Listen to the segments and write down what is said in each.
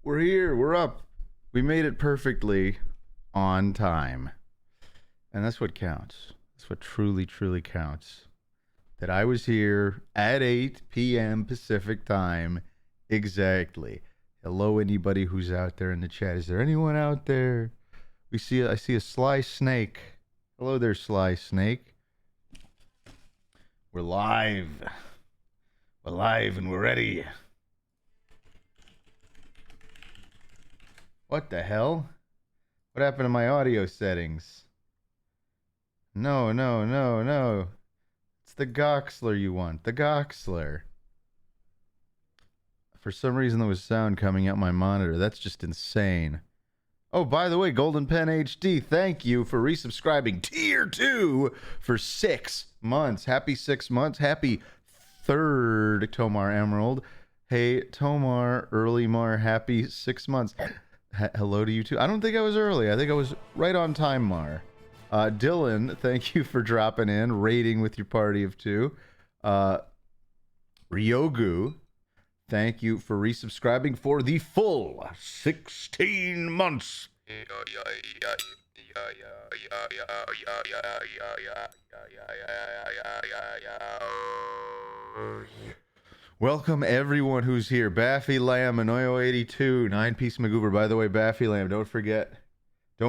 We're here. We're up. We made it perfectly on time. And that's what counts. That's what truly, truly counts. That I was here at 8 p.m. Pacific time exactly. Hello, anybody who's out there in the chat. Is there anyone out there? I see a Sly Snake. Hello there, Sly Snake. We're live. We're live and we're ready. What the hell? What happened to my audio settings? No. It's the Goxler you want. The Goxler. For some reason there was sound coming out my monitor. That's just insane. Oh, by the way, Golden Pen HD, thank you for resubscribing Tier 2 for 6 months. Happy 6 months. Happy 3rd Tomar Emerald. Hey, Tomar, early Mar, happy 6 months. Hello to you too. I don't think I was early. I think I was right on time, Mar. Dylan, thank you for dropping in, raiding with your party of 2. Ryogu, thank you for resubscribing for the full 16 months. Welcome everyone who's here. Baffy Lamb, Anoyo82, 9-Piece McGoober. By the way, Baffy Lamb, don't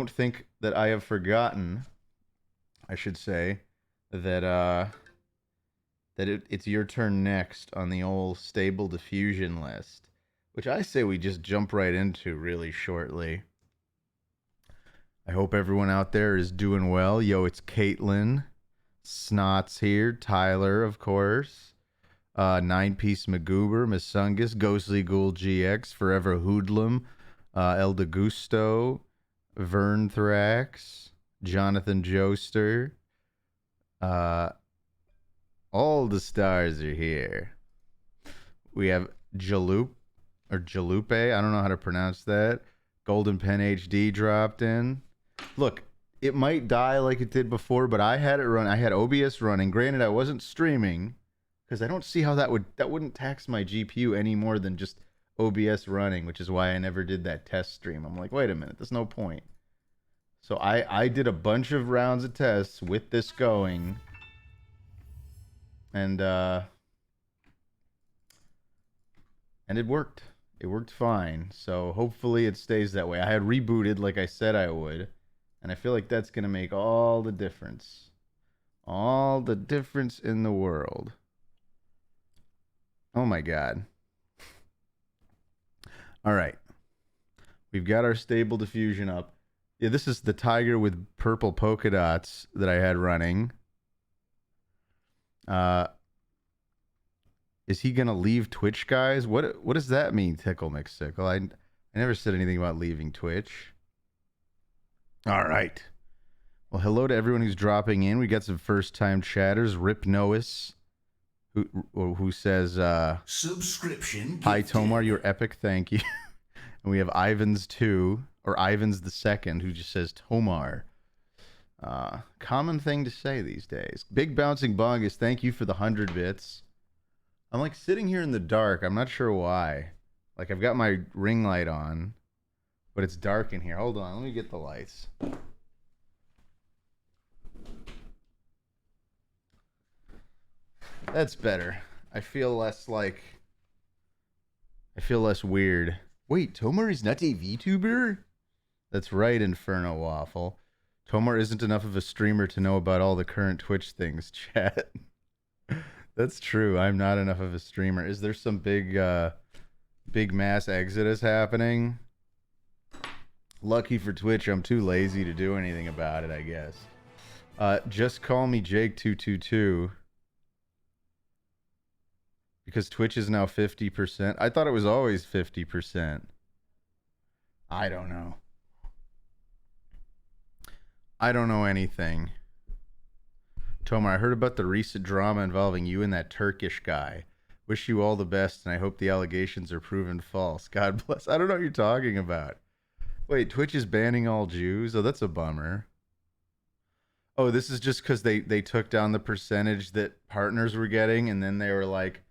think that I have forgotten, I should say, that it's your turn next on the old stable diffusion list, which I say we just jump right into really shortly. I hope everyone out there is doing well. Yo, it's Caitlin. Snot's here. Tyler, of course. 9-Piece McGoober, Misungus, Ghostly Ghoul GX, Forever Hoodlum, El DeGusto, Vern Thrax, Jonathan Joester. All the stars are here. We have Jalupe, I don't know how to pronounce that. Golden Pen HD dropped in. Look, it might die like it did before, but I had it run. I had OBS running. Granted, I wasn't streaming, because I don't see how that wouldn't tax my GPU any more than just OBS running, which is why I never did that test stream. I'm like, wait a minute, there's no point. So I did a bunch of rounds of tests with this going, and it worked. It worked fine. So hopefully it stays that way. I had rebooted like I said I would, and I feel like that's gonna make all the difference. All the difference in the world. Oh my god. All right. We've got our stable diffusion up. Yeah, this is the tiger with purple polka dots that I had running. Is he going to leave Twitch, guys? What does that mean, Tickle McSickle? I never said anything about leaving Twitch. All right. Well, hello to everyone who's dropping in. We got some first-time chatters. Rip Nois, who says, subscription. Hi, Tomar, you're epic, thank you. And we have Ivans 2, or Ivans the Second, who just says Tomar. Common thing to say these days. Big Bouncing Bongus, thank you for the 100 bits. I'm like sitting here in the dark. I'm not sure why. Like I've got my ring light on, but it's dark in here. Hold on, let me get the lights. That's better. I feel less weird. Wait, Tomar is not a VTuber? That's right, Inferno Waffle. Tomar isn't enough of a streamer to know about all the current Twitch things, chat. That's true. I'm not enough of a streamer. Is there some big mass exodus happening? Lucky for Twitch, I'm too lazy to do anything about it, I guess. Just call me Jake222. Because Twitch is now 50%. I thought it was always 50%. I don't know. I don't know anything. Tomar, I heard about the recent drama involving you and that Turkish guy. Wish you all the best, and I hope the allegations are proven false. God bless. I don't know what you're talking about. Wait, Twitch is banning all Jews? Oh, that's a bummer. Oh, this is just because they took down the percentage that partners were getting, and then they were like,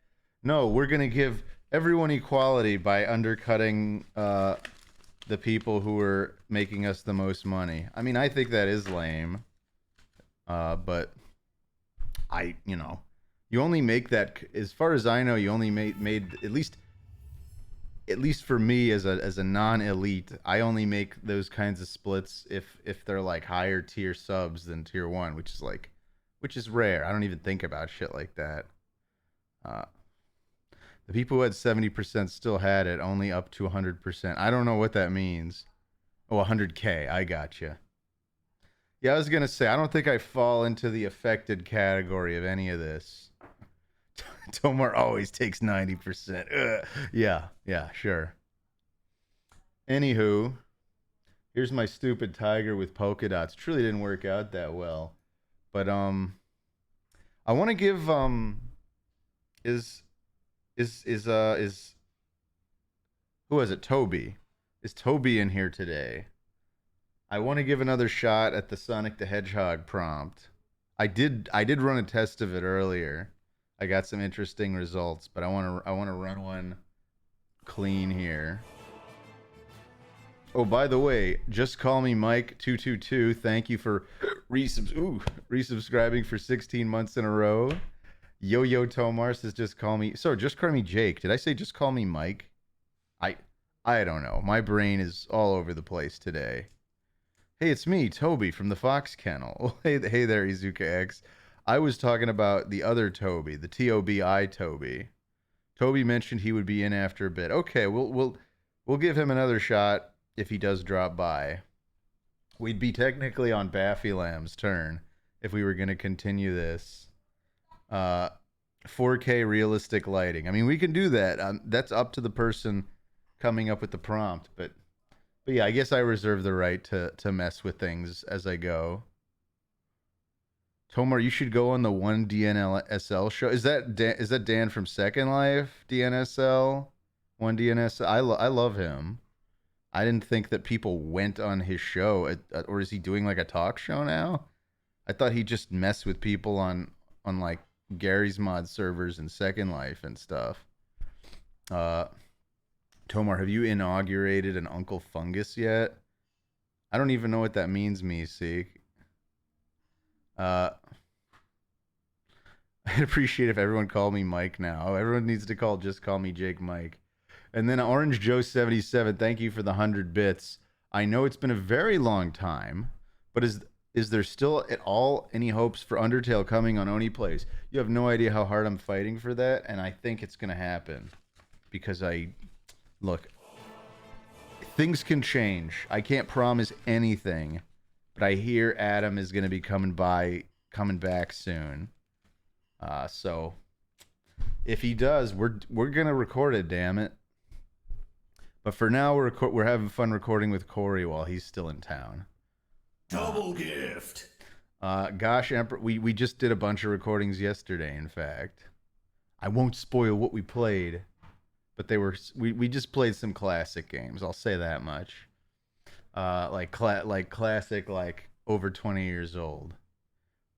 no, we're going to give everyone equality by undercutting the people who are making us the most money. I mean, I think that is lame. But you only make that, as far as I know, you only made at least for me as a non-elite, I only make those kinds of splits if they're like higher tier subs than tier 1, which is rare. I don't even think about shit like that. Uh, the people who had 70% still had it, only up to 100%. I don't know what that means. Oh, 100K. I gotcha. Yeah, I was gonna say I don't think I fall into the affected category of any of this. Tomar always takes 90%. Yeah, sure. Anywho, here's my stupid tiger with polka dots. Truly didn't work out that well, but I want to give is is who is it? Toby. Is Toby in here today? I want to give another shot at the Sonic the Hedgehog prompt. I did run a test of it earlier. I got some interesting results, but I want to run one clean here. Oh, by the way, just call me Mike222. Thank you for resubscribing for 16 months in a row. Yo Tomar says just call me. So just call me Jake. Did I say just call me Mike? I I don't know. My brain is all over the place today. Hey, it's me, Toby from the Fox Kennel. Hey there, Izuka X. I was talking about the other Toby, the TOBI Toby. Toby mentioned he would be in after a bit. Okay, we'll give him another shot if he does drop by. We'd be technically on Baffy Lamb's turn if we were going to continue this. 4K realistic lighting. I mean, we can do that. That's up to the person coming up with the prompt, but yeah, I guess I reserve the right to mess with things as I go. Tomar, you should go on the one DNSL show. Is that Dan from Second Life? DNSL, one DNSL. I love him. I didn't think that people went on his show, or is he doing like a talk show now? I thought he just messed with people on like Gary's Mod servers and Second Life and stuff. Tomar, have you inaugurated an Uncle Fungus yet? I don't even know what that means, Meeseek. I'd appreciate if everyone called me Mike now. Everyone needs to just call me Jake Mike. And then Orange Joe 77, thank you for the 100 bits. I know it's been a very long time, but is there still at all any hopes for Undertale coming on Oni Plays? You have no idea how hard I'm fighting for that, and I think it's going to happen. Because look, things can change. I can't promise anything, but I hear Adam is going to be coming back soon. So if he does, we're going to record it, damn it. But for now, we're having fun recording with Corey while he's still in town. Double gift. Gosh, Emperor, we just did a bunch of recordings yesterday. In fact, I won't spoil what we played, but we just played some classic games. I'll say that much. Like classic, like over 20 years old.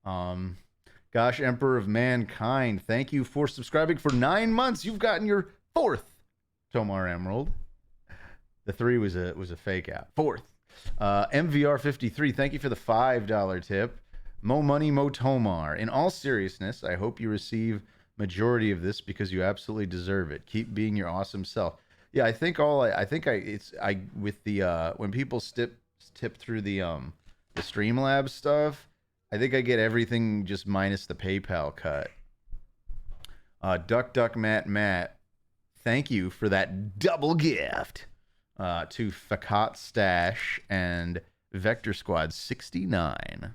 Gosh, Emperor of Mankind, thank you for subscribing for 9 months. You've gotten your 4th Tomar Emerald. The 3 was a fake out. 4th. MVR53, thank you for the $5 tip. Mo Money, Mo Tomar. In all seriousness, I hope you receive majority of this because you absolutely deserve it. Keep being your awesome self. Yeah, I think with the when people tip through the Streamlabs stuff, I think I get everything just minus the PayPal cut. Duck Matt, thank you for that double gift. To Fakat Stash and Vector Squad 69.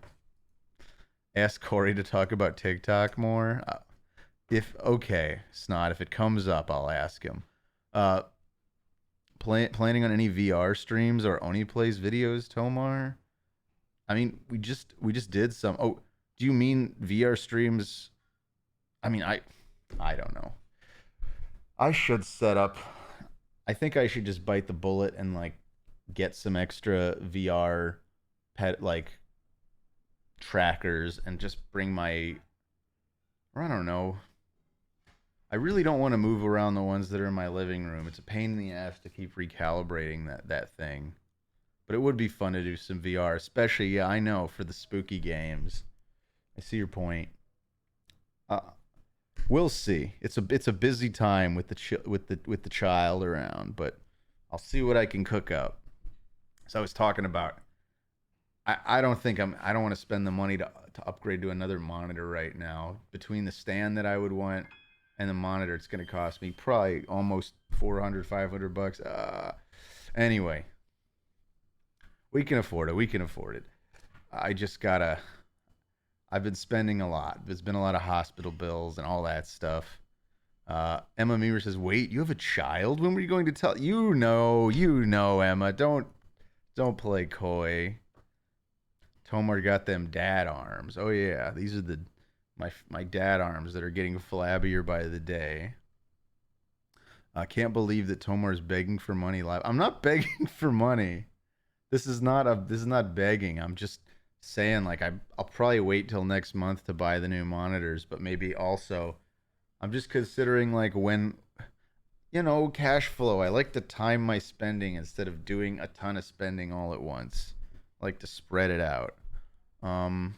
Ask Corey to talk about TikTok more. Snot, if it comes up, I'll ask him. Planning on any VR streams or Oni Plays videos, Tomar? I mean, we just did some. Oh, do you mean VR streams? I mean, I don't know. I should set up. I think I should just bite the bullet and like get some extra VR trackers and just bring my, I don't know. I really don't want to move around the ones that are in my living room. It's a pain in the ass to keep recalibrating that thing. But it would be fun to do some VR, especially, yeah, I know, for the spooky games. I see your point. Uh, we'll see. It's a busy time with the child around, but I'll see what I can cook up. So I was talking about. I don't think I don't want to spend the money to upgrade to another monitor right now. Between the stand that I would want and the monitor, it's going to cost me probably almost 400, 500 bucks. Anyway, we can afford it. We can afford it. I just gotta. I've been spending a lot. There's been a lot of hospital bills and all that stuff. Emma Meaver says, "Wait, you have a child? When were you going to tell?" You know, Emma. Don't play coy. Tomar got them dad arms. Oh yeah, these are my dad arms that are getting flabbier by the day. I can't believe that Tomar's begging for money live. I'm not begging for money. This is not begging. I'm just saying like I'll probably wait till next month to buy the new monitors, but maybe also I'm just considering like when cash flow. I like to time my spending instead of doing a ton of spending all at once. I like to spread it out. Um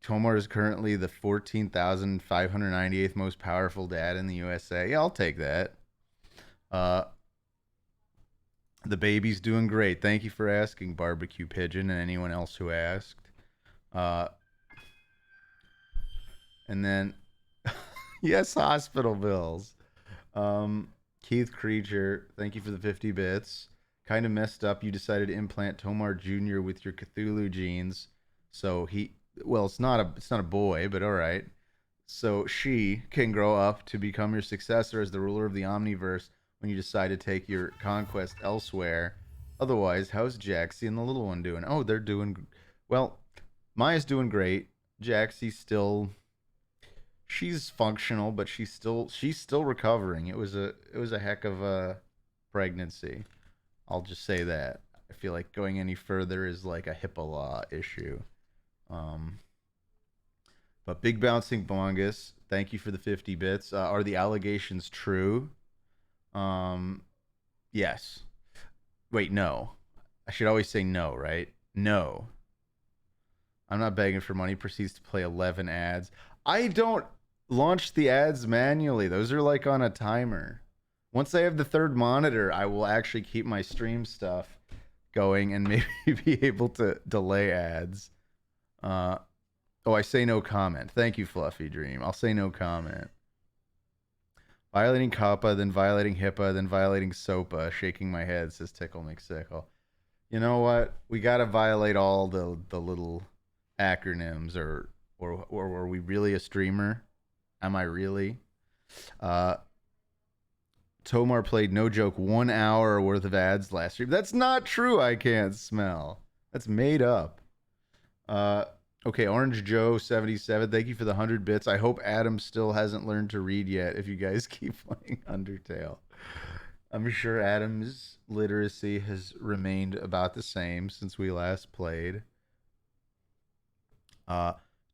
Tomar is currently the 14,598th most powerful dad in the USA. Yeah, I'll take that. Uh The baby's doing great. Thank you for asking, Barbecue Pigeon, and anyone else who asked. Uh, and then, yes, hospital bills. Keith Creature, thank you for the 50 bits. Kind of messed up. You decided to implant Tomar Jr. with your Cthulhu genes. So well, it's not a boy, but all right. So she can grow up to become your successor as the ruler of the Omniverse when you decide to take your conquest elsewhere. Otherwise, how's Jaxie and the little one doing? Oh, they're doing well. Maya's doing great. Jaxie's still she's functional, but she's still recovering. It was a heck of a pregnancy. I'll just say that. I feel like going any further is like a HIPAA law issue. Um, but Big Bouncing Bongus, thank you for the 50 bits. Are the allegations true? Um, yes. Wait, no. I should always say no, right? No. I'm not begging for money. Proceeds to play 11 ads. I don't launch the ads manually. Those are like on a timer. Once I have the third monitor, I will actually keep my stream stuff going and maybe be able to delay ads. Oh, I say no comment. Thank you, Fluffy Dream. I'll say no comment. Violating COPPA, then violating HIPAA, then violating SOPA. Shaking my head, says Tickle McSickle. You know what? We gotta violate all the little acronyms, or were we really a streamer? Am I really? Uh, Tomar played, no joke, 1 hour worth of ads last stream. That's not true. I can't smell. That's made up. Okay, Orange Joe 77. Thank you for the 100 bits. I hope Adam still hasn't learned to read yet. If you guys keep playing Undertale, I'm sure Adam's literacy has remained about the same since we last played.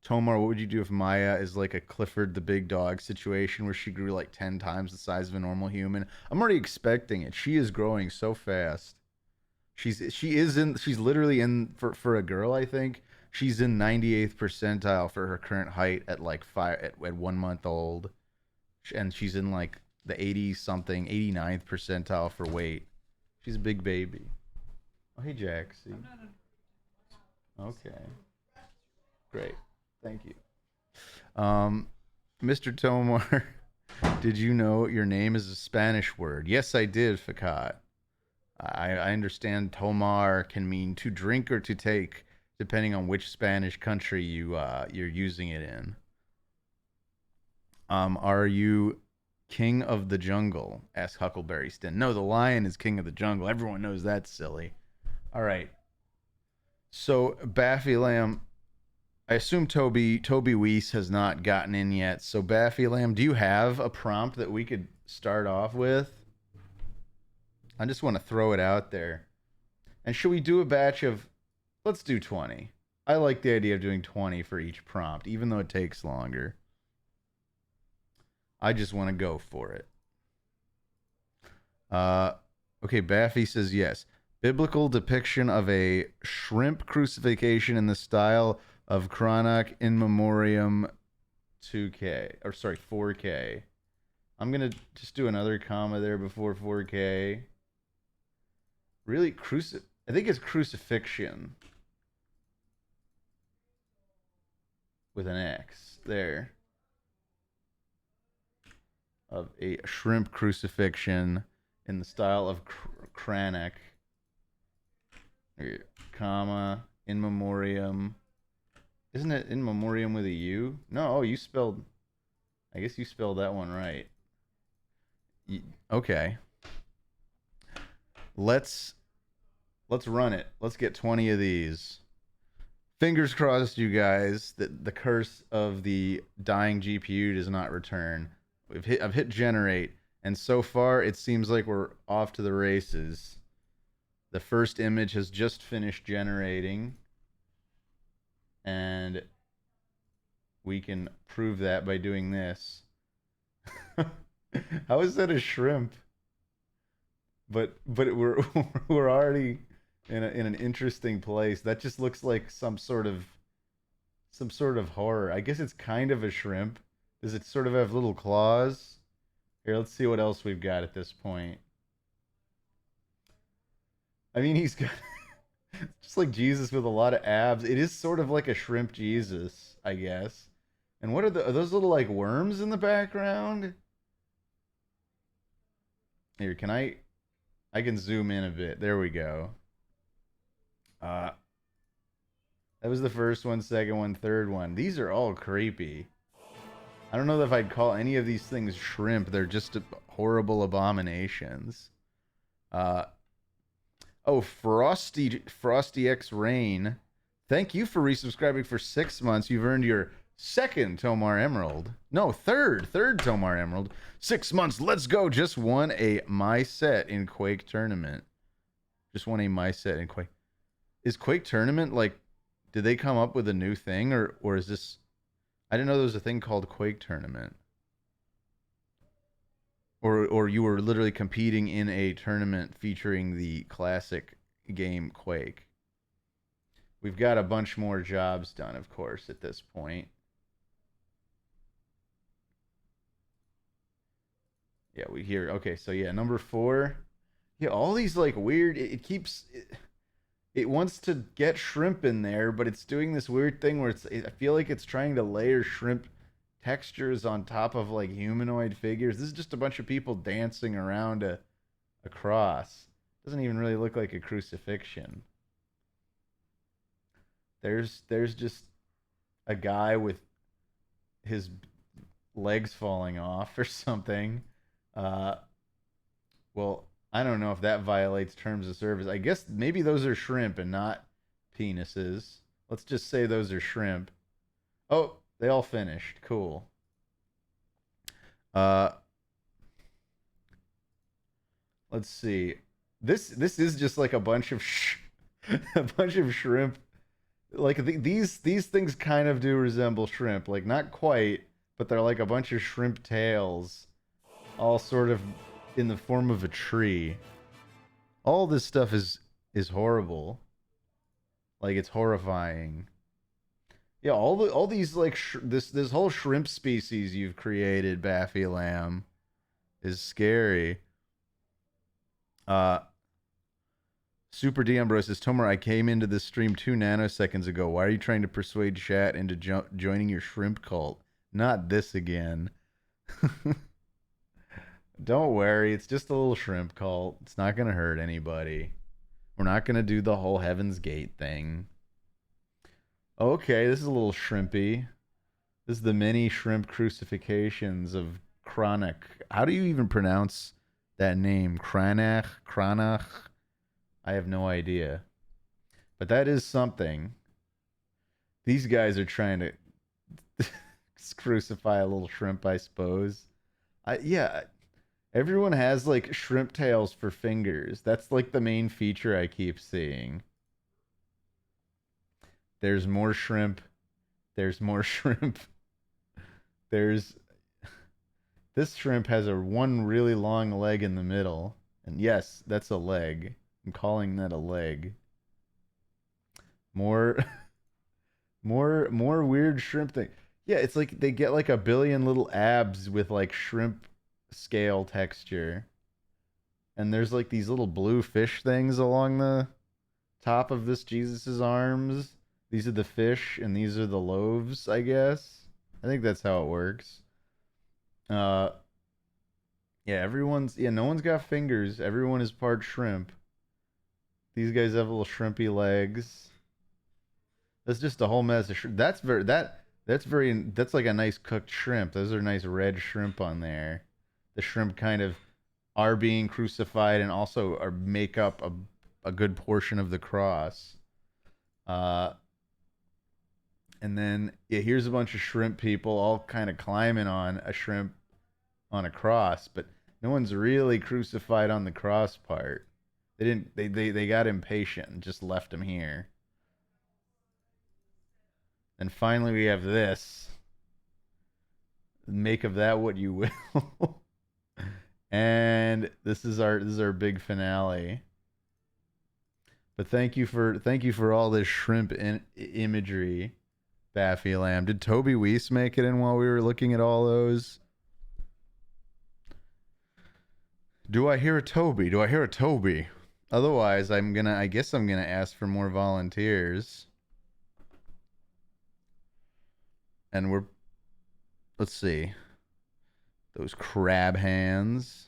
Tomar, what would you do if Maya is like a Clifford the Big Dog situation where she grew like 10 times the size of a normal human? I'm already expecting it. She is growing so fast. She's literally in for a girl, I think. She's in 98th percentile for her current height at like at 1 month old. And she's in like the 80 something, 89th percentile for weight. She's a big baby. Oh, hey, Jaxie. Okay. Great. Thank you. Mr. Tomar, did you know your name is a Spanish word? Yes, I did, Fakat. I understand Tomar can mean to drink or to take, depending on which Spanish country you're using it in. Are you king of the jungle? Asked Huckleberry Stin. No, the lion is king of the jungle. Everyone knows that's silly. All right. So Baffy Lamb, I assume Toby Weiss has not gotten in yet. So Baffy Lamb, do you have a prompt that we could start off with? I just want to throw it out there. And should we do a batch of, let's do 20. I like the idea of doing 20 for each prompt, even though it takes longer. I just want to go for it. Okay, Baffy says yes. Biblical depiction of a shrimp crucifixion in the style of Chronic in Memoriam 2K. Or sorry, 4K. I'm going to just do another comma there before 4K. Really? I think it's crucifixion. With an X. There. Of a shrimp crucifixion in the style of Cranach, comma, in memoriam. Isn't it in memoriam with a U? No, you spelled. I guess you spelled that one right. Okay. Let's run it. Let's get 20 of these. Fingers crossed, you guys, that the curse of the dying GPU does not return. I've hit generate, and so far it seems like we're off to the races. The first image has just finished generating, and we can prove that by doing this. How is that a shrimp? But we're we're already in an interesting place. That just looks like some sort of horror. I guess it's kind of a shrimp. Does it sort of have little claws? Here, let's see what else we've got at this point. I mean, he's got just like Jesus with a lot of abs. It is sort of like a shrimp Jesus, I guess. And what are those little like worms in the background? Here, I can zoom in a bit. There we go. That was the first one, second one, third one. These are all creepy. I don't know if I'd call any of these things shrimp. They're just horrible abominations. Oh, Frosty X Rain. Thank you for resubscribing for 6 months. You've earned your second Tomar Emerald. No, third Tomar Emerald. 6 months. Let's go. Just won a My Set in Quake Tournament. Just won a My Set in Quake. Is Quake Tournament like? Did they come up with a new thing, or is this? I didn't know there was a thing called Quake Tournament. Or you were literally competing in a tournament featuring the classic game Quake. We've got a bunch more jobs done, of course, at this point. Yeah, we hear. Okay, so yeah, number 4. Yeah, all these like weird. It wants to get shrimp in there, but it's doing this weird thing where I feel like it's trying to layer shrimp textures on top of like humanoid figures. This is just a bunch of people dancing around a cross. Doesn't even really look like a crucifixion. There's just a guy with his legs falling off or something. Well, I don't know if that violates terms of service. I guess maybe those are shrimp and not penises. Let's just say those are shrimp. Oh, they all finished. Cool. Let's see. This is just like a bunch of a bunch of shrimp. Like these things kind of do resemble shrimp. Like not quite, but they're like a bunch of shrimp tails, all sort of in the form of a tree. All this stuff is horrible. Like it's horrifying. Yeah, all these like this whole shrimp species you've created, Baffy Lamb, is scary. Super D Ambrose says, Tomar, I came into this stream 2 nanoseconds ago. Why are you trying to persuade chat into joining your shrimp cult? Not this again. Don't worry, it's just a little shrimp cult. It's not gonna hurt anybody. We're not gonna do the whole Heaven's Gate thing. Okay, this is a little shrimpy. This is the mini shrimp crucifixions of Chronic. How do you even pronounce that name? Cranach? I have no idea. But that is something. These guys are trying to crucify a little shrimp, I suppose. Yeah, everyone has like shrimp tails for fingers. That's like the main feature I keep seeing. There's more shrimp. There's more shrimp. There's This shrimp has a one really long leg in the middle. And yes, that's a leg. I'm calling that a leg. More more weird shrimp thing. Yeah, it's like they get like a billion little abs with like shrimp scale texture. And there's like these little blue fish things along the top of this Jesus's arms. These are the fish and these are the loaves, I guess. I think that's how it works. Uh yeah, no one's got fingers. Everyone is part shrimp. These guys have little shrimpy legs. That's just a whole mess of shrimp. That's like a nice cooked shrimp. Those are nice red shrimp on there. The shrimp kind of are being crucified and also are make up a good portion of the cross. Uh, and then yeah, here's a bunch of shrimp people all kind of climbing on a shrimp on a cross, but no one's really crucified on the cross part. They didn't. They got impatient and just left him here. And finally, we have this. Make of that what you will. And this is our big finale. But thank you for all this shrimp imagery, Baffy Lamb. Did Toby Weiss make it in while we were looking at all those? Do I hear a Toby? Do I hear a Toby? Otherwise, I guess I'm gonna ask for more volunteers. And let's see. Those crab hands.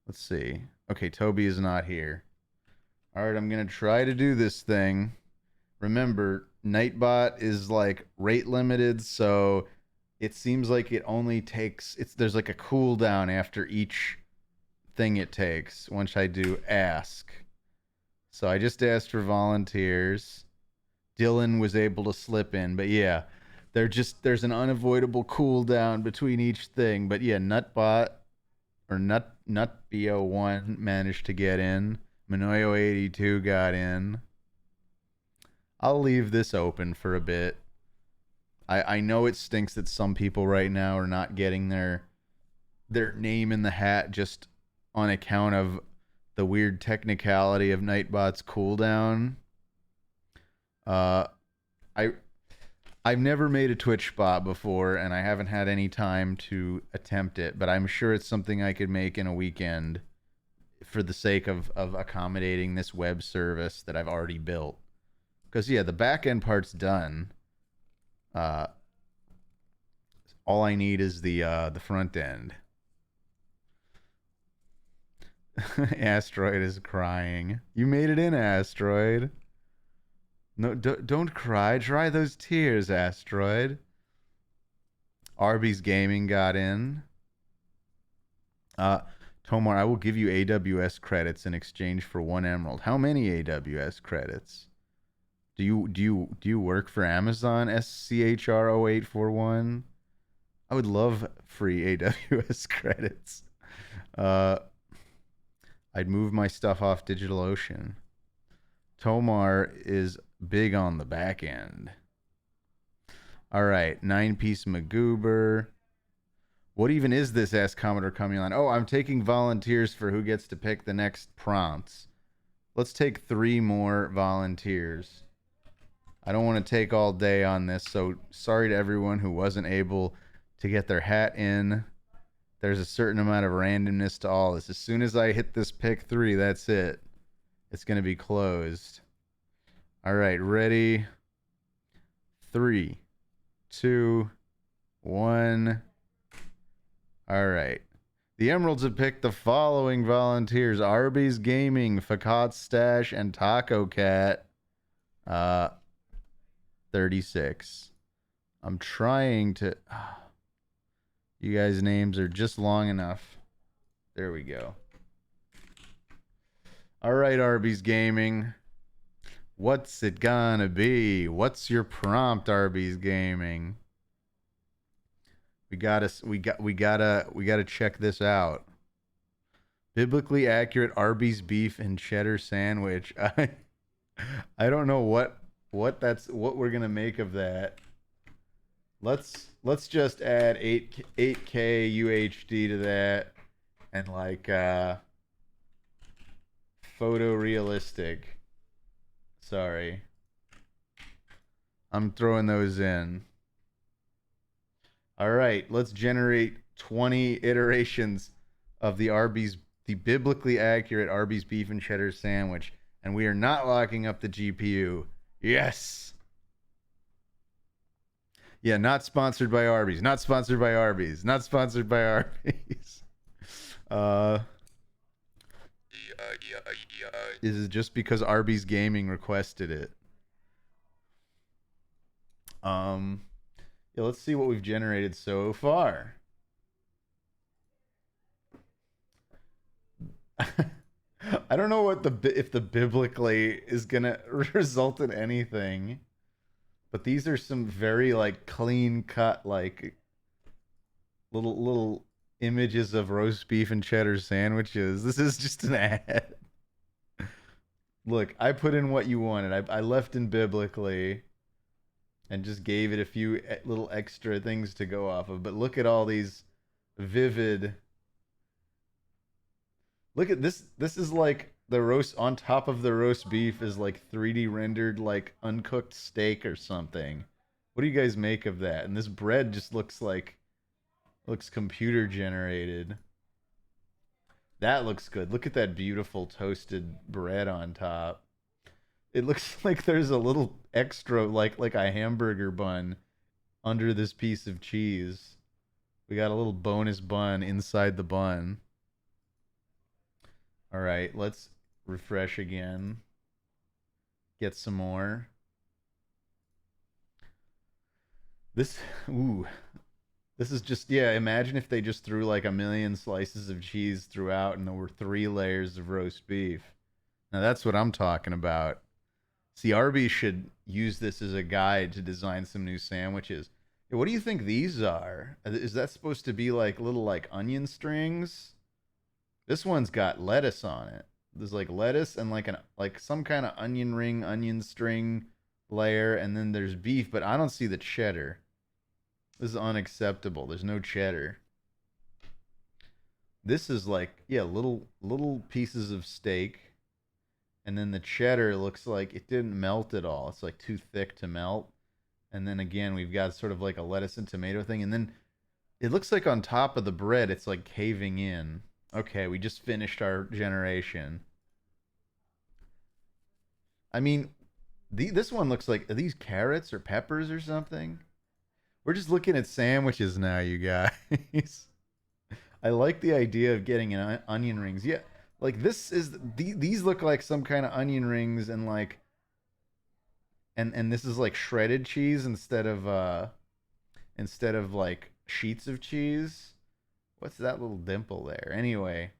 Let's see. Okay, Toby is not here. All right, I'm going to try to do this thing. Remember, Nightbot is like rate limited, so it seems like it only takes there's like a cooldown after each thing it takes once I do ask. So I just asked for volunteers. Dylan was able to slip in, but yeah, there's an unavoidable cooldown between each thing. But yeah, Nutbot or Nutbo1 managed to get in. Manoyo82 got in. I'll leave this open for a bit. I know it stinks that some people right now are not getting their name in the hat just on account of the weird technicality of Nightbot's cooldown. I I've never made a Twitch bot before, and I haven't had any time to attempt it, but I'm sure it's something I could make in a weekend for the sake of accommodating this web service that I've already built. Because yeah, the back end part's done. All I need is the front end. Asteroid is crying. You made it in, Asteroid. No, don't cry. Dry those tears, Asteroid. Arby's Gaming got in. Tomar, I will give you AWS credits in exchange for 1 emerald. How many AWS credits? Do you work for Amazon? SCHR0841. I would love free AWS credits. I'd move my stuff off DigitalOcean. Tomar is big on the back end. All right, 9-piece Magoober. What even is this? Asked Commodore Cumulon. Oh, I'm taking volunteers for who gets to pick the next prompts. Let's take 3 more volunteers. I don't want to take all day on this, so sorry to everyone who wasn't able to get their hat in. There's a certain amount of randomness to all this. As soon as I hit this pick 3, that's it. It's going to be closed. All right, ready? 3, 2, 1. All right. The Emeralds have picked the following volunteers: Arby's Gaming, Facade Stash, and Taco Cat. 36. I'm trying to. You guys' names are just long enough. There we go. All right, Arby's Gaming. What's it gonna be? What's your prompt, Arby's Gaming? We gotta check this out. Biblically accurate Arby's beef and cheddar sandwich. I don't know what we're gonna make of that. let's just add 8K UHD to that, and like photorealistic. Sorry, I'm throwing those in. All right, let's generate 20 iterations of the biblically accurate Arby's beef and cheddar sandwich, and we are not locking up the GPU. Yes. Yeah, not sponsored by Arby's. Not sponsored by Arby's. Not sponsored by Arby's. Uh, this is just because Arby's Gaming requested it. Um, yeah, let's see what we've generated so far. I don't know what if the biblically is gonna result in anything, but these are some very like clean cut like little images of roast beef and cheddar sandwiches. This is just an ad. Look, I put in what you wanted. I left in biblically and just gave it a few little extra things to go off of. But look at all these vivid. Look at this. This is like the roast on top of the roast beef is like 3D rendered like uncooked steak or something. What do you guys make of that? And this bread just looks computer generated. That looks good. Look at that beautiful toasted bread on top. It looks like there's a little extra like a hamburger bun under this piece of cheese. We got a little bonus bun inside the bun. All right, let's refresh again. Get some more. This ooh. This is just, yeah, imagine if they just threw like a million slices of cheese throughout and there were 3 layers of roast beef. Now that's what I'm talking about. See, Arby's should use this as a guide to design some new sandwiches. Hey, what do you think these are? Is that supposed to be like little like onion strings? This one's got lettuce on it. There's like lettuce and like some kind of onion ring, onion string layer, and then there's beef, but I don't see the cheddar. This is unacceptable. There's no cheddar. This is like, yeah, little pieces of steak. And then the cheddar looks like it didn't melt at all. It's like too thick to melt. And then again, we've got sort of like a lettuce and tomato thing. And then it looks like on top of the bread, it's like caving in. Okay, we just finished our generation. I mean, this one looks like, are these carrots or peppers or something? We're just looking at sandwiches now, you guys. I like the idea of getting an onion rings. Yeah, like these look like some kind of onion rings and like and this is like shredded cheese instead of like sheets of cheese. What's that little dimple there? Anyway,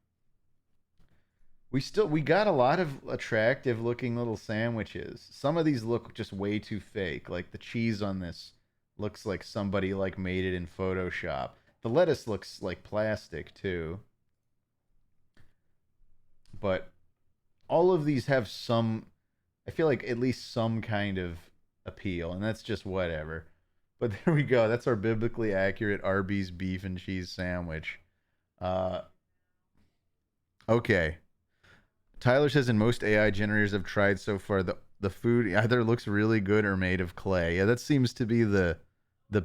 we got a lot of attractive looking little sandwiches. Some of these look just way too fake. Like the cheese on this looks like somebody like made it in Photoshop. The lettuce looks like plastic too. But all of these have some, I feel like at least some kind of appeal, and that's just whatever. But there we go. That's our biblically accurate Arby's beef and cheese sandwich. Uh, okay. Tyler says in most AI generators I've tried so far, the food either looks really good or made of clay. Yeah, that seems to be the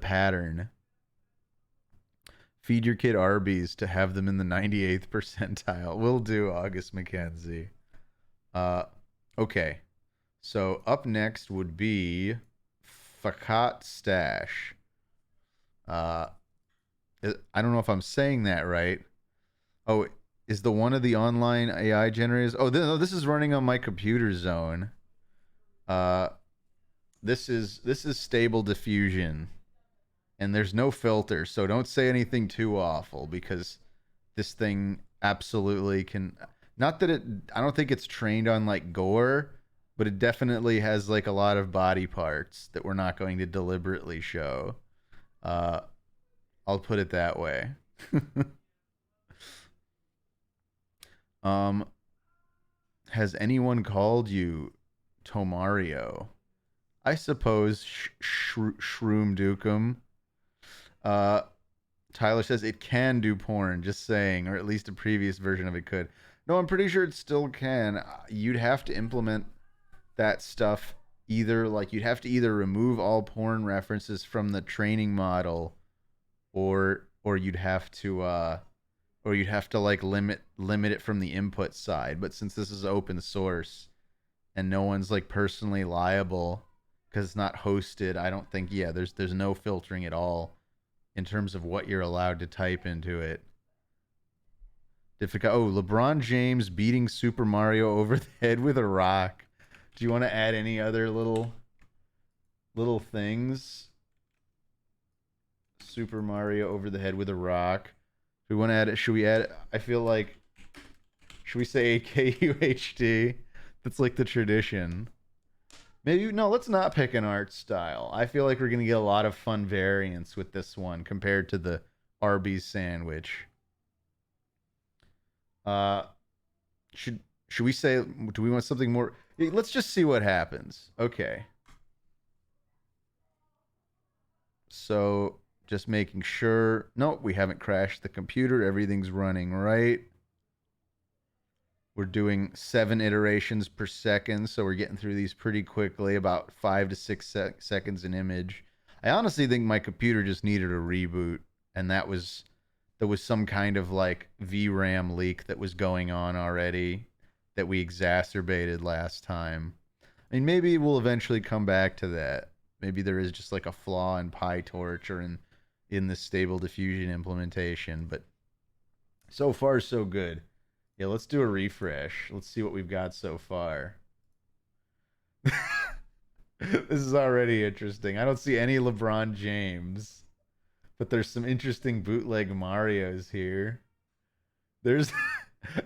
pattern. Feed your kid Arby's to have them in the 98th percentile. Will do, August McKenzie. Uh, okay. So up next would be Fakat Stash. I don't know if I'm saying that right. Oh, is the one of the online AI generators? Oh, no, this is running on my computer zone. Uh, this is stable diffusion, and there's no filter, so don't say anything too awful because this thing absolutely can. Not that I don't think it's trained on like gore, but it definitely has like a lot of body parts that we're not going to deliberately show. Uh, I'll put it that way. um, has anyone called you Tomario? I suppose Shroom Dukem. Uh, Tyler says it can do porn, just saying, or at least a previous version of it could. No, I'm pretty sure it still can. You'd have to implement that stuff either, like, you'd have to either remove all porn references from the training model, or you'd have to like limit it from the input side. But since this is open source and no one's like personally liable because it's not hosted, I don't think, yeah, there's no filtering at all in terms of what you're allowed to type into it. Difficult. Oh, LeBron James beating Super Mario over the head with a rock. Do you want to add any other little things? Super Mario over the head with a rock. Do we want to add it? Should we add it? I feel like, should we say KUHD? That's like the tradition. Maybe, no, let's not pick an art style. I feel like we're going to get a lot of fun variants with this one compared to the Arby's sandwich. Uh, should we say, do we want something more? Let's just see what happens. Okay. So just making sure. Nope, we haven't crashed the computer. Everything's running right. We're doing 7 iterations per second, so we're getting through these pretty quickly, about 5 to 6 seconds an image. I honestly think my computer just needed a reboot, and there was some kind of like VRAM leak that was going on already that we exacerbated last time. I mean, maybe we'll eventually come back to that. Maybe there is just like a flaw in PyTorch or in the stable diffusion implementation, but so far so good. Yeah, let's do a refresh. Let's see what we've got so far. This is already interesting. I don't see any LeBron James, but there's some interesting bootleg Marios here. There's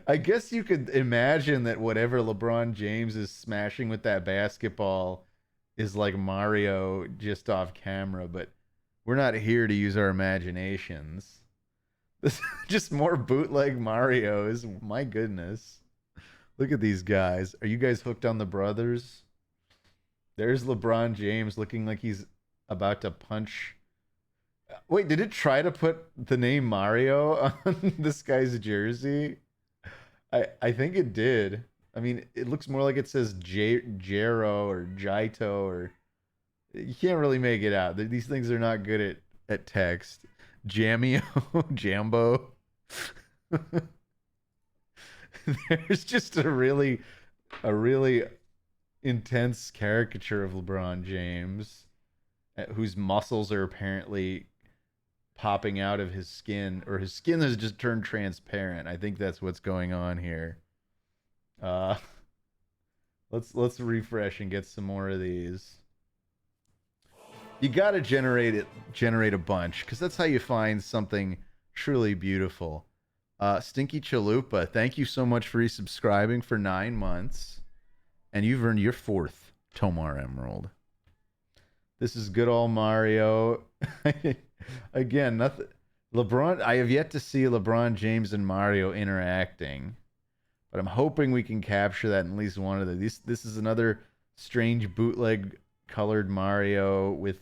I guess you could imagine that whatever LeBron James is smashing with that basketball is like Mario just off camera, but we're not here to use our imaginations. This just more bootleg Marios. My goodness. Look at these guys. Are you guys hooked on the brothers? There's LeBron James looking like he's about to punch. Wait, did it try to put the name Mario on this guy's jersey? I think it did. I mean, it looks more like it says Jero or Jaito, or you can't really make it out. These things are not good at text. Jamio, Jambo. There's just a really intense caricature of LeBron James, whose muscles are apparently popping out of his skin, or his skin has just turned transparent. I think that's what's going on here. Uh, let's refresh and get some more of these. You gotta generate a bunch, because that's how you find something truly beautiful. Stinky Chalupa, thank you so much for resubscribing for 9 months, and you've earned your 4th Tomar Emerald. This is good old Mario. Again, nothing. LeBron. I have yet to see LeBron James and Mario interacting, but I'm hoping we can capture that in at least one of them. This is another strange bootleg colored Mario with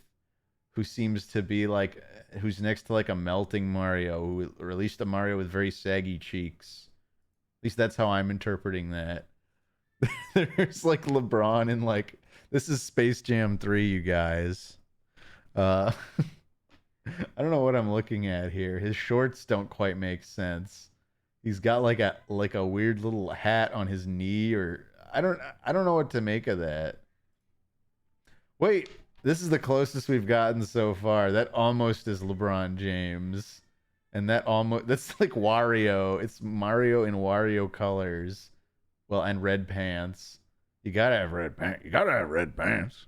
who seems to be like who's next to like a melting Mario, or at least a Mario with very saggy cheeks. At least that's how I'm interpreting that. There's like LeBron and like this is Space Jam 3, you guys. Uh I don't know what I'm looking at here. His shorts don't quite make sense. He's got like a weird little hat on his knee, or I don't know what to make of that. Wait, this is the closest we've gotten so far. That almost is LeBron James. And that's like Wario. It's Mario in Wario colors. Well, and red pants. You gotta have red pants. You gotta have red pants.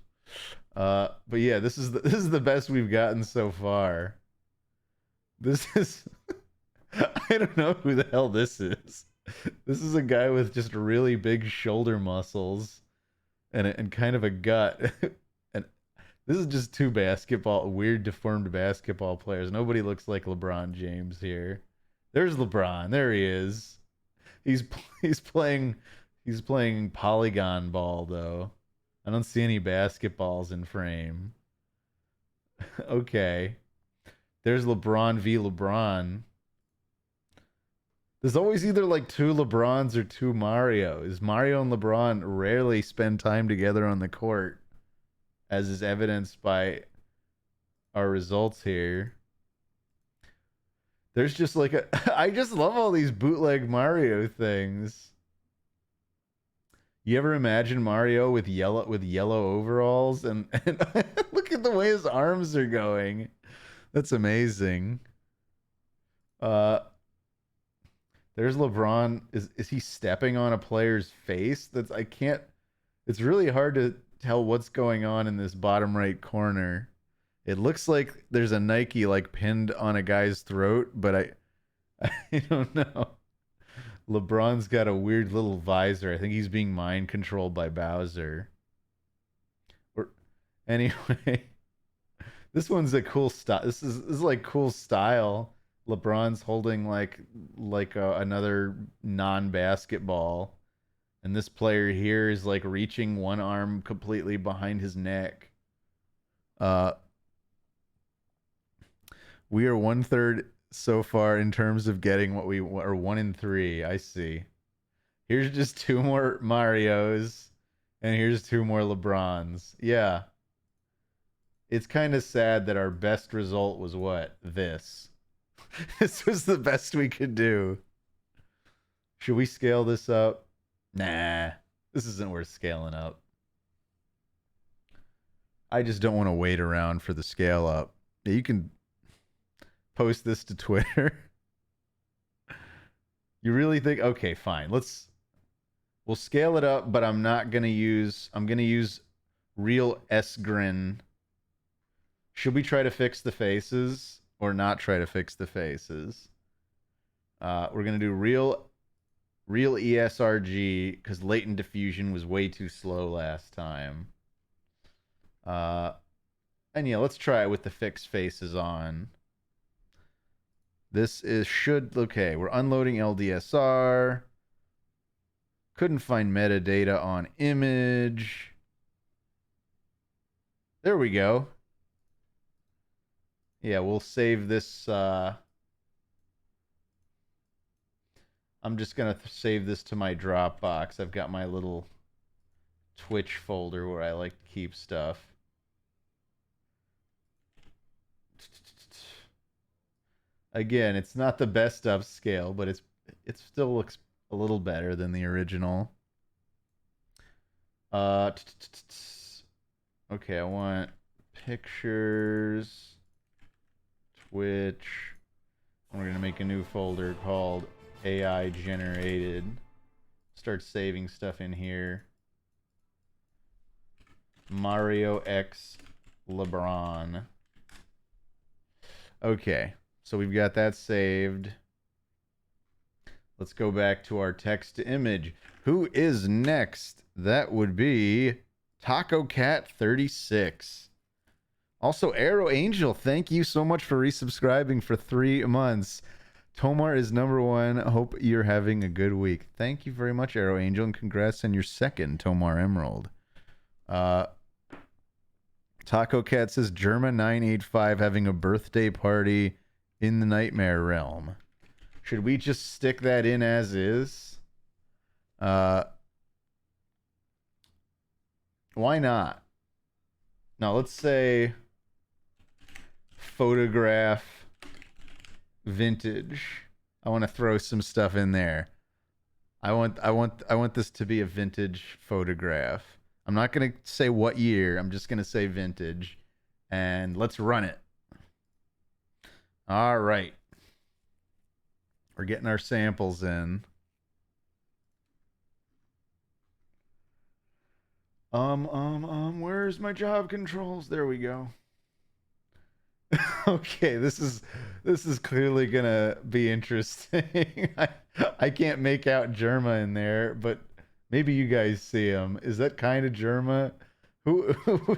But yeah, this is the best we've gotten so far. This is I don't know who the hell this is. This is a guy with just really big shoulder muscles and kind of a gut. And this is just two weird deformed basketball players. Nobody looks like LeBron James here. There's LeBron. There he is. He's he's playing he's playing polygon ball though. I don't see any basketballs in frame. Okay. There's LeBron v. LeBron. There's always either like two LeBrons or two Marios. Mario and LeBron rarely spend time together on the court, as is evidenced by our results here. There's just like a I just love all these bootleg Mario things. You ever imagine Mario with yellow overalls and look at the way his arms are going. That's amazing. Uh there's LeBron. Is he stepping on a player's face? That's I can't it's really hard to tell what's going on in this bottom right corner. It looks like there's a Nike like pinned on a guy's throat, but I don't know. LeBron's got a weird little visor. I think he's being mind controlled by Bowser. Or anyway, this one's a cool style. This is like cool style. LeBron's holding another non-basketball, and this player here is like reaching one arm completely behind his neck. We are 1/3 so far in terms of getting what we are 1 in 3. I see. Here's just two more Marios, and here's two more LeBrons. Yeah. It's kind of sad that our best result was what? This. This was the best we could do. Should we scale this up? Nah. This isn't worth scaling up. I just don't want to wait around for the scale up. Yeah, you can post this to Twitter. You really think okay, fine. We'll scale it up, but I'm gonna use real S-Grin. Should we try to fix the faces or not try to fix the faces? We're gonna do real ESRG because latent diffusion was way too slow last time. And yeah, let's try it with the fixed faces on. This is okay. We're unloading LDSR. Couldn't find metadata on image. There we go. Yeah, we'll save this. I'm just going to save this to my Dropbox. I've got my little Twitch folder where I like to keep stuff. Again, it's not the best upscale, but it still looks a little better than the original. Okay, I want pictures, Twitch. We're gonna make a new folder called AI generated. Start saving stuff in here. Mario X LeBron. Okay. So we've got that saved. Let's go back to our text to image. Who is next? That would be Taco Cat 36. Also, Arrow Angel, thank you so much for resubscribing for 3 months. Tomar is #1. Hope you're having a good week. Thank you very much, Arrow Angel, and congrats on your second Tomar Emerald. Taco Cat says Germa985 having a birthday party in the Nightmare Realm. Should we just stick that in as is? Why not? Now let's say photograph vintage. I want to throw some stuff in there. I want this to be a vintage photograph. I'm not going to say what year. I'm just going to say vintage. And let's run it. All right. We're getting our samples in. Where's my job controls? There we go. Okay, this is clearly gonna be interesting. I can't make out Germa in there, but maybe you guys see him. Is that kind of Germa? Who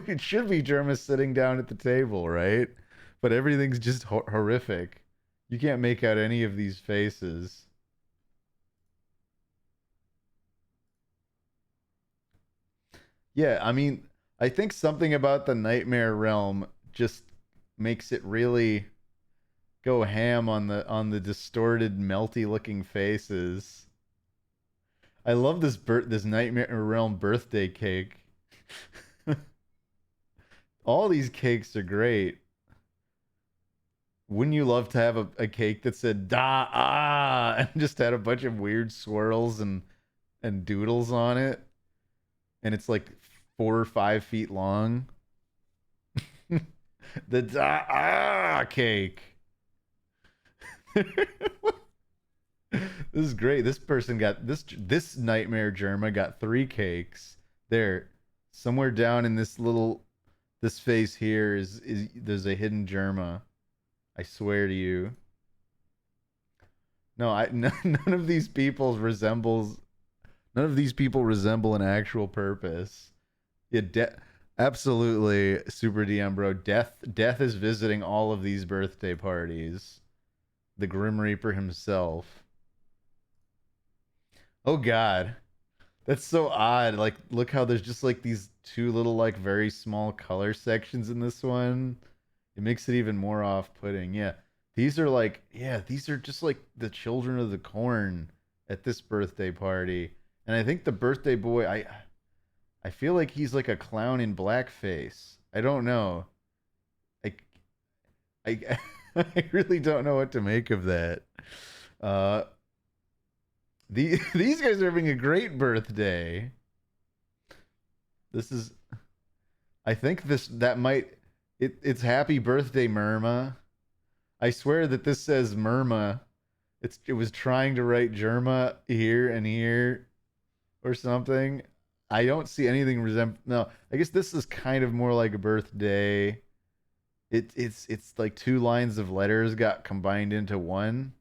it should be Germa sitting down at the table, right? But everything's just horrific. You can't make out any of these faces. Yeah, I mean, I think something about the Nightmare Realm just makes it really go ham on the distorted, melty looking faces. I love this Nightmare Realm birthday cake. All these cakes are great. Wouldn't you love to have a cake that said da ah and just had a bunch of weird swirls and doodles on it? And it's like 4 or 5 feet long. The da ah cake. This is great. This person got this nightmare Germa got 3 cakes. There, somewhere down in this face here is there's a hidden Germa. I swear to you. No, none of these people resemble an actual purpose. Yeah, absolutely, Super DM bro. Death is visiting all of these birthday parties. The Grim Reaper himself. Oh God, that's so odd. Like, look how there's just like these 2 little, like, very small color sections in this one. It makes it even more off-putting. Yeah, these are just like the children of the corn at this birthday party. And I think the birthday boy, I feel like he's like a clown in blackface. I don't know. I I I really don't know what to make of that. Uh, these guys are having a great birthday. This is, I think it's happy birthday, Myrma. I swear that this says Myrma. It was trying to write Germa here and here or something. I don't see anything No, I guess this is kind of more like a birthday. It's like 2 lines of letters got combined into one.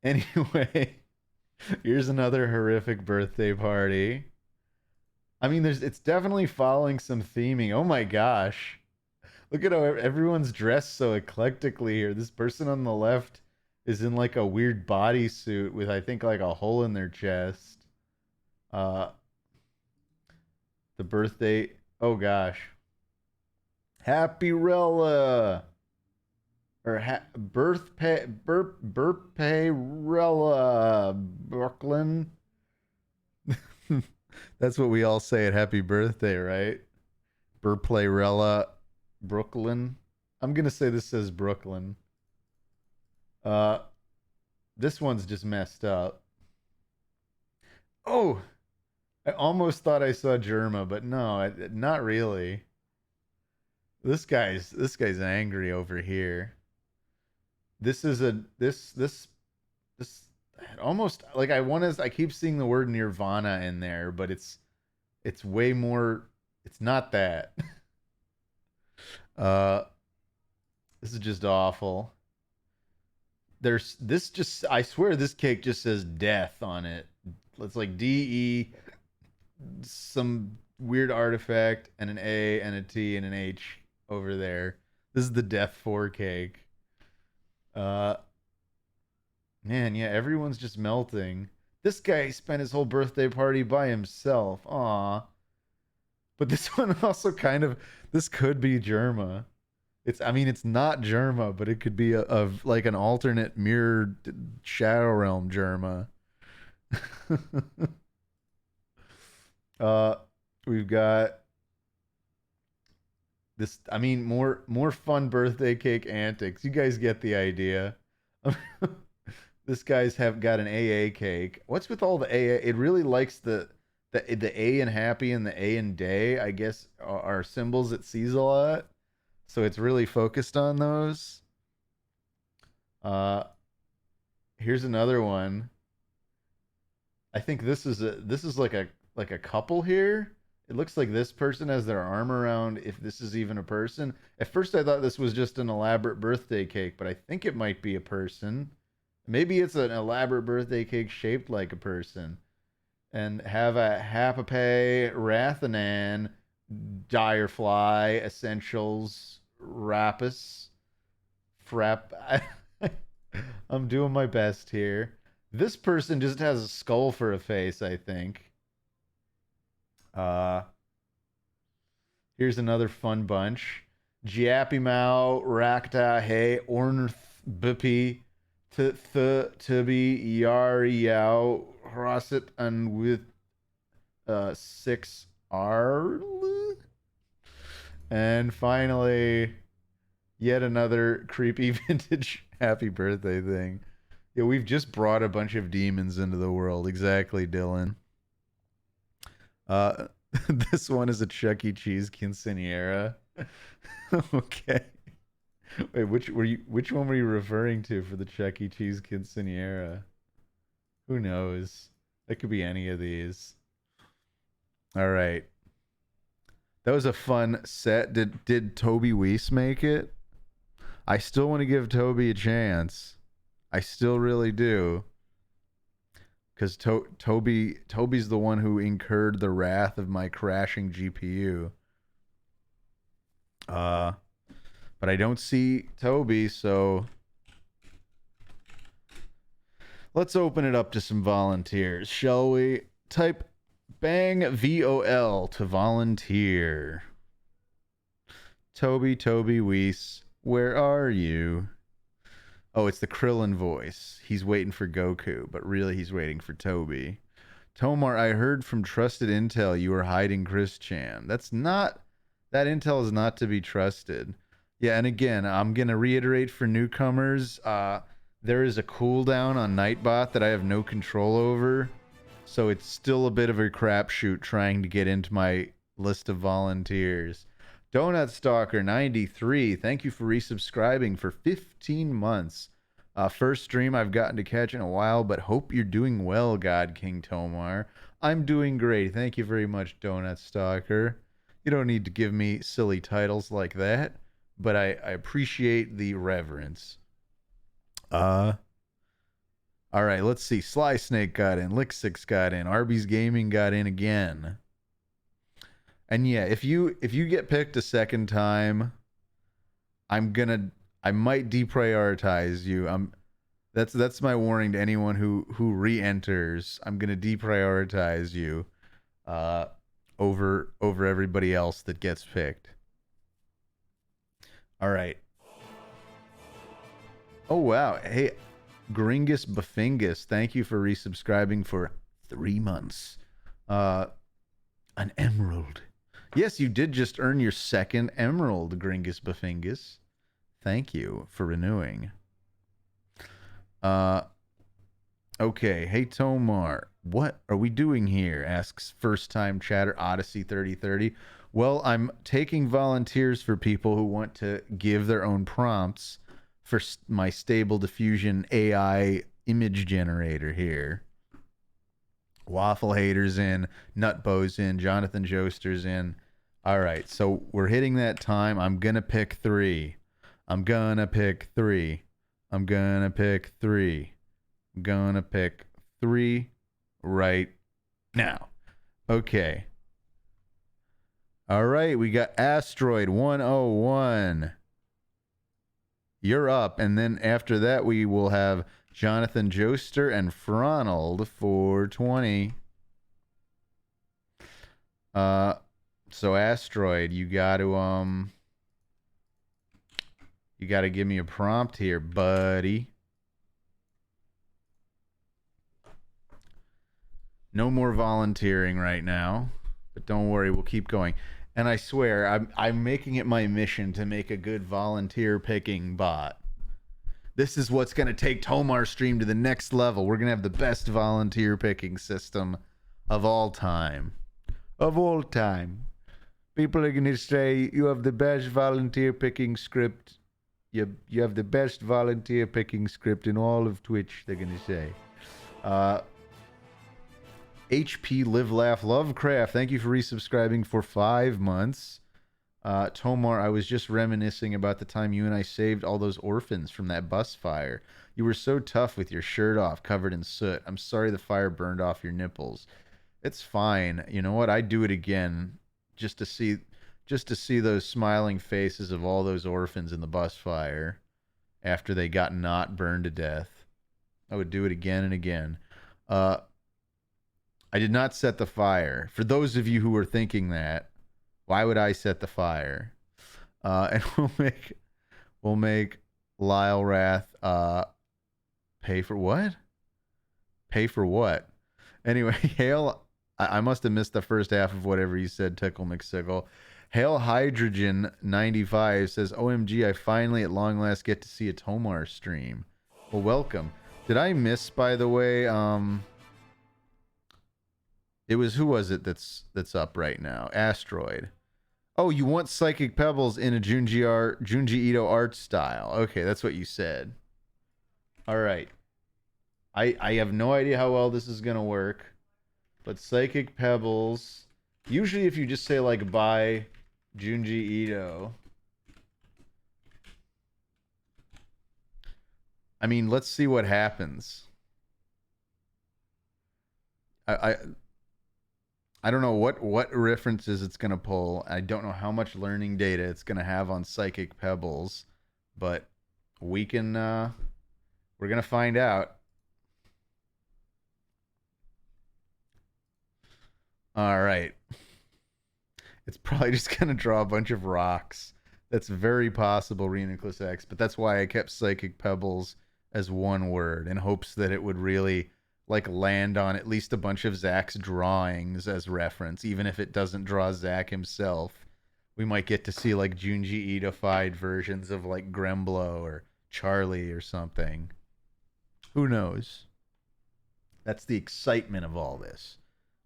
Anyway, here's another horrific birthday party. I mean, it's definitely following some theming. Oh my gosh. Look at how everyone's dressed so eclectically here. This person on the left is in like a weird bodysuit with, I think, like a hole in their chest. Uh the birthday. Oh gosh. Happy Rella or birthday Rella Brooklyn. That's what we all say at happy birthday, right? Birthday Rella Brooklyn. I'm gonna say this says Brooklyn. Uh, this one's just messed up. Oh, I almost thought I saw Germa, but no, not really. This guy's angry over here. This is a this almost like I keep seeing the word Nirvana in there, but it's way more. It's not that. uh, this is just awful. There's this just I swear this cake just says death on it. It's like DE, some weird artifact, and an A and a T and an H over there. This is the Death 4 cake. Uh Man, yeah, everyone's just melting. This guy spent his whole birthday party by himself. Aw. But this one also this could be Germa. I mean, it's not Germa, but it could be like an alternate mirrored Shadow Realm Germa. uh, we've got this. I mean, more fun birthday cake antics. You guys get the idea. This guy's have got an AA cake. What's with all the AA? It really likes the A in happy and the A in day, I guess, are symbols it sees a lot. So it's really focused on those. Uh Here's another one. I think this is like a couple here. It looks like this person has their arm around, if this is even a person. At first I thought this was just an elaborate birthday cake, but I think it might be a person. Maybe it's an elaborate birthday cake shaped like a person. And have a Hapape, Rathanan, Direfly, Essentials, Rapus, Frap. I'm doing my best here. This person just has a skull for a face, I think. Uh Here's another fun bunch. Giapimau, Rakta, Hey, Ornth, Bipi, Tubi, Yariao, Hrosset, and with 6R. And finally, yet another creepy vintage happy birthday thing. Yeah, we've just brought a bunch of demons into the world. Exactly, Dylan. Uh, this one is a Chuck E. Cheese quinceanera. Okay. Wait, which one were you referring to for the Chuck E. Cheese quinceanera? Who knows? That could be any of these. All right. That was a fun set. Did Toby Weiss make it? I still want to give Toby a chance. I still really do. Because Toby's the one who incurred the wrath of my crashing GPU. But I don't see Toby, so let's open it up to some volunteers, shall we? Type bang VOL to volunteer. Toby Weiss, where are you? Oh, it's the Krillin voice. He's waiting for Goku, but really he's waiting for Toby. Tomar, I heard from trusted intel you were hiding Chris Chan. That intel is not to be trusted. Yeah, and again, I'm going to reiterate for newcomers, there is a cooldown on Nightbot that I have no control over. So it's still a bit of a crapshoot trying to get into my list of volunteers. Donut Stalker 93, thank you for resubscribing for 15 months. First stream I've gotten to catch in a while, but hope you're doing well, God King Tomar. I'm doing great. Thank you very much, Donut Stalker. You don't need to give me silly titles like that, but I appreciate the reverence. All right, let's see. Sly Snake got in, Lick6 got in, Arby's Gaming got in again. And yeah, if you get picked a second time, I might deprioritize you. That's my warning to anyone who re-enters. I'm gonna deprioritize you over everybody else that gets picked. All right. Oh wow. Hey, Gringus Bafingus, thank you for resubscribing for 3 months. An emerald. Yes, you did just earn your second emerald, Gringus Bafingus. Thank you for renewing. Okay. Hey, Tomar, what are we doing here? Asks first time chatter Odyssey 3030. Well, I'm taking volunteers for people who want to give their own prompts for my stable diffusion AI image generator here. Waffle Haters in, Nutbo's in, Jonathan Joester's in. All right, so we're hitting that time. I'm gonna pick three. I'm gonna pick three right now. Okay. All right, we got Asteroid 101. You're up, and then after that we will have Jonathan Joester and Fronald for 20. So Asteroid, you got to give me a prompt here, buddy. No more volunteering right now, but don't worry, we'll keep going. And I swear, I'm making it my mission to make a good volunteer picking bot. This is what's going to take TomarStream to the next level. We're going to have the best volunteer picking system of all time. Of all time. People are going to say, you have the best volunteer picking script. You have the best volunteer picking script in all of Twitch, they're going to say. HP Live Laugh Lovecraft, thank you for resubscribing for 5 months. Tomar, I was just reminiscing about the time you and I saved all those orphans from that bus fire. You were so tough with your shirt off, covered in soot. I'm sorry the fire burned off your nipples. It's fine. You know what? I'd do it again just to see those smiling faces of all those orphans in the bus fire after they got not burned to death. I would do it again and again. I did not set the fire. For those of you who are thinking that, why would I set the fire? And we'll make Lyle Wrath pay for what? Pay for what? Anyway, Hail. I must have missed the first half of whatever you said, Tickle McSickle. Hail Hydrogen 95 says, OMG, I finally at long last get to see a Tomar stream. Well, welcome. Did I miss, by the way, it was, who was it that's up right now? Asteroid. Oh, you want Psychic Pebbles in a Junji Ito art style. Okay, that's what you said. All right. I have no idea how well this is going to work, but Psychic Pebbles, usually if you just say like by Junji Ito, I mean, let's see what happens. I don't know what references it's going to pull. I don't know how much learning data it's going to have on Psychic Pebbles, but we're going to find out. All right. It's probably just going to draw a bunch of rocks. That's very possible, Reniclus X, but that's why I kept Psychic Pebbles as one word in hopes that it would really like land on at least a bunch of Zach's drawings as reference, even if it doesn't draw Zach himself. We might get to see like Junji Ito-fied versions of like Gremblo or Charlie or something. Who knows? That's the excitement of all this.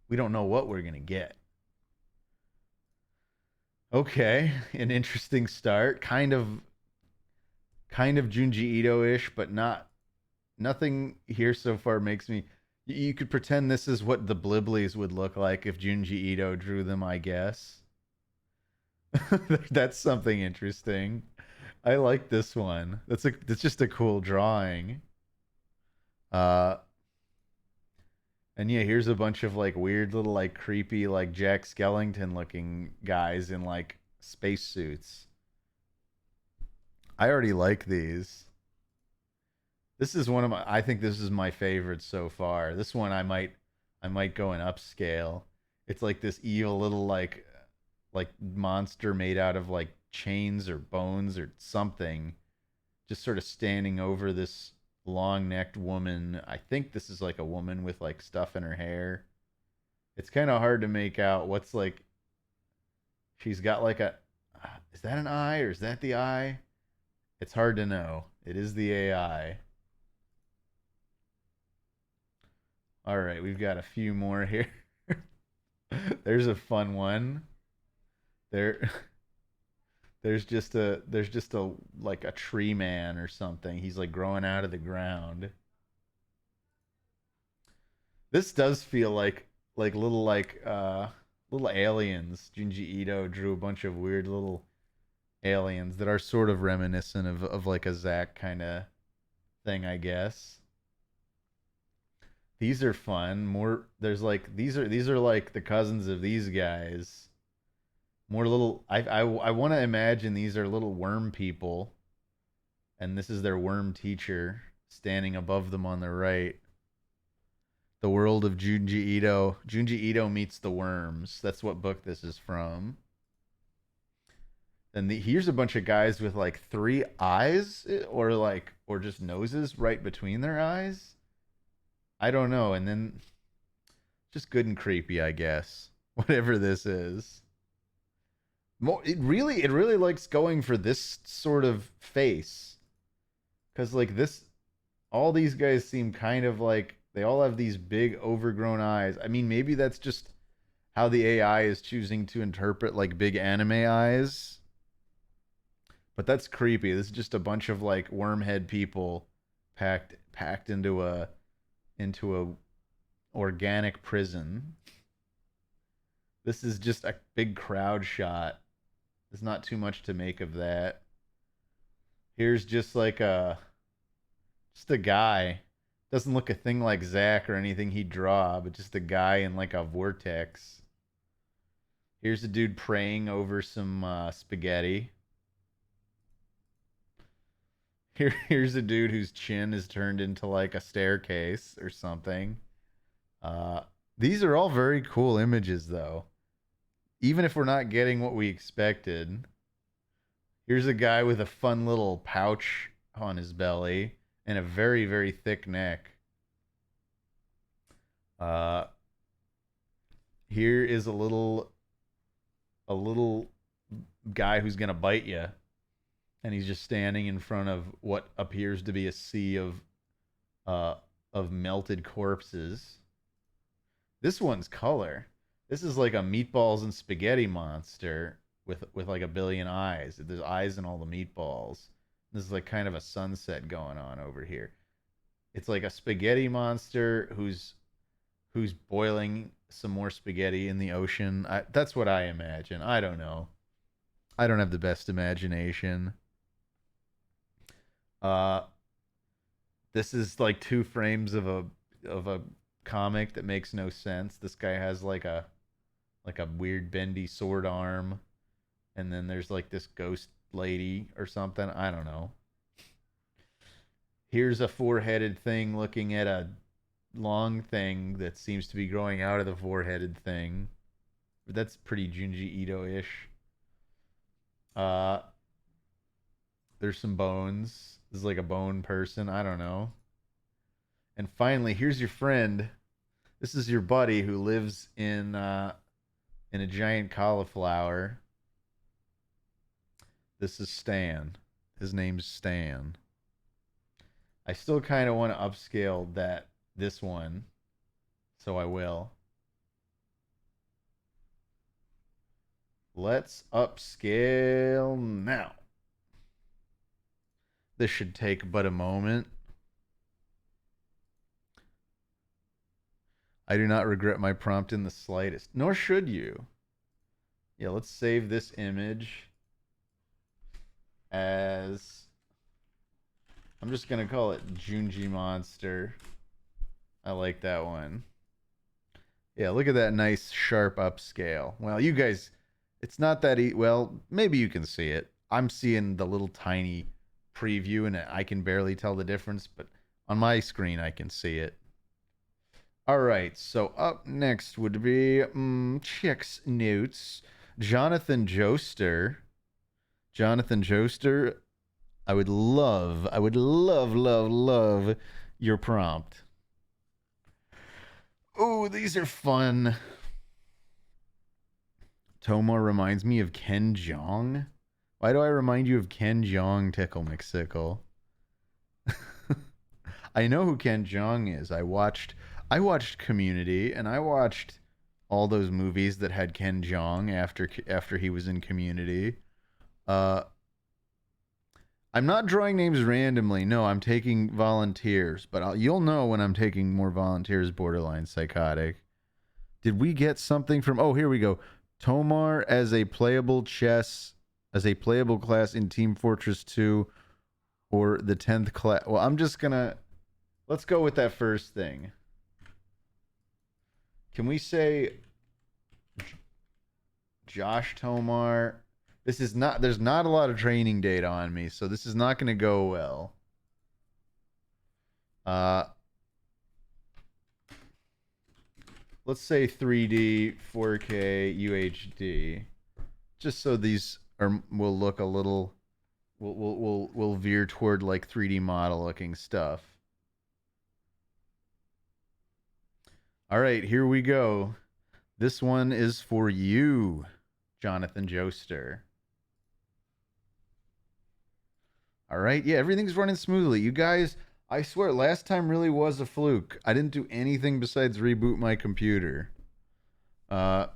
We don't know what we're going to get. Okay, an interesting start. Kind of Junji Ito-ish, but nothing here so far makes me. You could pretend this is what the Bliblies would look like if Junji Ito drew them, I guess. That's something interesting. I like this one. That's just a cool drawing. Uh and yeah, here's a bunch of like weird little like creepy like Jack Skellington looking guys in like spacesuits. I already like these. This is one of my. I think this is my favorite so far. This one I might go and upscale. It's like this evil little like monster made out of like chains or bones or something, just sort of standing over this long-necked woman. I think this is like a woman with like stuff in her hair. It's kind of hard to make out what's like. She's got like a. Is that an eye or is that the eye? It's hard to know. It is the AI. All right, we've got a few more here. There's a fun one. There there's just a like a tree man or something. He's like growing out of the ground. This does feel like little aliens. Junji Ito drew a bunch of weird little aliens that are sort of reminiscent of like a Zack kind of thing, I guess. These are fun. More there's like these are like the cousins of these guys. More little I want to imagine these are little worm people and this is their worm teacher standing above them on the right. The world of Junji Ito. Junji Ito meets the worms. That's what book this is from. And here's a bunch of guys with like three eyes or just noses right between their eyes. I don't know. And then just good and creepy, I guess. Whatever this is. It really likes going for this sort of face. Cause like this all these guys seem kind of like they all have these big overgrown eyes. I mean, maybe that's just how the AI is choosing to interpret like big anime eyes. But that's creepy. This is just a bunch of like wormhead people packed into a organic prison. This is just a big crowd shot. There's not too much to make of that. Here's just a guy. Doesn't look a thing like Zach or anything he'd draw, but just a guy in like a vortex. Here's a dude praying over some spaghetti. Here's a dude whose chin is turned into like a staircase or something. Uh, these are all very cool images, though. Even if we're not getting what we expected. Here's a guy with a fun little pouch on his belly and a very, very thick neck. Uh, here is a little guy who's gonna bite you, and he's just standing in front of what appears to be a sea uh of melted corpses. This one's color. This is like a meatballs and spaghetti monster with like a billion eyes. There's eyes in all the meatballs. This is like kind of a sunset going on over here. It's like a spaghetti monster who's boiling some more spaghetti in the ocean. That's what I imagine. I don't know. I don't have the best imagination. Uh, this is like two frames of a comic that makes no sense. This guy has like a weird bendy sword arm, and then there's like this ghost lady or something. I don't know. Here's a four-headed thing looking at a long thing that seems to be growing out of the four-headed thing. That's pretty Junji Ito-ish. Uh, there's some bones. This is like a bone person. I don't know. And finally, here's your friend. This is your buddy who lives in a giant cauliflower. This is Stan. His name's Stan. I still kind of want to upscale this one, so I will. Let's upscale now. This should take but a moment. I do not regret my prompt in the slightest, nor should you. Yeah, let's save this image as, I'm just going to call it Junji Monster. I like that one. Yeah, look at that nice sharp upscale. Well, you guys, it's not that well, maybe you can see it. I'm seeing the little tiny preview and I can barely tell the difference, but on my screen I can see it. All right, so up next would be Chick's Notes. Jonathan Joester. Jonathan Joester, I would love, love your prompt. Oh, these are fun. Tomar reminds me of Ken Jeong. Why do I remind you of Ken Jeong, Tickle McSickle? I know who Ken Jeong is. I watched Community, and I watched all those movies that had Ken Jeong after he was in Community. I'm not drawing names randomly. No, I'm taking volunteers, but you'll know when I'm taking more volunteers. Borderline psychotic. Did we get something from? Oh, here we go. Tomar as a playable class in Team Fortress 2 or the 10th class. Well, let's go with that first thing. Can we say Josh Tomar? There's not a lot of training data on me, so this is not going to go well. Let's say 3D, 4K, UHD, just so these will look a little. We'll veer toward like 3D model looking stuff. All right, here we go. This one is for you, Jonathan Joester. All right, yeah, everything's running smoothly. You guys, I swear, last time really was a fluke. I didn't do anything besides reboot my computer. Last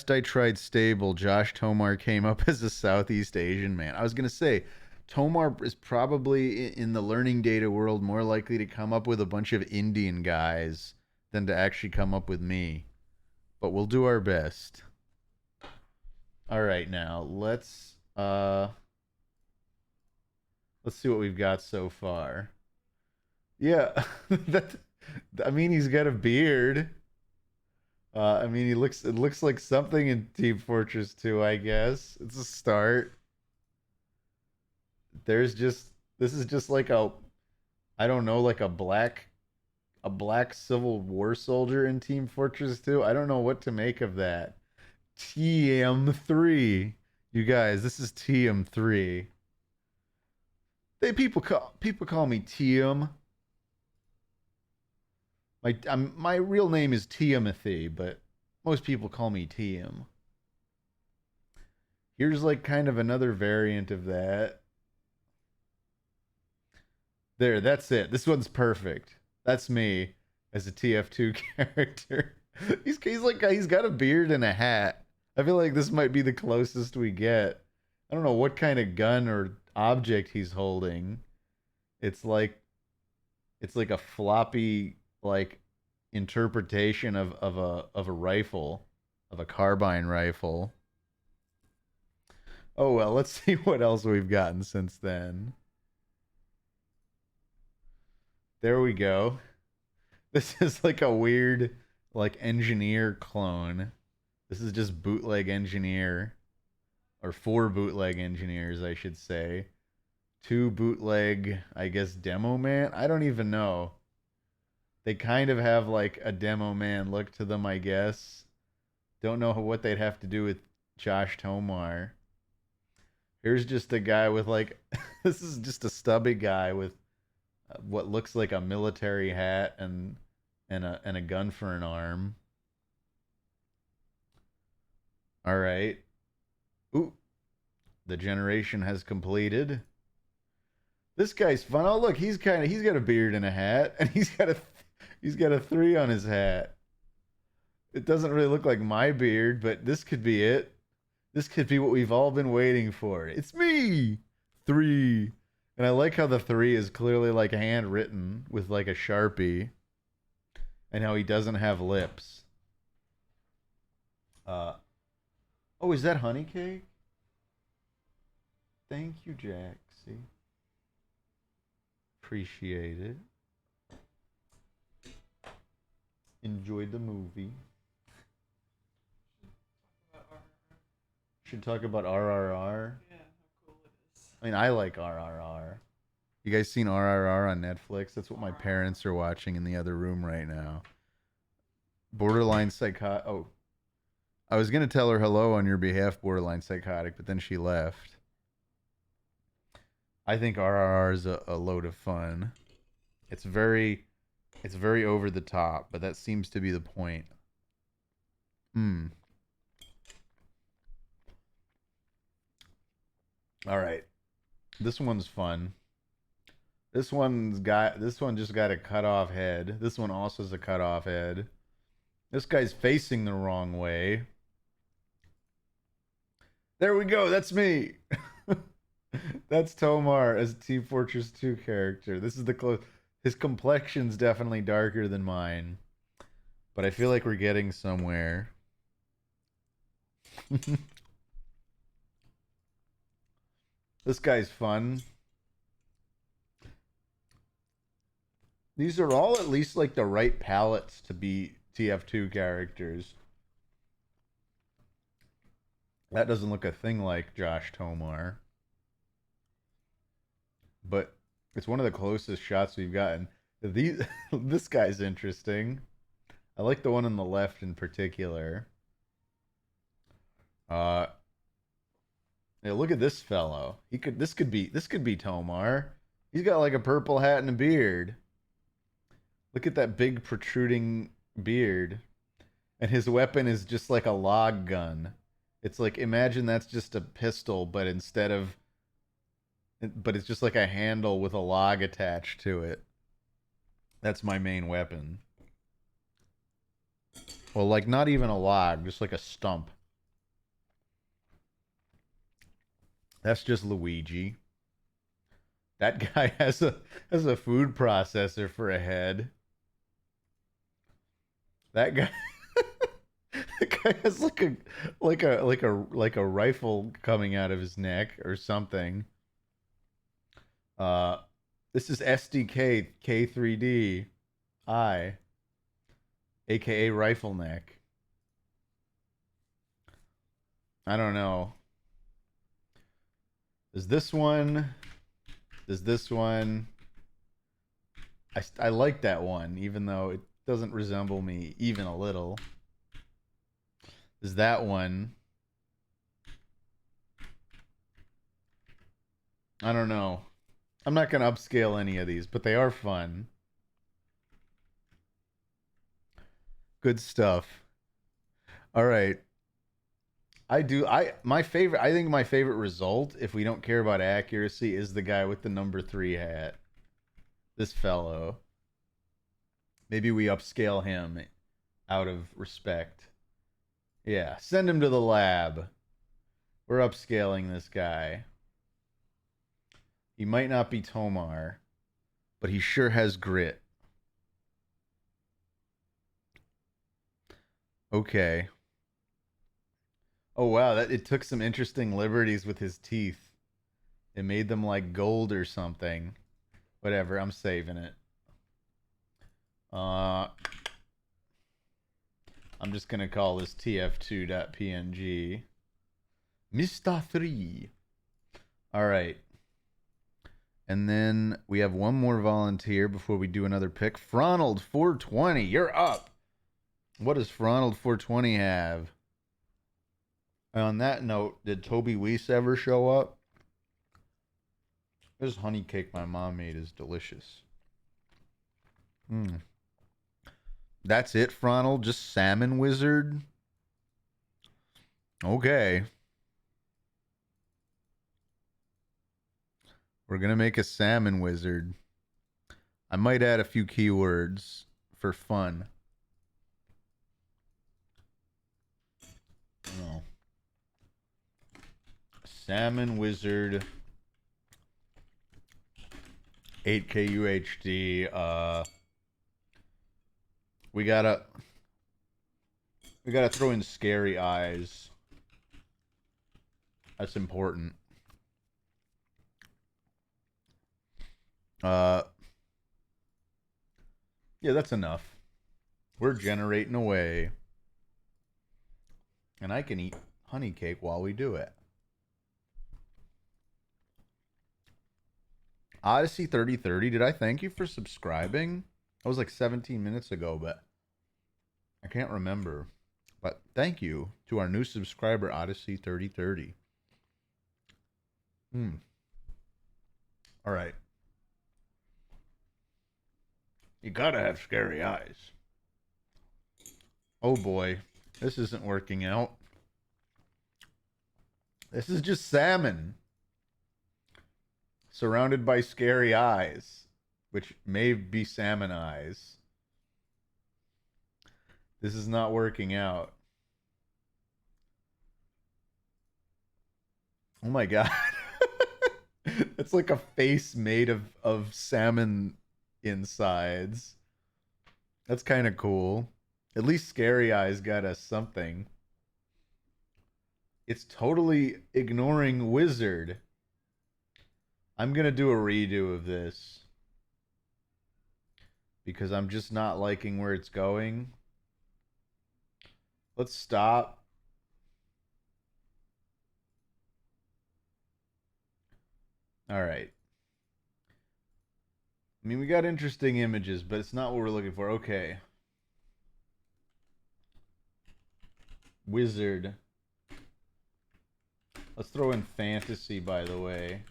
I tried stable, Josh Tomar came up as a Southeast Asian man. I was going to say, Tomar is probably in the learning data world more likely to come up with a bunch of Indian guys than to actually come up with me. But we'll do our best. All right, now let's see what we've got so far. Yeah, I mean, he's got a beard. I mean, it looks like something in Team Fortress 2, I guess. It's a start. This is just like I don't know, like a black Civil War soldier in Team Fortress 2. I don't know what to make of that. TM3. You guys, this is TM3. People call me TM. My real name is Timothy, but most people call me TM. Here's like kind of another variant of that. There, that's it. This one's perfect. That's me as a TF2 character. He's got a beard and a hat. I feel like this might be the closest we get. I don't know what kind of gun or object he's holding. It's like a floppy like interpretation of a rifle, of a carbine rifle. Oh well, let's see what else we've gotten since then. There we go. This is like a weird like engineer clone. This is just bootleg engineer, or four bootleg engineers, I should say. Two bootleg, I guess, demo man. I don't even know. They kind of have like a demo man look to them, I guess. Don't know what they'd have to do with Josh Tomar. Here's just a guy with like, this is just a stubby guy with what looks like a military hat and a gun for an arm. All right. Ooh, the generation has completed. This guy's fun. Oh look, he's got a beard and a hat, and he's got a 3 on his hat. It doesn't really look like my beard, but this could be it. This could be what we've all been waiting for. It's me, 3. And I like how the 3 is clearly like handwritten with like a Sharpie, and how he doesn't have lips. Oh, is that honey cake? Thank you, Jaxie. Appreciate it. Enjoyed the movie. Should talk about RRR. Yeah, how cool it is. I mean, I like RRR. You guys seen RRR on Netflix? That's what my parents are watching in the other room right now. Borderline psychotic. Oh, I was gonna tell her hello on your behalf, borderline psychotic, but then she left. I think RRR is a load of fun. It's very over the top, but that seems to be the point. Hmm. All right. This one's fun. This one just got a cut off head. This one also has a cut off head. This guy's facing the wrong way. There we go. That's me. That's Tomar as Team Fortress 2 character. This is the close. His complexion's definitely darker than mine, but I feel like we're getting somewhere. This guy's fun. These are all at least like the right palettes to be TF2 characters. That doesn't look a thing like Josh Tomar, but it's one of the closest shots we've gotten. This guy's interesting. I like the one on the left in particular. Yeah, look at this fellow. This could be Tomar. He's got like a purple hat and a beard. Look at that big protruding beard. And his weapon is just like a log gun. It's like, imagine that's just a pistol, but it's just like a handle with a log attached to it. That's my main weapon. Well, like not even a log, just like a stump. That's just Luigi. That guy has a food processor for a head. That guy that guy has like a rifle coming out of his neck or something. This is SDK K3D I, aka Rifle Neck. I don't know. There's this one. There's this one. I like that one, even though it doesn't resemble me even a little. There's that one. I don't know. I'm not going to upscale any of these, but they are fun. Good stuff. All right. I think my favorite result, if we don't care about accuracy, is the guy with the number 3 hat. This fellow. Maybe we upscale him out of respect. Yeah, send him to the lab. We're upscaling this guy. He might not be Tomar, but he sure has grit. Okay. Oh wow, that it took some interesting liberties with his teeth. It made them like gold or something. Whatever, I'm saving it. I'm just gonna call this tf2.png. Mr. 3. Alright. And then we have one more volunteer before we do another pick. Fronald 420, you're up. What does Fronald 420 have? And on that note, did Toby Weiss ever show up? This honey cake my mom made is delicious. That's it, Fronald? Just Salmon Wizard? Okay. We're going to make a Salmon Wizard. I might add a few keywords for fun. Oh. Salmon Wizard 8K UHD. We gotta throw in scary eyes. That's important. Yeah, that's enough. We're generating away. And I can eat honey cake while we do it. Odyssey 3030, did I thank you for subscribing? That was like 17 minutes ago, but I can't remember. But thank you to our new subscriber, Odyssey 3030. All right. You gotta have scary eyes. Oh boy, this isn't working out. This is just salmon surrounded by scary eyes, which may be salmon eyes. This is not working out. Oh my god. It's like a face made of salmon insides. That's kind of cool. At least Scary Eyes got us something. It's totally ignoring Wizard. I'm going to do a redo of this. Because I'm just not liking where it's going. Let's stop. All right. I mean, we got interesting images, but it's not what we're looking for. Okay. Wizard. Let's throw in fantasy, by the way.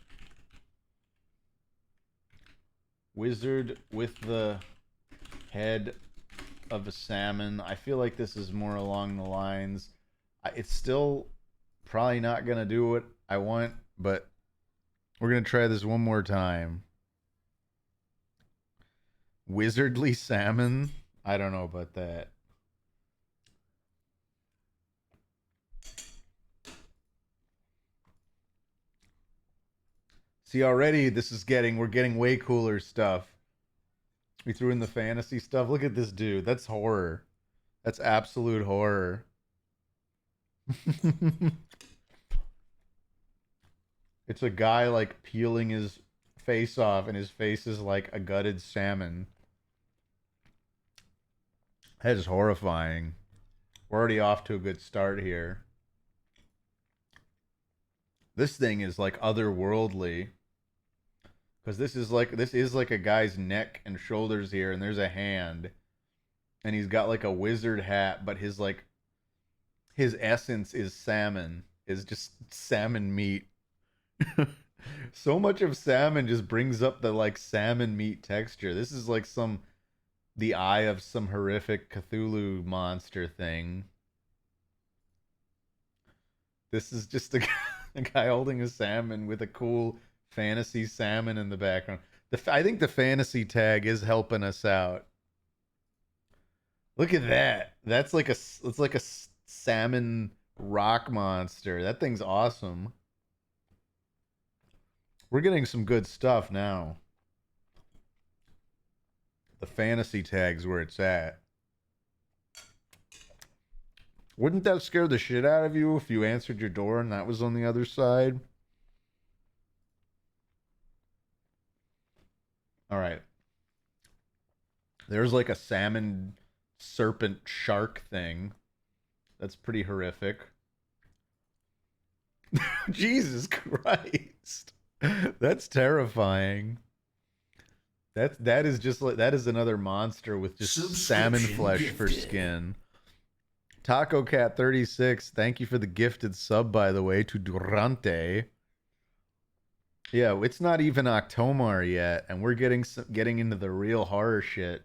Wizard with the head of a salmon. I feel like this is more along the lines. It's still probably not going to do what I want, but we're going to try this one more time. Wizardly salmon? I don't know about that. See, already we're getting way cooler stuff. We threw in the fantasy stuff. Look at this dude. That's horror. That's absolute horror. It's a guy like peeling his face off, and his face is like a gutted salmon. That is horrifying. We're already off to a good start here. This thing is like otherworldly. Because this is like a guy's neck and shoulders here, and there's a hand. And he's got like a wizard hat, but his essence is salmon. Is just salmon meat. So much of salmon just brings up the like salmon meat texture. This is like the eye of some horrific Cthulhu monster thing. This is just a guy holding a salmon with a cool fantasy salmon in the background. I think the fantasy tag is helping us out. Look at that. It's like a salmon rock monster. That thing's awesome. We're getting some good stuff now. The fantasy tag's where it's at. Wouldn't that scare the shit out of you if you answered your door and that was on the other side? All right. There's like a salmon serpent shark thing. That's pretty horrific. Jesus Christ. That's terrifying. That is just like that is another monster with just salmon flesh for skin. Taco Cat 36, thank you for the gifted sub, by the way, to Durante. Yeah, it's not even Octomar yet, and we're getting into the real horror shit.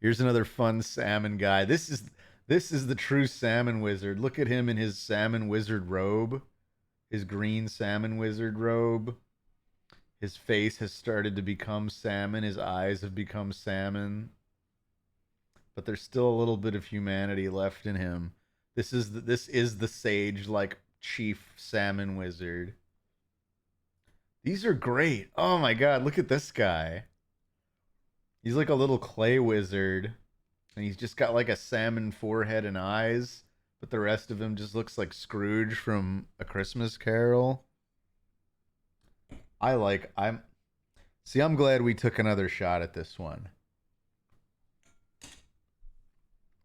Here's another fun salmon guy. This is the true salmon wizard. Look at him in his salmon wizard robe, his green salmon wizard robe. His face has started to become salmon. His eyes have become salmon. But there's still a little bit of humanity left in him. This is the sage like chief salmon wizard. These are great. Oh my god, look at this guy. He's like a little clay wizard, and he's just got like a salmon forehead and eyes, but the rest of him just looks like Scrooge from A Christmas Carol. I'm glad we took another shot at this one.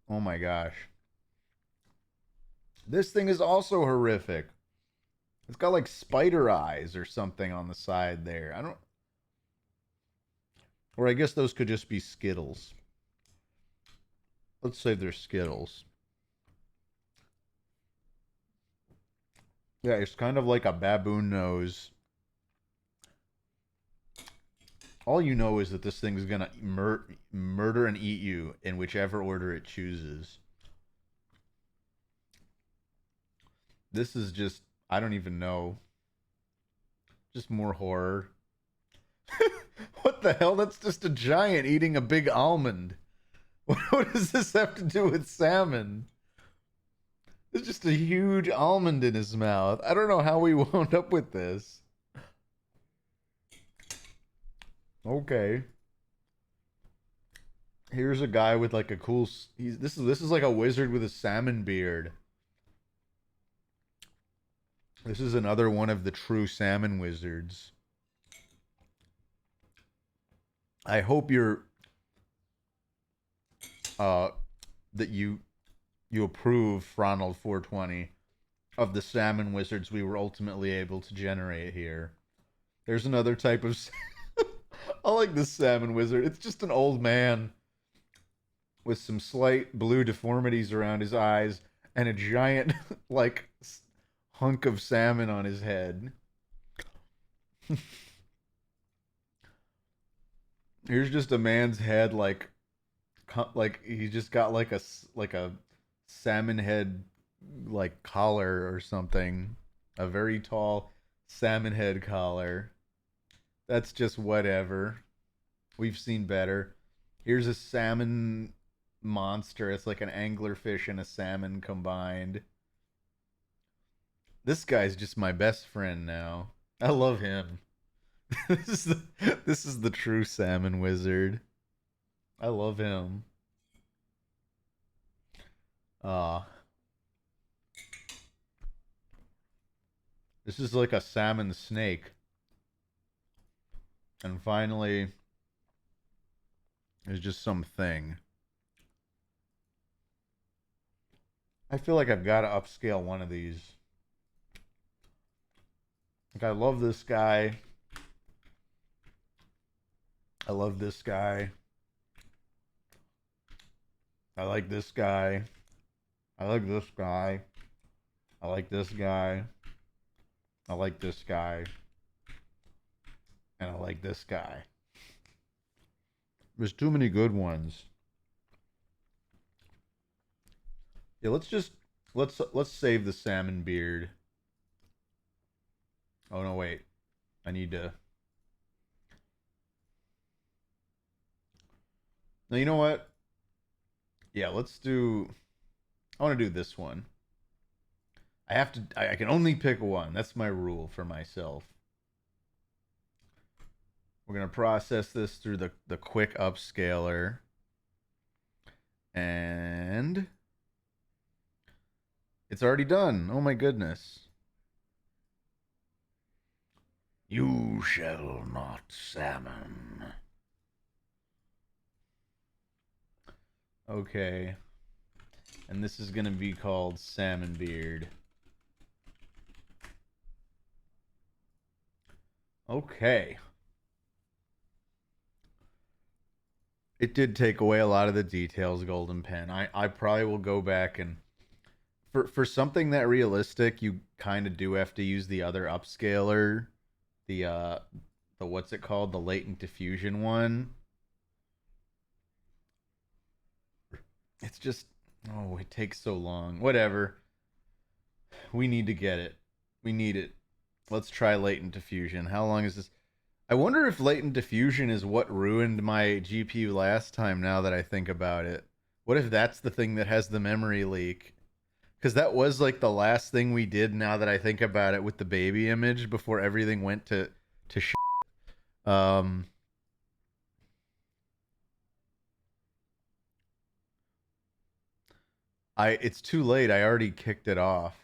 Oh my gosh. This thing is also horrific. It's got like spider eyes or something on the side there. Or I guess those could just be Skittles. Let's say they're Skittles. Yeah, it's kind of like a baboon nose. All you know is that this thing is gonna murder and eat you in whichever order it chooses. This is just, I don't even know. Just more horror. What the hell? That's just a giant eating a big almond. What does this have to do with salmon? There's just a huge almond in his mouth. I don't know how we wound up with this. Okay. Here's a guy with like a cool. This is like a wizard with a salmon beard. This is another one of the true salmon wizards. I hope you're that you approve, Ronald 420, of the salmon wizards we were ultimately able to generate here. There's another type of I like this salmon wizard. It's just an old man with some slight blue deformities around his eyes and a giant like hunk of salmon on his head. Here's just a man's head like he just got like a salmon head like collar or something, a very tall salmon head collar. That's just whatever. We've seen better. Here's a salmon monster. It's like an anglerfish and a salmon combined. This guy's just my best friend now. I love him. This is the true salmon wizard. I love him. This is like a salmon snake. And finally, there's just something. I feel like I've got to upscale one of these. Like, I love this guy. I love this guy. I like this guy. I like this guy. I like this guy. I like this guy. And I like this guy. There's too many good ones. Yeah, let's save the salmon beard. Oh no, wait. I need to. Now you know what? Yeah, let's do. I want to do this one. I have to. I can only pick one. That's my rule for myself. We're gonna process this through the quick upscaler, and it's already done. Oh my goodness! You shall not salmon. Okay, and this is gonna be called Salmon Beard. Okay. It did take away a lot of the details, Golden Pen. I probably will go back and for something that realistic, you kind of do have to use the other upscaler, the what's it called, the latent diffusion one. It's just oh, it takes so long. Whatever. We need to get it. We need it. Let's try latent diffusion. How long is this? I wonder if latent diffusion is what ruined my GPU last time now that I think about it. What if that's the thing that has the memory leak? Because that was like the last thing we did now that I think about it with the baby image before everything went to shit. Um, it's too late. I already kicked it off.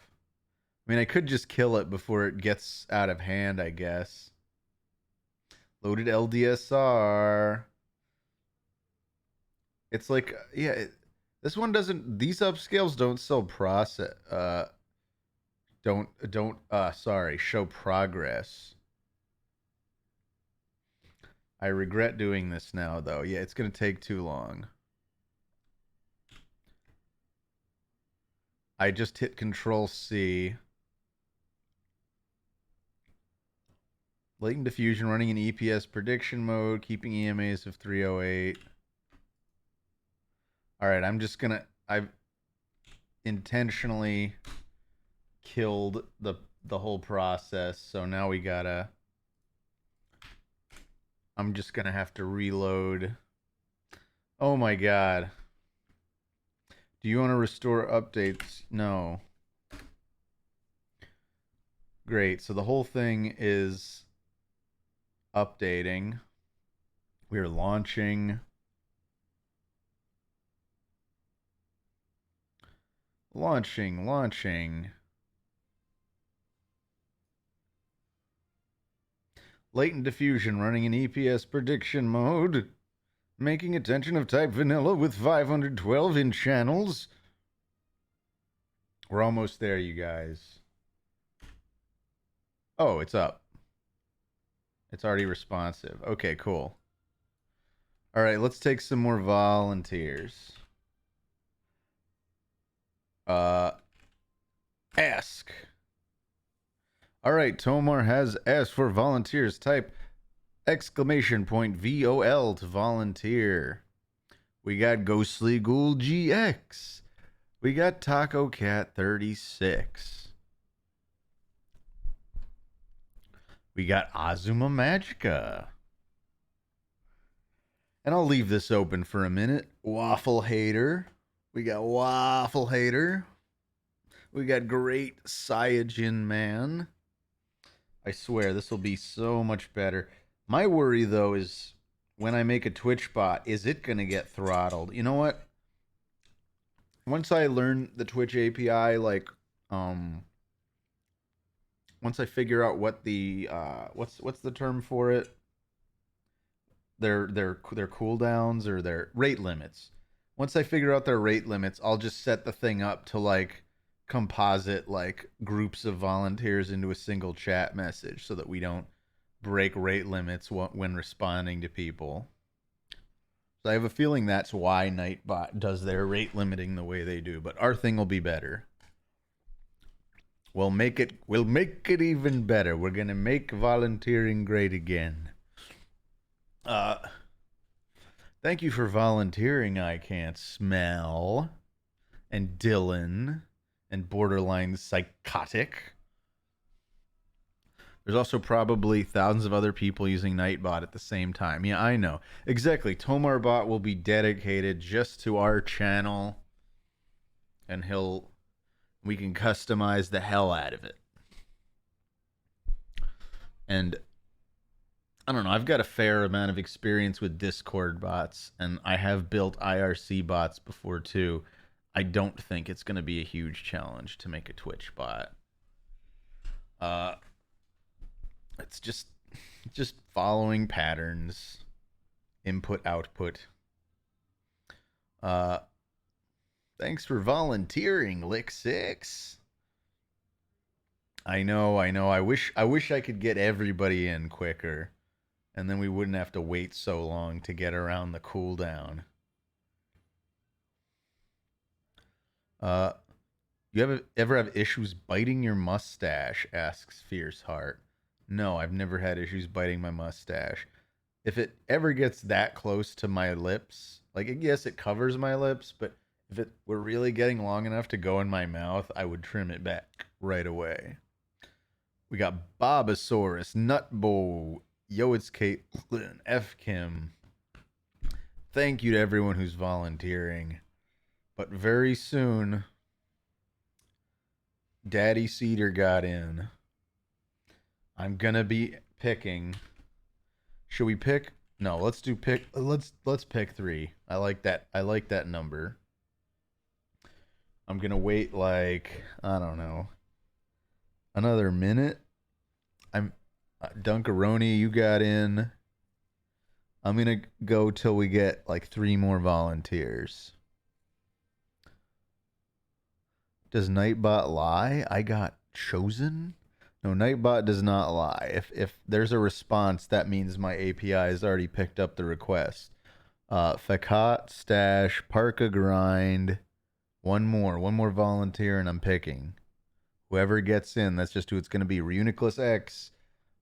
I mean, I could just kill it before it gets out of hand, I guess. Loaded LDSR. It's like, yeah, this one doesn't. These upscales don't sell process. Don't. Sorry, show progress. I regret doing this now, though. Yeah, it's gonna take too long. I just hit Control C. Latent diffusion running in EPS prediction mode, keeping EMAs of 308. All right, I've intentionally killed the whole process, so now we gotta. I'm just gonna have to reload. Oh my god. Do you want to restore updates? No. Great. So the whole thing is updating. We are launching. Launching. Latent diffusion running in EPS prediction mode. Making attention of type vanilla with 512 in channels. We're almost there, you guys. Oh, it's up. It's already responsive. Okay, cool. All right, let's take some more volunteers. Ask. All right, Tomar has asked for volunteers. Type exclamation point VOL to volunteer. We got Ghostly Ghoul GX. We got Taco Cat 36. We got Azuma Magica. And I'll leave this open for a minute. Waffle Hater. We got Waffle Hater. We got Great Cyajin Man. I swear, this will be so much better. My worry, though, is when I make a Twitch bot, is it going to get throttled? You know what? Once I learn the Twitch API, like, once I figure out what the, what's the term for it? Their cooldowns or their rate limits. Once I figure out their rate limits, I'll just set the thing up to, like, composite like groups of volunteers into a single chat message so that we don't break rate limits when responding to people. So I have a feeling that's why Nightbot does their rate limiting the way they do, but our thing will be better. We'll make it even better. We're going to make volunteering great again. Uh, thank you for volunteering. I can't smell. And Dylan and borderline psychotic. There's also probably thousands of other people using Nightbot at the same time. Yeah, I know. Exactly. TomarBot will be dedicated just to our channel, and we can customize the hell out of it. And I don't know, I've got a fair amount of experience with Discord bots, and I have built IRC bots before too. I don't think it's going to be a huge challenge to make a Twitch bot. Uh, it's just following patterns, input output. Uh, thanks for volunteering, Lick6. I know. I wish I could get everybody in quicker, and then we wouldn't have to wait so long to get around the cooldown. You ever have issues biting your mustache? Asks Fierce Heart. No, I've never had issues biting my mustache. If it ever gets that close to my lips, like yes, it covers my lips, but if it were really getting long enough to go in my mouth, I would trim it back right away. We got Bobosaurus, Nutbo, Yo, it's Caitlin, F Kim. Thank you to everyone who's volunteering. But very soon, Daddy Cedar got in. I'm gonna be picking. Should we pick? No, let's do pick. Let's pick 3. I like that. I like that number. I'm gonna wait like I don't know, another minute. I'm Dunkaroni. You got in. I'm gonna go till we get like 3 more volunteers. Does Nightbot lie? I got chosen? No, Nightbot does not lie. If there's a response, that means my API has already picked up the request. Fakat, Stash, Parka Grind. One more volunteer, and I'm picking. Whoever gets in, that's just who it's going to be. Reuniclus X.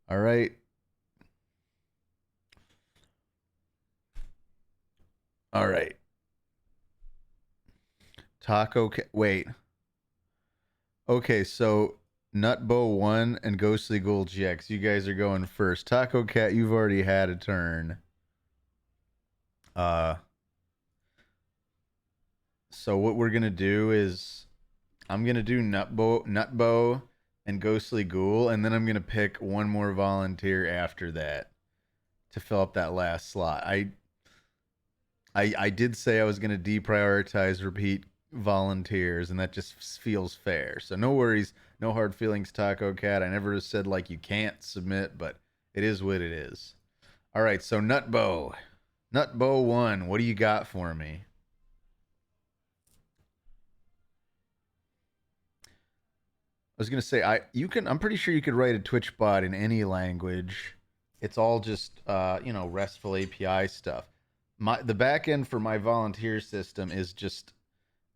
All right. All right. Wait. Okay, so Nutbo 1 and Ghostly Ghoul GX, you guys are going first. Taco Cat, you've already had a turn. So what we're gonna do is I'm gonna do Nutbo and Ghostly Ghoul, and then I'm gonna pick one more volunteer after that to fill up that last slot. I did say I was gonna deprioritize repeat volunteers, and that just feels fair. So no worries, no hard feelings, Taco Cat. I never said like you can't submit, but it is what it is. All right, so Nutbo 1, what do you got for me? I was gonna say I'm pretty sure you could write a Twitch bot in any language. It's all just RESTful API stuff. The back end for my volunteer system is just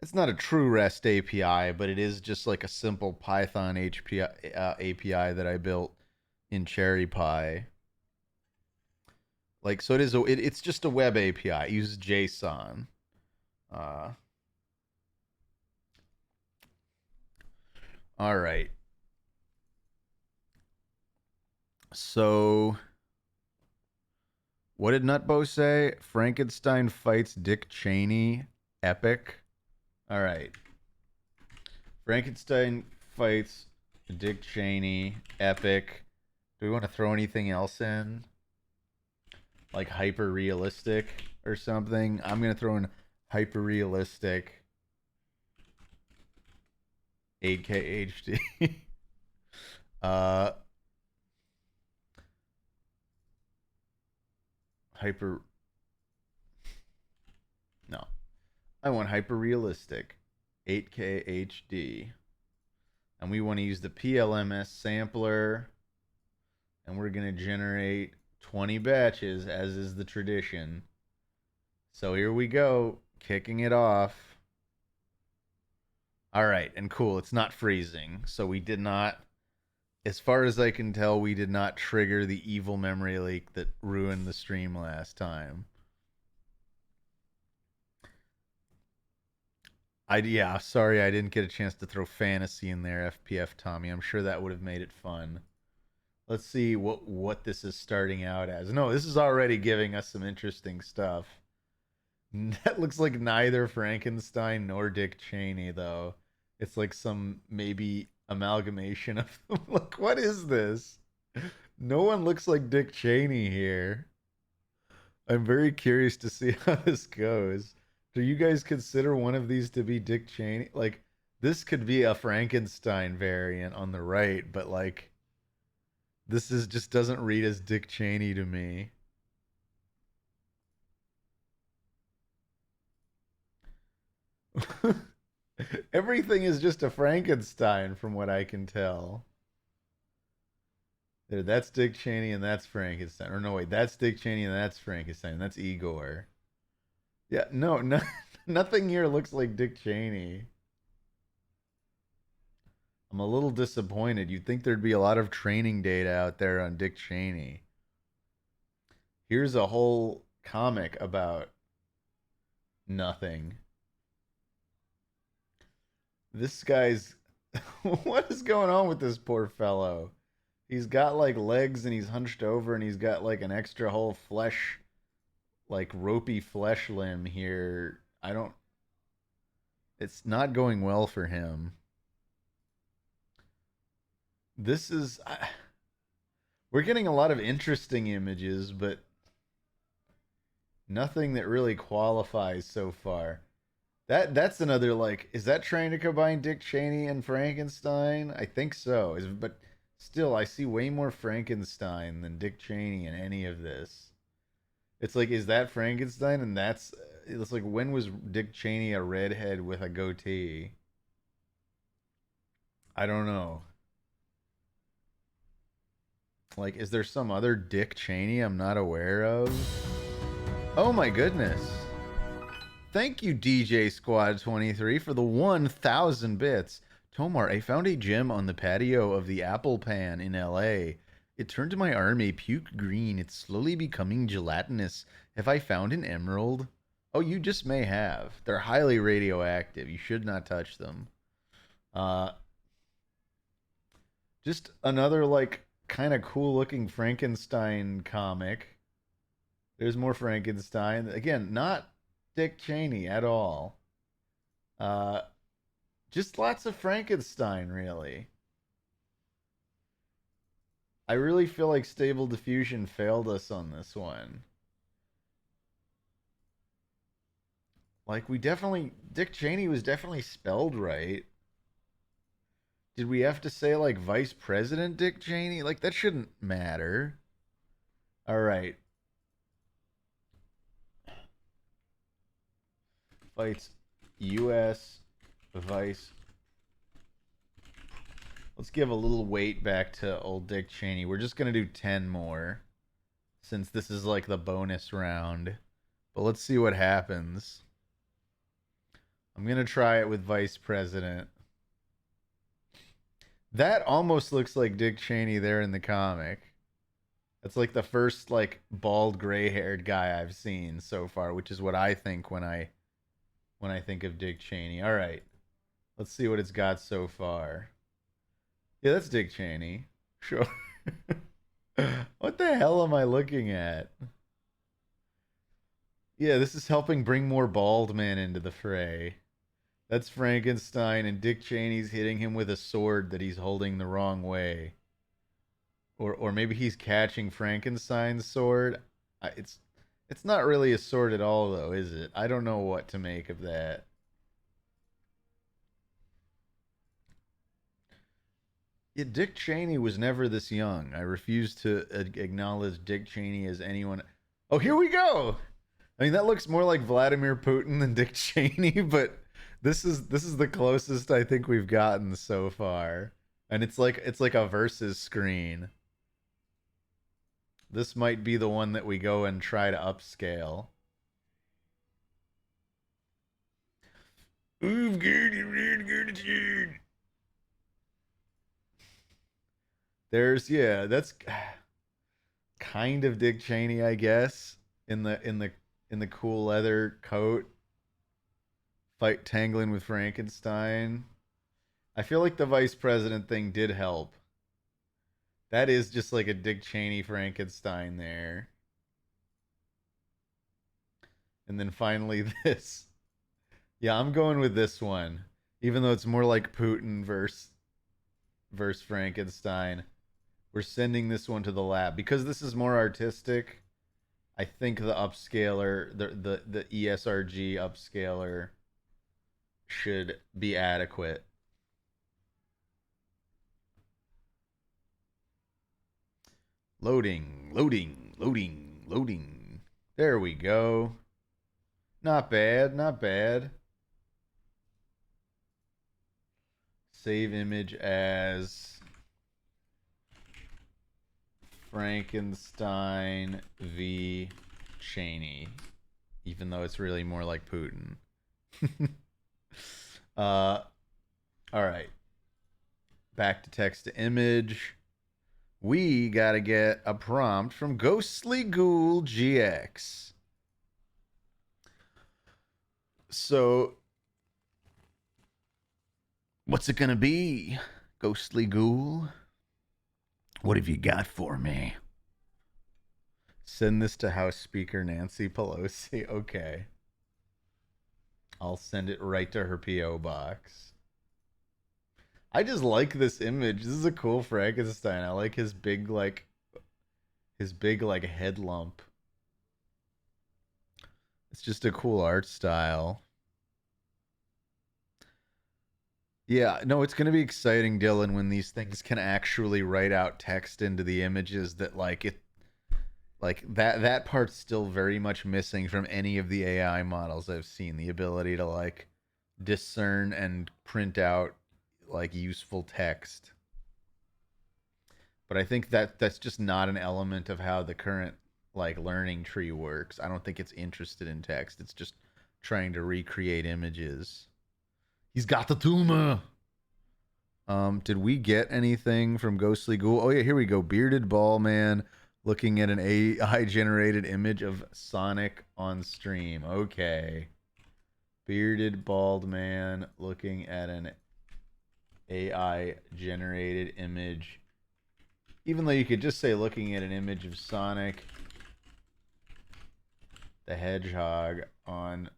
it's not a true REST API, but it is just like a simple Python API that I built in Cherry Pie. Like so, it's just a web API. It uses JSON. All right. So, what did Nutbo say? Frankenstein fights Dick Cheney. Epic. All right. Frankenstein fights Dick Cheney. Epic. Do we want to throw anything else in? Like hyper realistic or something? I'm going to throw in hyper realistic 8K HD. Hyper. No. I want hyper realistic 8K HD. And we want to use the PLMS sampler. And we're going to generate 20 batches, as is the tradition. So here we go, kicking it off. All right, and cool, it's not freezing. So we did not as far as I can tell, we did not trigger the evil memory leak that ruined the stream last time. Yeah, sorry I didn't get a chance to throw fantasy in there, FPF Tommy. I'm sure that would have made it fun. Let's see what this is starting out as. No, this is already giving us some interesting stuff. That looks like neither Frankenstein nor Dick Cheney, though. It's like some maybe amalgamation of them. Look, what is this? No one looks like Dick Cheney here. I'm very curious to see how this goes. Do you guys consider one of these to be Dick Cheney? Like, this could be a Frankenstein variant on the right, but like, this is just doesn't read as Dick Cheney to me. Everything is just a Frankenstein from what I can tell. There, that's Dick Cheney and that's Frankenstein. Or no, wait, that's Dick Cheney and that's Frankenstein. That's Igor. Yeah, no, nothing here looks like Dick Cheney. I'm a little disappointed. You'd think there'd be a lot of training data out there on Dick Cheney. Here's a whole comic about nothing. This guy's. What is going on with this poor fellow? He's got like legs and he's hunched over and he's got like an extra whole flesh, like ropey flesh limb here. I don't. It's not going well for him. This is. We're getting a lot of interesting images, but nothing that really qualifies so far. That's another like, is that trying to combine Dick Cheney and Frankenstein? I think so. But still, I see way more Frankenstein than Dick Cheney in any of this. It's like, is that Frankenstein? And that's it's like, when was Dick Cheney a redhead with a goatee? I don't know. Like, is there some other Dick Cheney I'm not aware of? Oh my goodness. Thank you, DJ Squad 23, for the 1,000 bits. Tomar, I found a gem on the patio of the Apple Pan in LA. It turned to my arm a puke green. It's slowly becoming gelatinous. Have I found an emerald? Oh, you just may have. They're highly radioactive. You should not touch them. Uh, just another, like, kind of cool looking Frankenstein comic. There's more Frankenstein. Again, not Dick Cheney at all. Uh, just lots of Frankenstein, really. I really feel like Stable Diffusion failed us on this one. Like, Dick Cheney was definitely spelled right. Did we have to say, like, Vice President Dick Cheney? Like, that shouldn't matter. All right. Fights U.S. Vice. Let's give a little weight back to old Dick Cheney. We're just going to do 10 more since this is like the bonus round. But let's see what happens. I'm going to try it with Vice President. That almost looks like Dick Cheney there in the comic. That's like the first like bald gray-haired guy I've seen so far, which is what I think when I think of Dick Cheney. All right. Let's see what it's got so far. Yeah, that's Dick Cheney. Sure. What the hell am I looking at? Yeah, this is helping bring more bald men into the fray. That's Frankenstein, and Dick Cheney's hitting him with a sword that he's holding the wrong way. Or maybe he's catching Frankenstein's sword. It's not really a sword at all, though, is it? I don't know what to make of that. Yeah, Dick Cheney was never this young. I refuse to acknowledge Dick Cheney as anyone. Oh, here we go. I mean, that looks more like Vladimir Putin than Dick Cheney, but this is the closest I think we've gotten so far. And it's like a versus screen. This might be the one that we go and try to upscale. Yeah, that's kind of Dick Cheney, I guess, in the cool leather coat, fight tangling with Frankenstein. I feel like the vice president thing did help. That is just like a Dick Cheney Frankenstein there. And then finally this. Yeah, I'm going with this one. Even though it's more like Putin versus Frankenstein. We're sending this one to the lab because this is more artistic. I think the upscaler, the ESRG upscaler should be adequate. Loading, loading, loading, loading. There we go. Not bad, not bad. Save image as Frankenstein v. Cheney, even though it's really more like Putin. All right. Back to text to image. We got to get a prompt from Ghostly Ghoul GX. So, what's it going to be, Ghostly Ghoul? What have you got for me? Send this to House Speaker Nancy Pelosi. Okay. I'll send it right to her P.O. box. I just like this image. This is a cool Frankenstein. I like his big head lump. It's just a cool art style. Yeah, no, it's going to be exciting, Dylan, when these things can actually write out text into the images that that part's still very much missing from any of the AI models I've seen, the ability to like discern and print out like useful text. But I think that that's just not an element of how the current like learning tree works. I don't think it's interested in text. It's just trying to recreate images. He's got the tumor. Did we get anything from Ghostly Ghoul? Oh yeah, here we go. Bearded ball man looking at an AI generated image of Sonic on stream. Okay. Bearded bald man looking at an AI generated image. Even though you could just say looking at an image of Sonic the Hedgehog on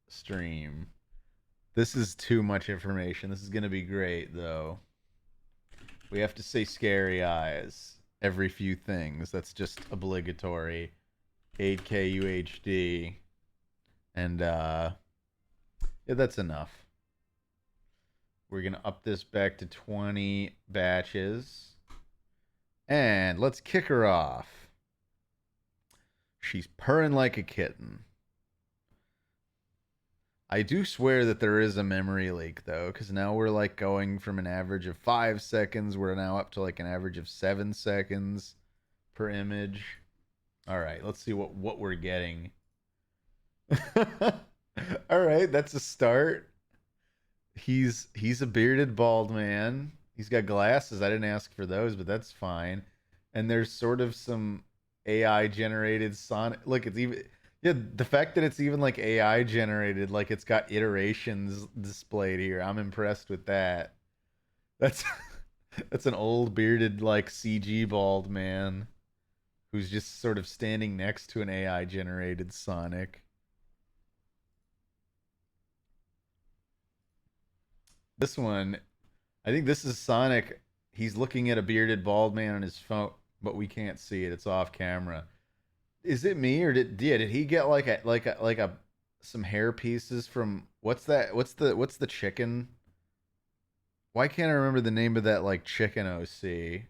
stream. This is too much information. This is going to be great, though. We have to say scary eyes every few things. That's just obligatory. 8K UHD. And, yeah, that's enough. We're going to up this back to 20 batches. And let's kick her off. She's purring like a kitten. I do swear that there is a memory leak, though, because now we're like going from an average of 5 seconds. We're now up to like an average of 7 seconds per image. All right, let's see what we're getting. All right, that's a start. He's a bearded bald man. He's got glasses. I didn't ask for those, but that's fine. And there's sort of some AI generated Sonic. Look, it's even yeah, the fact that it's even like AI generated, like it's got iterations displayed here. I'm impressed with that. That's that's an old bearded like CG bald man who's just sort of standing next to an AI generated Sonic. This one, I think this is Sonic. He's looking at a bearded bald man on his phone, but we can't see it. It's off camera. Is it me or did he get like a some hair pieces from what's that? What's the chicken? Why can't I remember the name of that like chicken OC?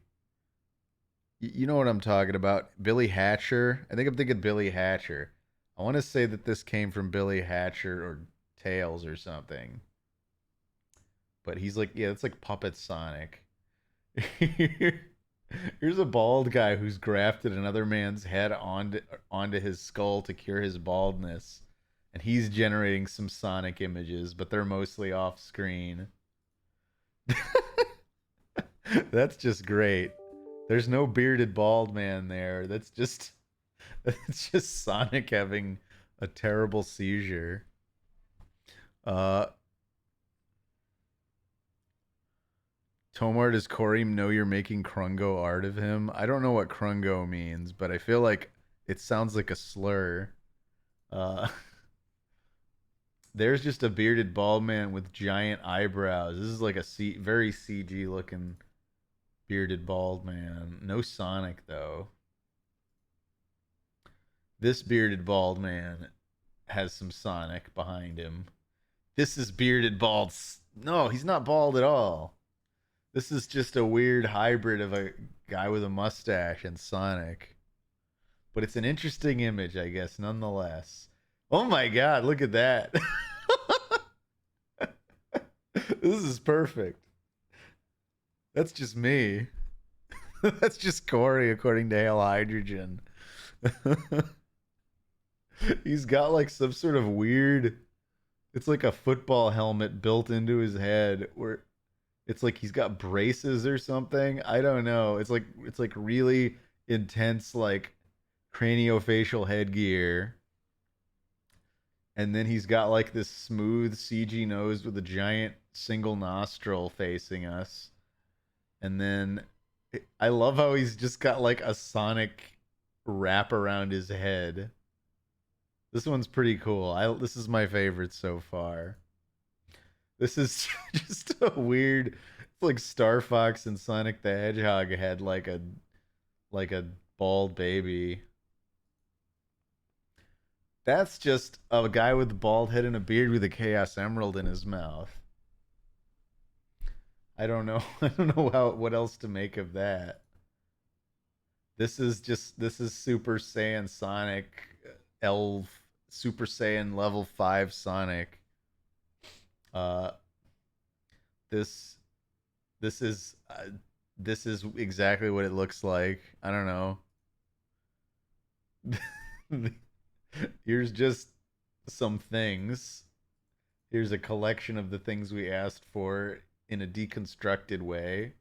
You know what I'm talking about? Billy Hatcher. I think I'm thinking Billy Hatcher. I want to say that this came from Billy Hatcher or Tails or something. But he's like, yeah, it's like Puppet Sonic. Here's a bald guy who's grafted another man's head onto his skull to cure his baldness. And he's generating some Sonic images, but they're mostly off screen. That's just great. There's no bearded bald man there. It's just Sonic having a terrible seizure. Uh Tomar, does Corey know you're making Krungo art of him? I don't know what Krungo means, but I feel like it sounds like a slur. Uh There's just a bearded bald man with giant eyebrows. This is like very CG looking bearded bald man. No Sonic though. This bearded bald man has some Sonic behind him. This is bearded bald. No, he's not bald at all. This is just a weird hybrid of a guy with a mustache and Sonic. But it's an interesting image, I guess, nonetheless. Oh my god, look at that. This is perfect. That's just me. That's just Corey, according to Hail Hydrogen. He's got like some sort of weird. It's like a football helmet built into his head, where it's like he's got braces or something. I don't know. It's like really intense, like craniofacial headgear. And then he's got like this smooth CG nose with a giant single nostril facing us. And then I love how he's just got like a Sonic wrap around his head. This one's pretty cool. This is my favorite so far. This is just a weird. It's like Star Fox and Sonic the Hedgehog had like a bald baby. That's just a guy with a bald head and a beard with a Chaos Emerald in his mouth. I don't know. I don't know what else to make of that. This is Super Saiyan Sonic L Super Saiyan level 5 Sonic. Uh this this is this is exactly what it looks like. I don't know. Here's just some things. Here's a collection of the things we asked for in a deconstructed way.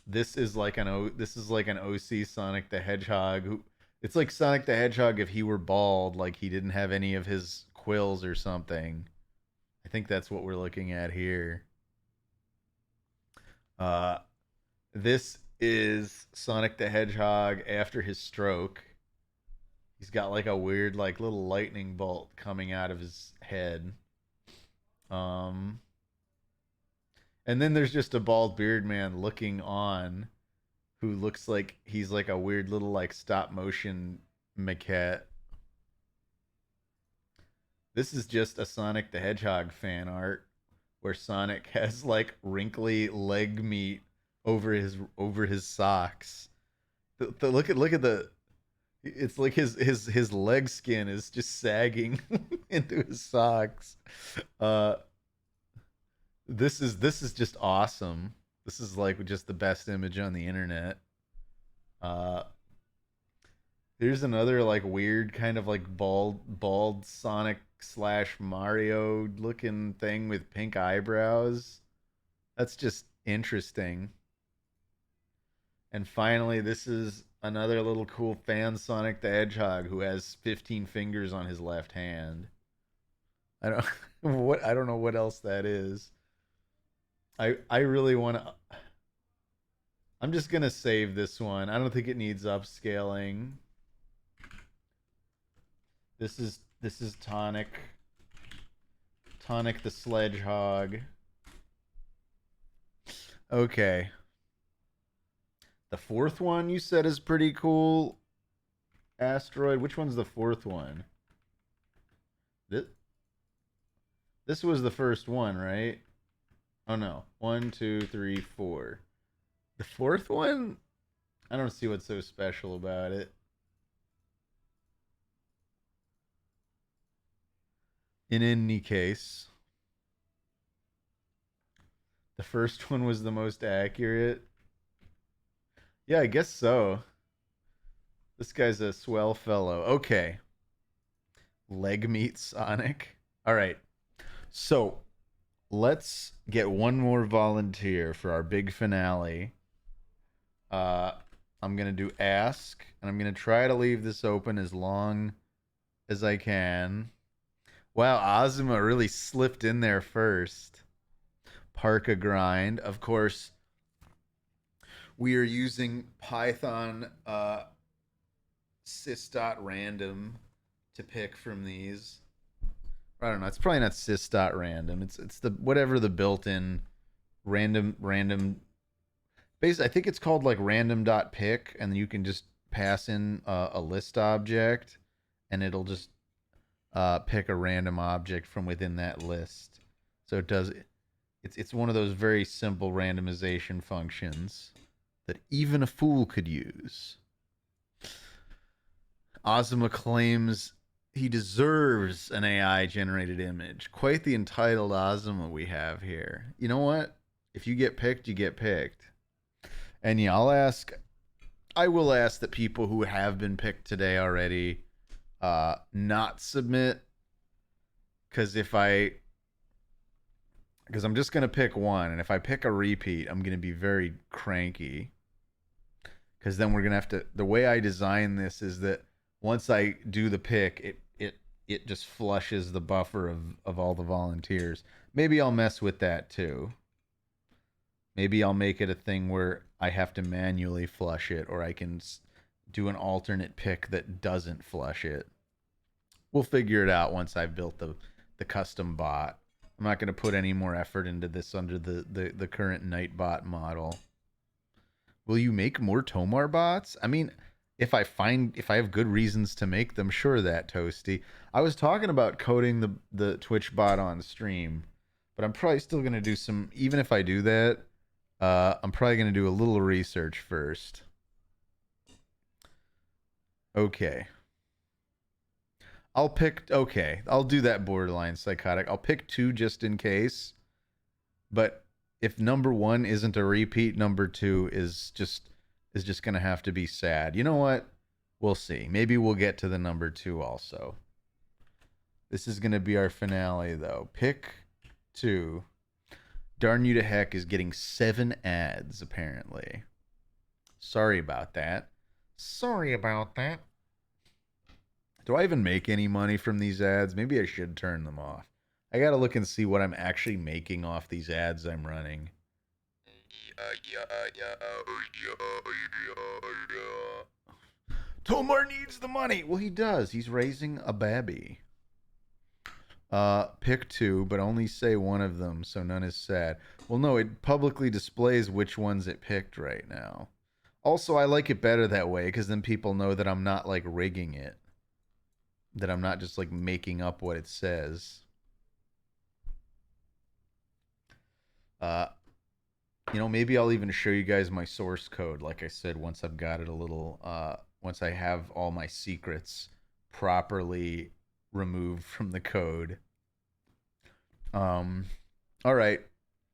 This is like an OC Sonic the Hedgehog who it's like Sonic the Hedgehog if he were bald, like he didn't have any of his quills or something. I think that's what we're looking at here. Uh this is Sonic the Hedgehog after his stroke. He's got like a weird like little lightning bolt coming out of his head. Um and then there's just a bald beard man looking on who looks like he's like a weird little like stop motion maquette. This is just a Sonic the Hedgehog fan art where Sonic has like wrinkly leg meat over his socks. Look at the it's like his leg skin is just sagging into his socks. Uh this is just awesome. This is like just the best image on the internet. Uh Here's another like weird kind of like bald Sonic slash Mario looking thing with pink eyebrows. That's just interesting. And finally, this is another little cool fan Sonic the Hedgehog who has 15 fingers on his left hand. I don't I don't know what else that is. I really want to I'm just going to save this one. I don't think it needs upscaling. This is Tonic the Sledgehog. Okay. The fourth one you said is pretty cool. Asteroid. Which one's the fourth one? This this was the first one, right? Oh no. One, two, three, four. The fourth one? I don't see what's so special about it. In any case, the first one was the most accurate. Yeah, I guess so. This guy's a swell fellow. Okay. Leg meat Sonic. All right. So, let's get one more volunteer for our big finale. Uh, I'm gonna do ask, and I'm gonna try to leave this open as long as I can. Wow, Azuma really slipped in there first. Park a grind. Of course, we are using Python sys.random to pick from these. I don't know. It's probably not sys.random. It's the whatever the built-in random. Basically, I think it's called like random.pick, and then you can just pass in a list object, and it'll just pick a random object from within that list. So it does. It's one of those very simple randomization functions that even a fool could use. Azuma claims he deserves an AI generated image. Quite the entitled Azuma we have here. You know what? If you get picked, you get picked. And yeah, I will ask that people who have been picked today already not submit. Because I'm just going to pick one. And if I pick a repeat, I'm going to be very cranky. Because then we're going to have to, the way I design this is that once I do the pick, it just flushes the buffer of all the volunteers. Maybe I'll mess with that too. Maybe I'll make it a thing where I have to manually flush it, or I can do an alternate pick that doesn't flush it. We'll figure it out once I've built the custom bot. I'm not going to put any more effort into this under the current Nightbot model. Will you make more Tomar bots? I mean, if I have good reasons to make them, sure that Toasty. I was talking about coding the Twitch bot on stream, but I'm probably still gonna do some. Even if I do that, I'm probably gonna do a little research first. Okay. I'll do that borderline psychotic. I'll pick two just in case. But if number one isn't a repeat, number two is just gonna have to be sad. You know what? We'll see. Maybe we'll get to the number two also. This is gonna be our finale though. Pick two. Darn you to heck is getting 7 ads apparently. Sorry about that. Sorry about that. Do I even make any money from these ads? Maybe I should turn them off. I gotta look and see what I'm actually making off these ads I'm running. Tomar needs the money. Well, he does. He's raising a babby. Pick two, but only say one of them, so none is sad. Well, no, it publicly displays which ones it picked right now. Also, I like it better that way, because then people know that I'm not, like, rigging it. That I'm not just, like, making up what it says. You know, maybe I'll even show you guys my source code, like I said, once I've got it a little, once I have all my secrets properly removed from the code. All right.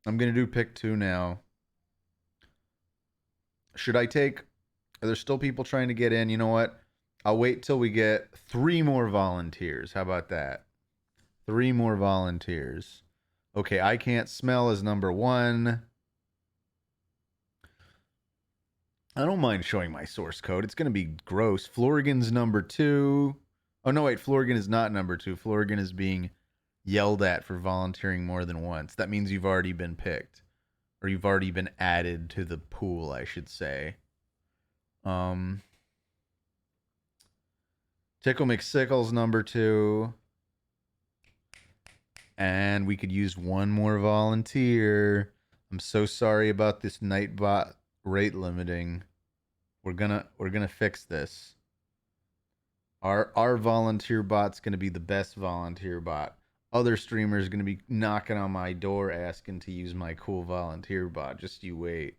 I'm going to do pick two now. Should I take, are there still people trying to get in? You know what? I'll wait till we get 3 more volunteers. How about that? 3 more volunteers. Okay, I can't smell is number 1. I don't mind showing my source code. It's going to be gross. Florigan's number 2. Oh, no, wait. Florigan is not number 2. Florigan is being yelled at for volunteering more than once. That means you've already been picked. Or you've already been added to the pool, I should say. Tickle McSickle's number 2. And we could use one more volunteer. I'm so sorry about this Nightbot rate limiting. We're gonna fix this. Our volunteer bot's gonna be the best volunteer bot. Other streamers gonna be knocking on my door asking to use my cool volunteer bot. Just you wait.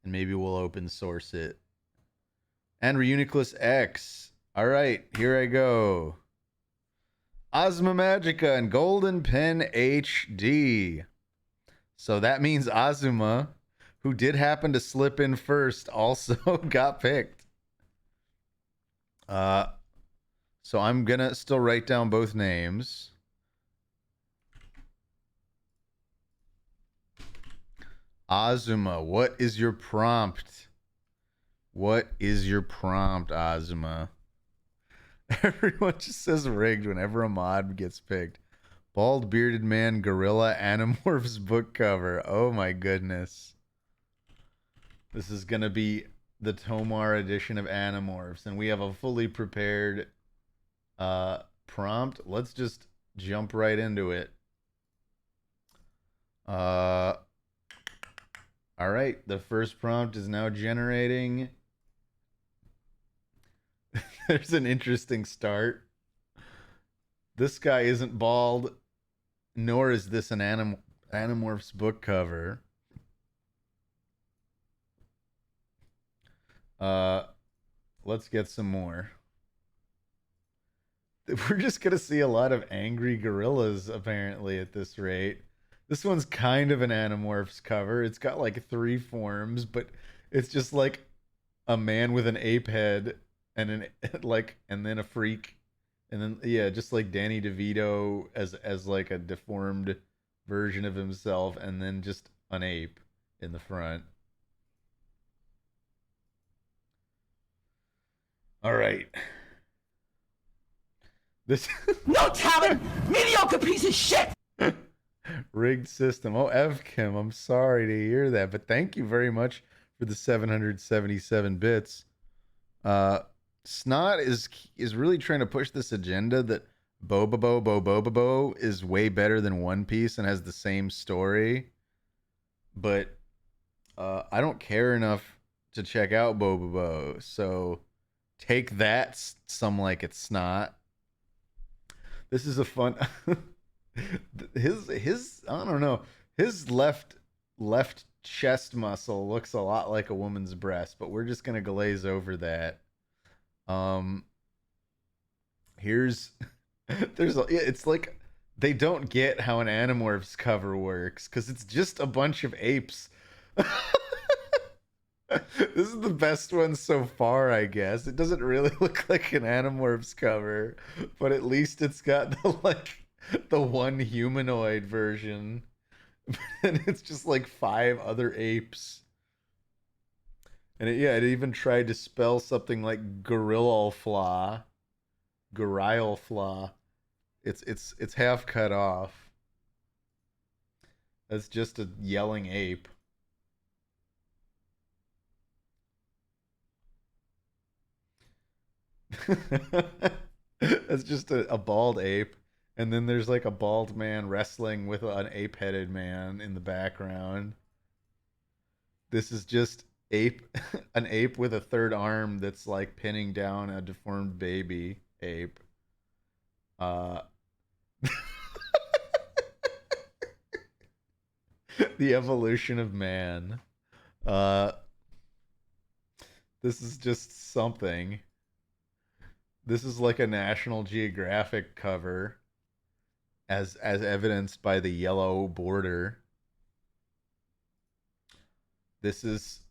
And maybe we'll open source it. And Reuniclus X. Alright, here I go. Ozma Magica and Golden Pen HD. So that means Azuma, who did happen to slip in first, also got picked. So I'm gonna still write down both names. Azuma, what is your prompt? What is your prompt, Azuma? Everyone just says rigged whenever a mod gets picked. Bald bearded man gorilla Animorphs book cover. Oh my goodness. This is gonna be the Tomar edition of Animorphs, and we have a fully prepared prompt. Let's just jump right into it. All right, the first prompt is now generating. There's an interesting start. This guy isn't bald, nor is this an Animorphs book cover. Let's get some more. We're just gonna see a lot of angry gorillas apparently at this rate. This one's kind of an Animorphs cover. It's got like 3 forms, but it's just like a man with an ape head and an like and then a freak, and then yeah, just like Danny DeVito as like a deformed version of himself, and then just an ape in the front. All right. This No talent, mediocre piece of shit. rigged system. Oh, Evkim, I'm sorry to hear that, but thank you very much for the 777 bits. Snot is really trying to push this agenda that Bobobo is way better than One Piece and has the same story, but I don't care enough to check out Bobobo, so take that, some like it's Snot. This is a fun. his I don't know. His left chest muscle looks a lot like a woman's breast, but we're just gonna glaze over that. Here's it's like they don't get how an Animorphs cover works because it's just a bunch of apes. This is the best one so far, I guess. It doesn't really look like an Animorphs cover, but at least it's got the one humanoid version. And it's just like 5 other apes. And it even tried to spell something like Gorillaflaw. Gorillaflaw. It's half cut off. That's just a yelling ape. That's just a bald ape, and then there's like a bald man wrestling with an ape-headed man in the background. This is just ape an ape with a third arm that's like pinning down a deformed baby ape. uh the evolution of man. uh this is just something. This is like a National Geographic cover, as evidenced by the yellow border. This is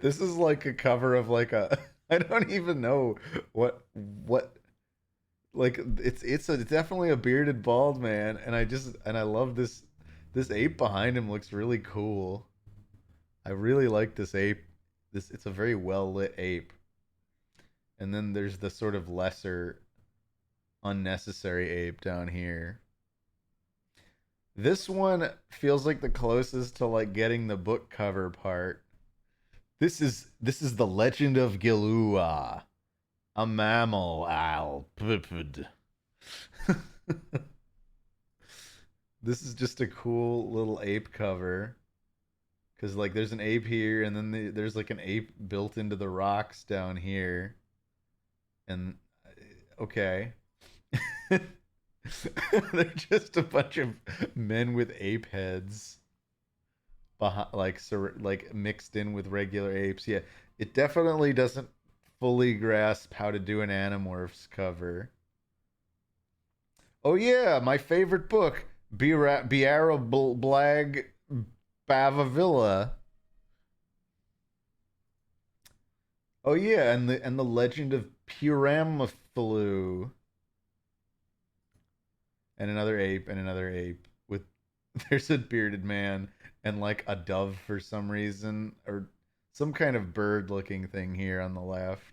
this is like a cover of like a I don't even know what like it's definitely a bearded bald man, and I love this ape behind him. Looks really cool. I really like this ape. It's a very well lit ape. And then there's the sort of lesser unnecessary ape down here. This one feels like the closest to like getting the book cover part. This is the Legend of Gilua, a mammal owl. This is just a cool little ape cover, because like there's an ape here, and then there's like an ape built into the rocks down here. And okay. They're just a bunch of men with ape heads behind, like mixed in with regular apes. Yeah, it definitely doesn't fully grasp how to do an Animorphs cover. Oh yeah, my favorite book, Biara Blag Bavavilla. Oh yeah, and the Legend of Pyramiphalu. And another ape with There's a bearded man and like a dove for some reason, or some kind of bird looking thing here on the left.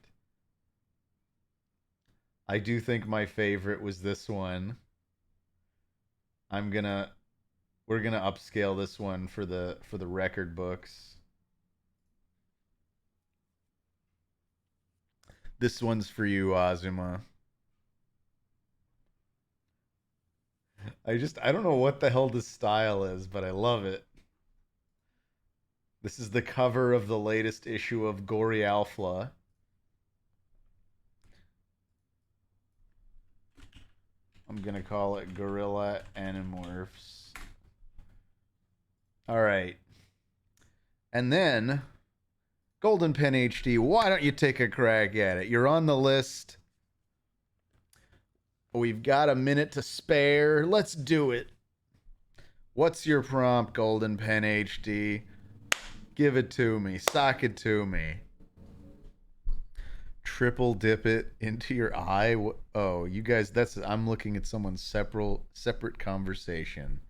I do think my favorite was this one. I'm gonna we're gonna upscale this one for the record books. This one's for you, Azuma. I don't know what the hell this style is, but I love it. This is the cover of the latest issue of Gory Alpha. I'm gonna call it Gorilla Animorphs. All right. And then Golden Pen HD, why don't you take a crack at it? You're on the list. We've got a minute to spare. Let's do it. What's your prompt, Golden Pen HD? Give it to me. Sock it to me. Triple dip it into your eye. Oh, you guys, I'm looking at someone's separate conversation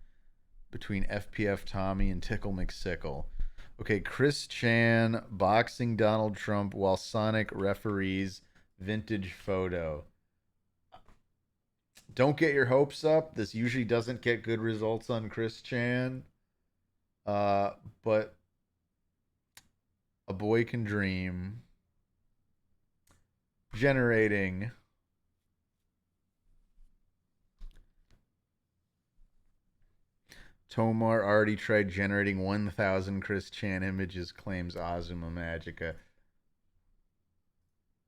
between FPF Tommy and Tickle McSickle. Okay, Chris Chan boxing Donald Trump while Sonic referees vintage photo. Don't get your hopes up. This usually doesn't get good results on Chris Chan. But a boy can dream. Generating. Tomar already tried generating 1,000 Chris Chan images, claims Azuma Magica.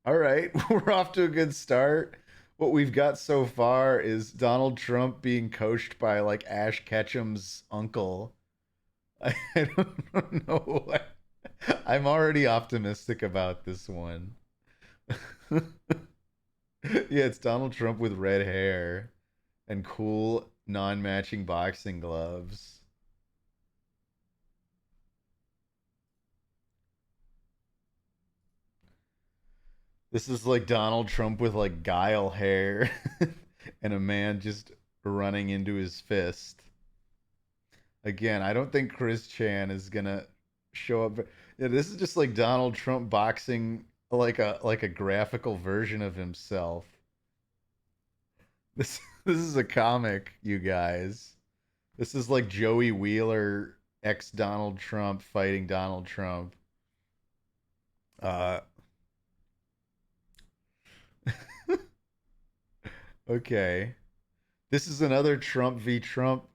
All right, we're off to a good start. What we've got so far is Donald Trump being coached by like Ash Ketchum's uncle. I don't know. I'm already optimistic about this one. Yeah, it's Donald Trump with red hair and cool non-matching boxing gloves. This is like Donald Trump with like guile hair and a man just running into his fist. Again, I don't think Chris Chan is gonna show up. Yeah, this is just like Donald Trump boxing like a graphical version of himself. This is a comic, you guys. This is like Joey Wheeler ex Donald Trump fighting Donald Trump. Uh Okay. This is another Trump v. Trump.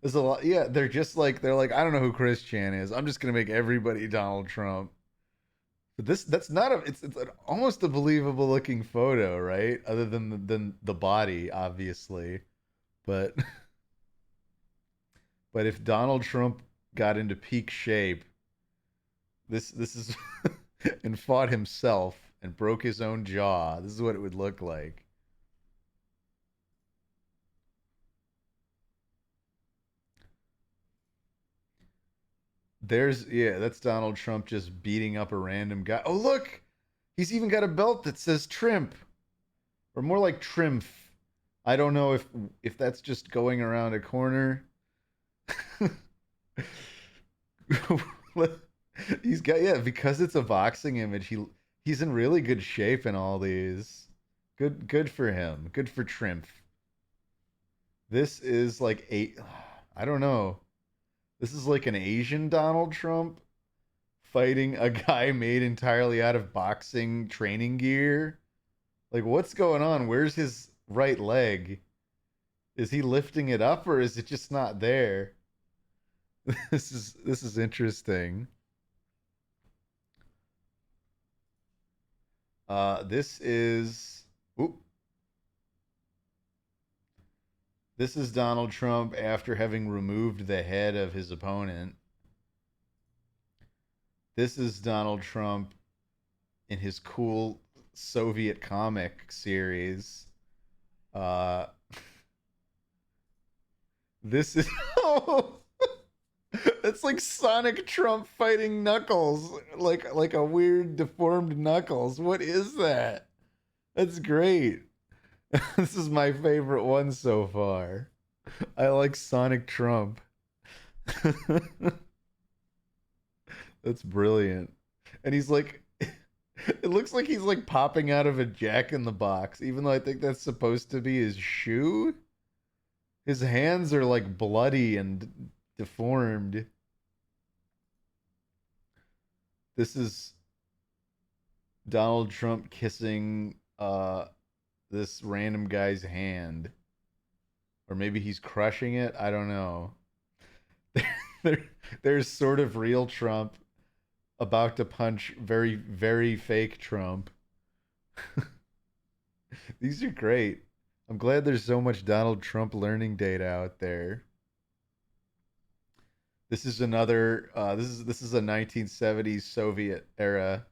There's a lot. Yeah, they're like, I don't know who Chris Chan is. I'm just gonna make everybody Donald Trump. But that's not a. It's an, almost a believable looking photo, right? Other than the body, obviously, but but if Donald Trump got into peak shape, this is and fought himself and broke his own jaw. This is what it would look like. That's Donald Trump just beating up a random guy. Oh, look! He's even got a belt that says Trimp. Or more like Trimph. I don't know if that's just going around a corner. He's got because it's a boxing image, he's in really good shape in all these. Good for him. Good for Trimp. This is like I don't know. This is like an Asian Donald Trump fighting a guy made entirely out of boxing training gear. Like, what's going on? Where's his right leg? Is he lifting it up or is it just not there? This is interesting. This is This is Donald Trump after having removed the head of his opponent. This is Donald Trump in his cool Soviet comic series. This is it's like Sonic Trump fighting Knuckles, like a weird deformed Knuckles. What is that? That's great. This is my favorite one so far. I like Sonic Trump. That's brilliant. And he's like, it looks like he's like popping out of a Jack in the Box, even though I think that's supposed to be his shoe. His hands are like bloody and deformed. This is Donald Trump kissing this random guy's hand. Or maybe he's crushing it. I don't know. There's sort of real Trump about to punch very, very fake Trump. These are great. I'm glad there's so much Donald Trump learning data out there. This is another. This is a 1970s Soviet era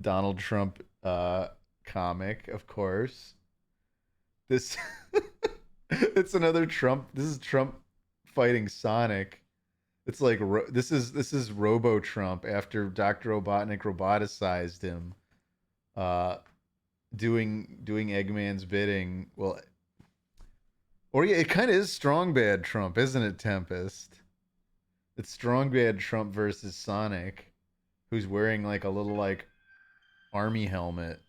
Donald Trump comic, of course. This it's another Trump. This is Trump fighting Sonic. It's like this is Robo Trump after Dr. Robotnik roboticized him, doing Eggman's bidding. Well, or yeah, it kind of is Strong Bad Trump, isn't it, Tempest? It's Strong Bad Trump versus Sonic, who's wearing like a little like army helmet.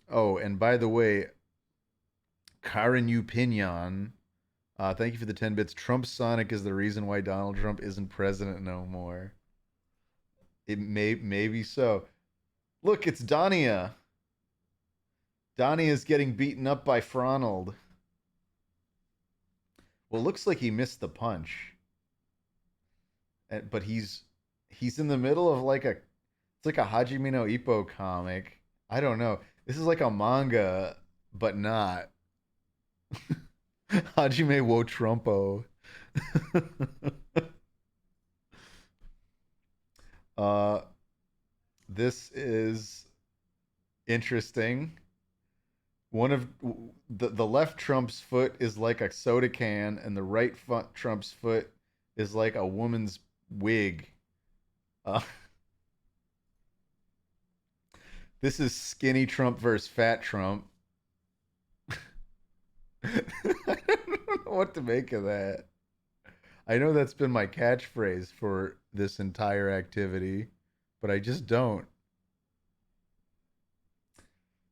Oh, and by the way, Karen Upinion, thank you for the 10 bits. Trump Sonic is the reason why Donald Trump isn't president no more. It maybe so. Look, it's Dania. Donnie is getting beaten up by Fronald. Well, looks like he missed the punch. But he's in the middle of like it's like a Hajime no Ippo comic. I don't know. This is like a manga, but not. Hajime wo Trumpo. This is interesting. One of the left Trump's foot is like a soda can, and the right Trump's foot is like a woman's wig. This is skinny Trump versus fat Trump. I don't know what to make of that. I know that's been my catchphrase for this entire activity, but I just don't.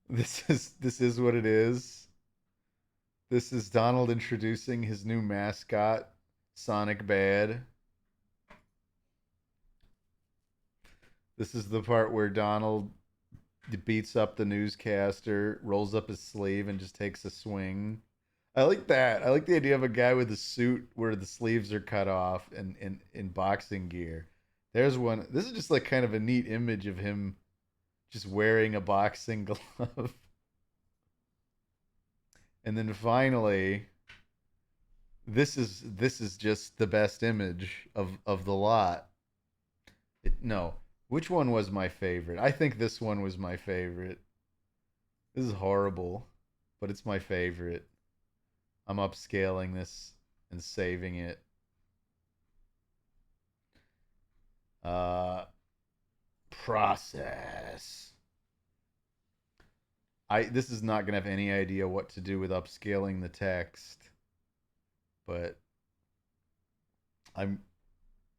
This is what it is. This is Donald introducing his new mascot, Sonic Bad. This is the part where Donald beats up the newscaster, rolls up his sleeve, and just takes a swing. I like that. I like the idea of a guy with a suit where the sleeves are cut off and in boxing gear. There's one. This is just like kind of a neat image of him just wearing a boxing glove. And then finally, this is just the best image of the lot. No, which one was my favorite? I think this one was my favorite. This is horrible, but it's my favorite. I'm upscaling this and saving it. Process. This is not gonna have any idea what to do with upscaling the text, but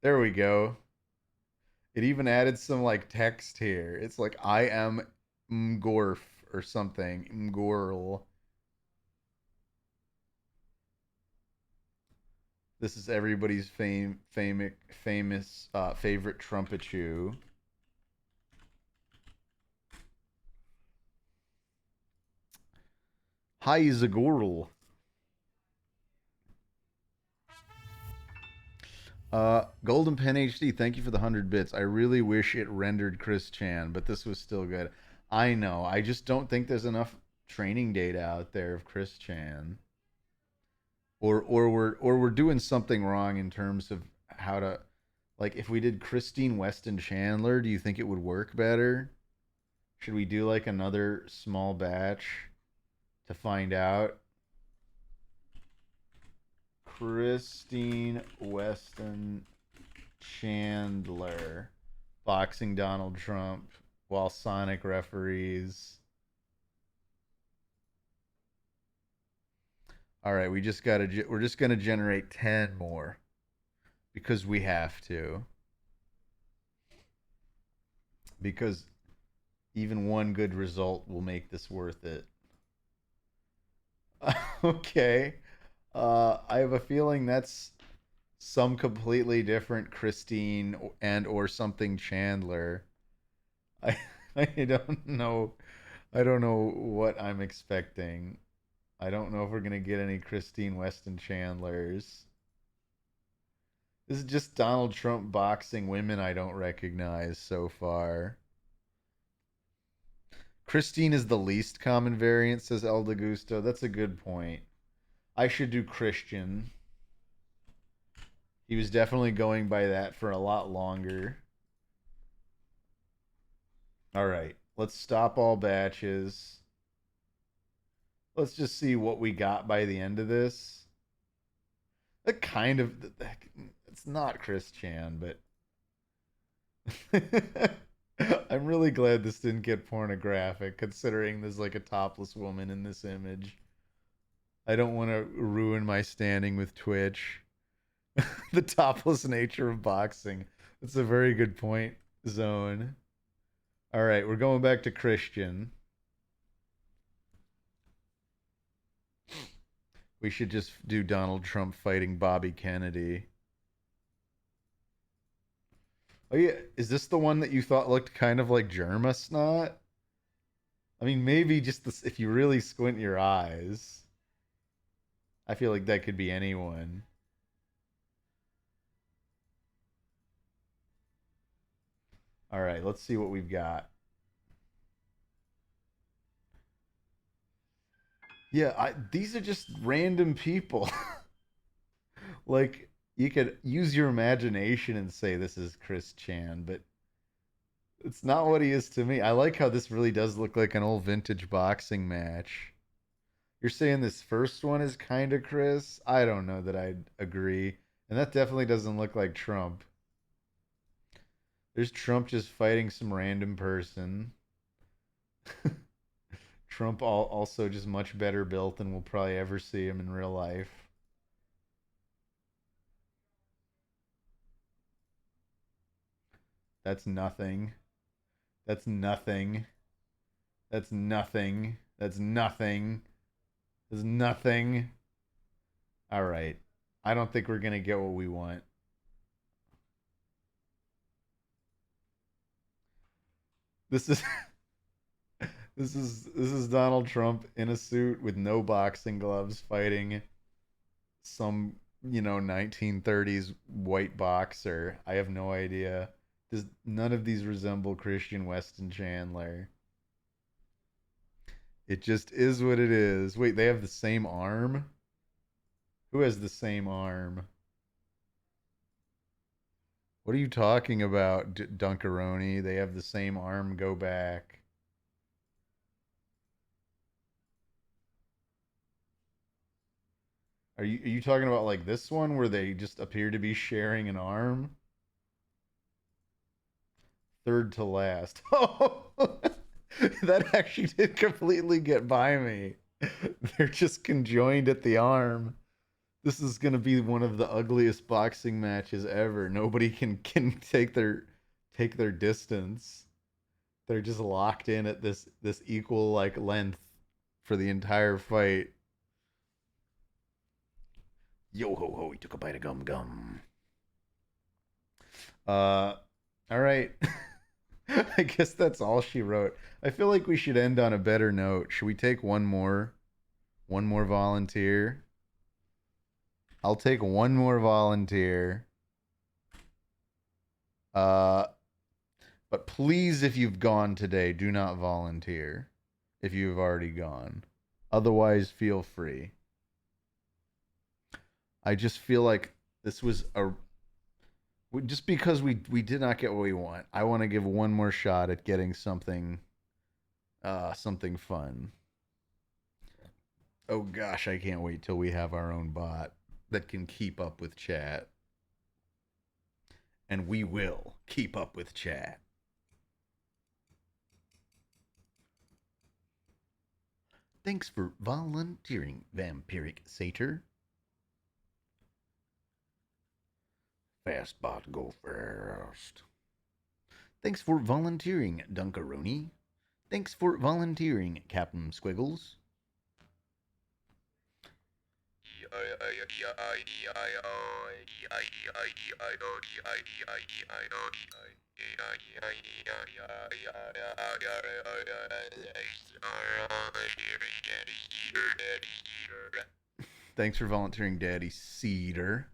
there we go. It even added some like text here. It's like I am Mgorf or something. Mgorl. This is everybody's famous favorite trumpet-chew. Hi, Zagorl. Golden Pen HD, thank you for the 100 bits. I really wish it rendered Chris Chan, but this was still good. I know. I just don't think there's enough training data out there of Chris Chan. Or we're doing something wrong in terms of how to, like, if we did Christine Weston Chandler, do you think it would work better? Should we do like another small batch to find out? Christine Weston Chandler boxing Donald Trump while Sonic referees. All right, we're just gonna generate 10 more because we have to. Because even one good result will make this worth it. Okay. I have a feeling that's some completely different Christine and or something Chandler. I I don't know. I don't know what I'm expecting. I don't know if we're gonna get any Christine Weston Chandlers. This is just Donald Trump boxing women I don't recognize so far. Christine is the least common variant, says El Degusto. That's a good point. I should do Christian. He was definitely going by that for a lot longer. All right, let's stop all batches. Let's just see what we got by the end of this. That kind of, it's not Chris Chan, but I'm really glad this didn't get pornographic, considering there's like a topless woman in this image. I don't want to ruin my standing with Twitch. The topless nature of boxing. That's a very good point, Zone. All right, we're going back to Christian. We should just do Donald Trump fighting Bobby Kennedy. Oh yeah, is this the one that you thought looked kind of like Germa snot? I mean, maybe just this, if you really squint your eyes. I feel like that could be anyone. All right, let's see what we've got. Yeah, these are just random people. Like, you could use your imagination and say this is Chris Chan, but it's not what he is to me. I like how this really does look like an old vintage boxing match. You're saying this first one is kind of Chris? I don't know that I'd agree. And that definitely doesn't look like Trump. There's Trump just fighting some random person. Trump also just much better built than we'll probably ever see him in real life. That's nothing. That's nothing. That's nothing. That's nothing. That's nothing. All right. I don't think we're going to get what we want. This is this is Donald Trump in a suit with no boxing gloves fighting some, 1930s white boxer. I have no idea. Does none of these resemble Christian Weston Chandler? It just is what it is. Wait, they have the same arm? Who has the same arm? What are you talking about, Dunkaroni? They have the same arm. Go back. Are you talking about like this one where they just appear to be sharing an arm? Third to last. Oh, that actually did completely get by me. They're just conjoined at the arm. This is gonna be one of the ugliest boxing matches ever. Nobody can take their distance. They're just locked in at this equal like length for the entire fight. Yo ho ho, he took a bite of gum gum. All right. I guess that's all she wrote. I feel like we should end on a better note. Should we take one more volunteer? I'll take one more volunteer. But please, if you've gone today, do not volunteer if you've already gone. Otherwise, feel free. I just feel like this was just because we did not get what we want. I want to give one more shot at getting something fun. Oh gosh, I can't wait till we have our own bot that can keep up with chat. And we will keep up with chat. Thanks for volunteering, Vampiric Satyr. Fastbot, go first. Thanks for volunteering, Dunkaroni. Thanks for volunteering, Captain Squiggles. Thanks for volunteering, Daddy Cedar.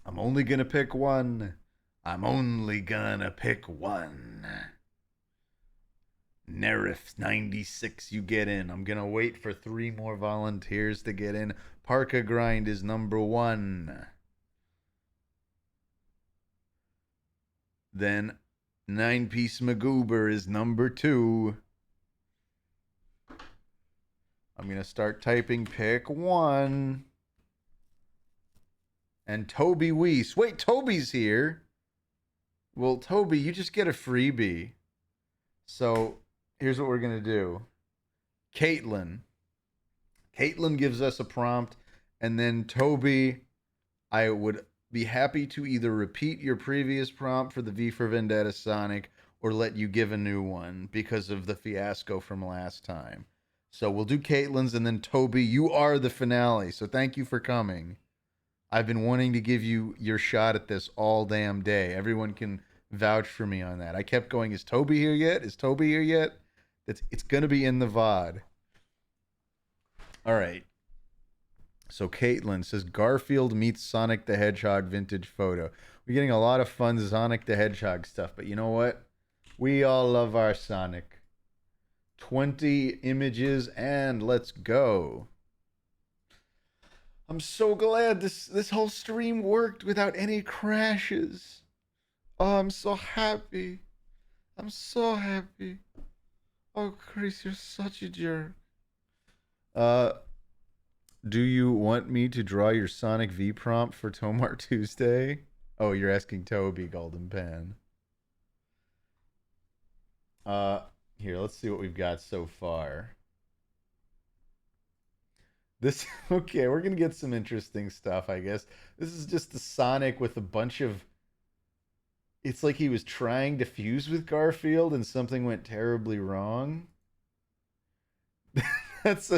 I'm only gonna pick one. I'm only gonna pick one. Nerif 96, you get in. I'm gonna wait for 3 more volunteers to get in. Parka Grind is number 1. Then 9-Piece Magoober is number 2. I'm gonna start typing pick 1. And Toby Weiss. Wait, Toby's here. Well, Toby, you just get a freebie. So here's what we're going to do. Caitlin gives us a prompt. And then Toby, I would be happy to either repeat your previous prompt for the V for Vendetta Sonic or let you give a new one because of the fiasco from last time. So we'll do Caitlin's, and then Toby, you are the finale. So thank you for coming. I've been wanting to give you your shot at this all damn day. Everyone can vouch for me on that. I kept going, is Toby here yet? Is Toby here yet? It's going to be in the VOD. All right. So Caitlin says, Garfield meets Sonic the Hedgehog vintage photo. We're getting a lot of fun Sonic the Hedgehog stuff, but you know what? We all love our Sonic. 20 images, and let's go. I'm so glad this whole stream worked without any crashes. Oh, I'm so happy. I'm so happy. Oh, Chris, you're such a jerk. Do you want me to draw your Sonic V prompt for Tomar Tuesday? Oh, you're asking Toby, Golden Pen. Here, let's see what we've got so far. Okay, we're gonna get some interesting stuff, I guess. This is just the Sonic with a bunch of. It's like he was trying to fuse with Garfield and something went terribly wrong. It's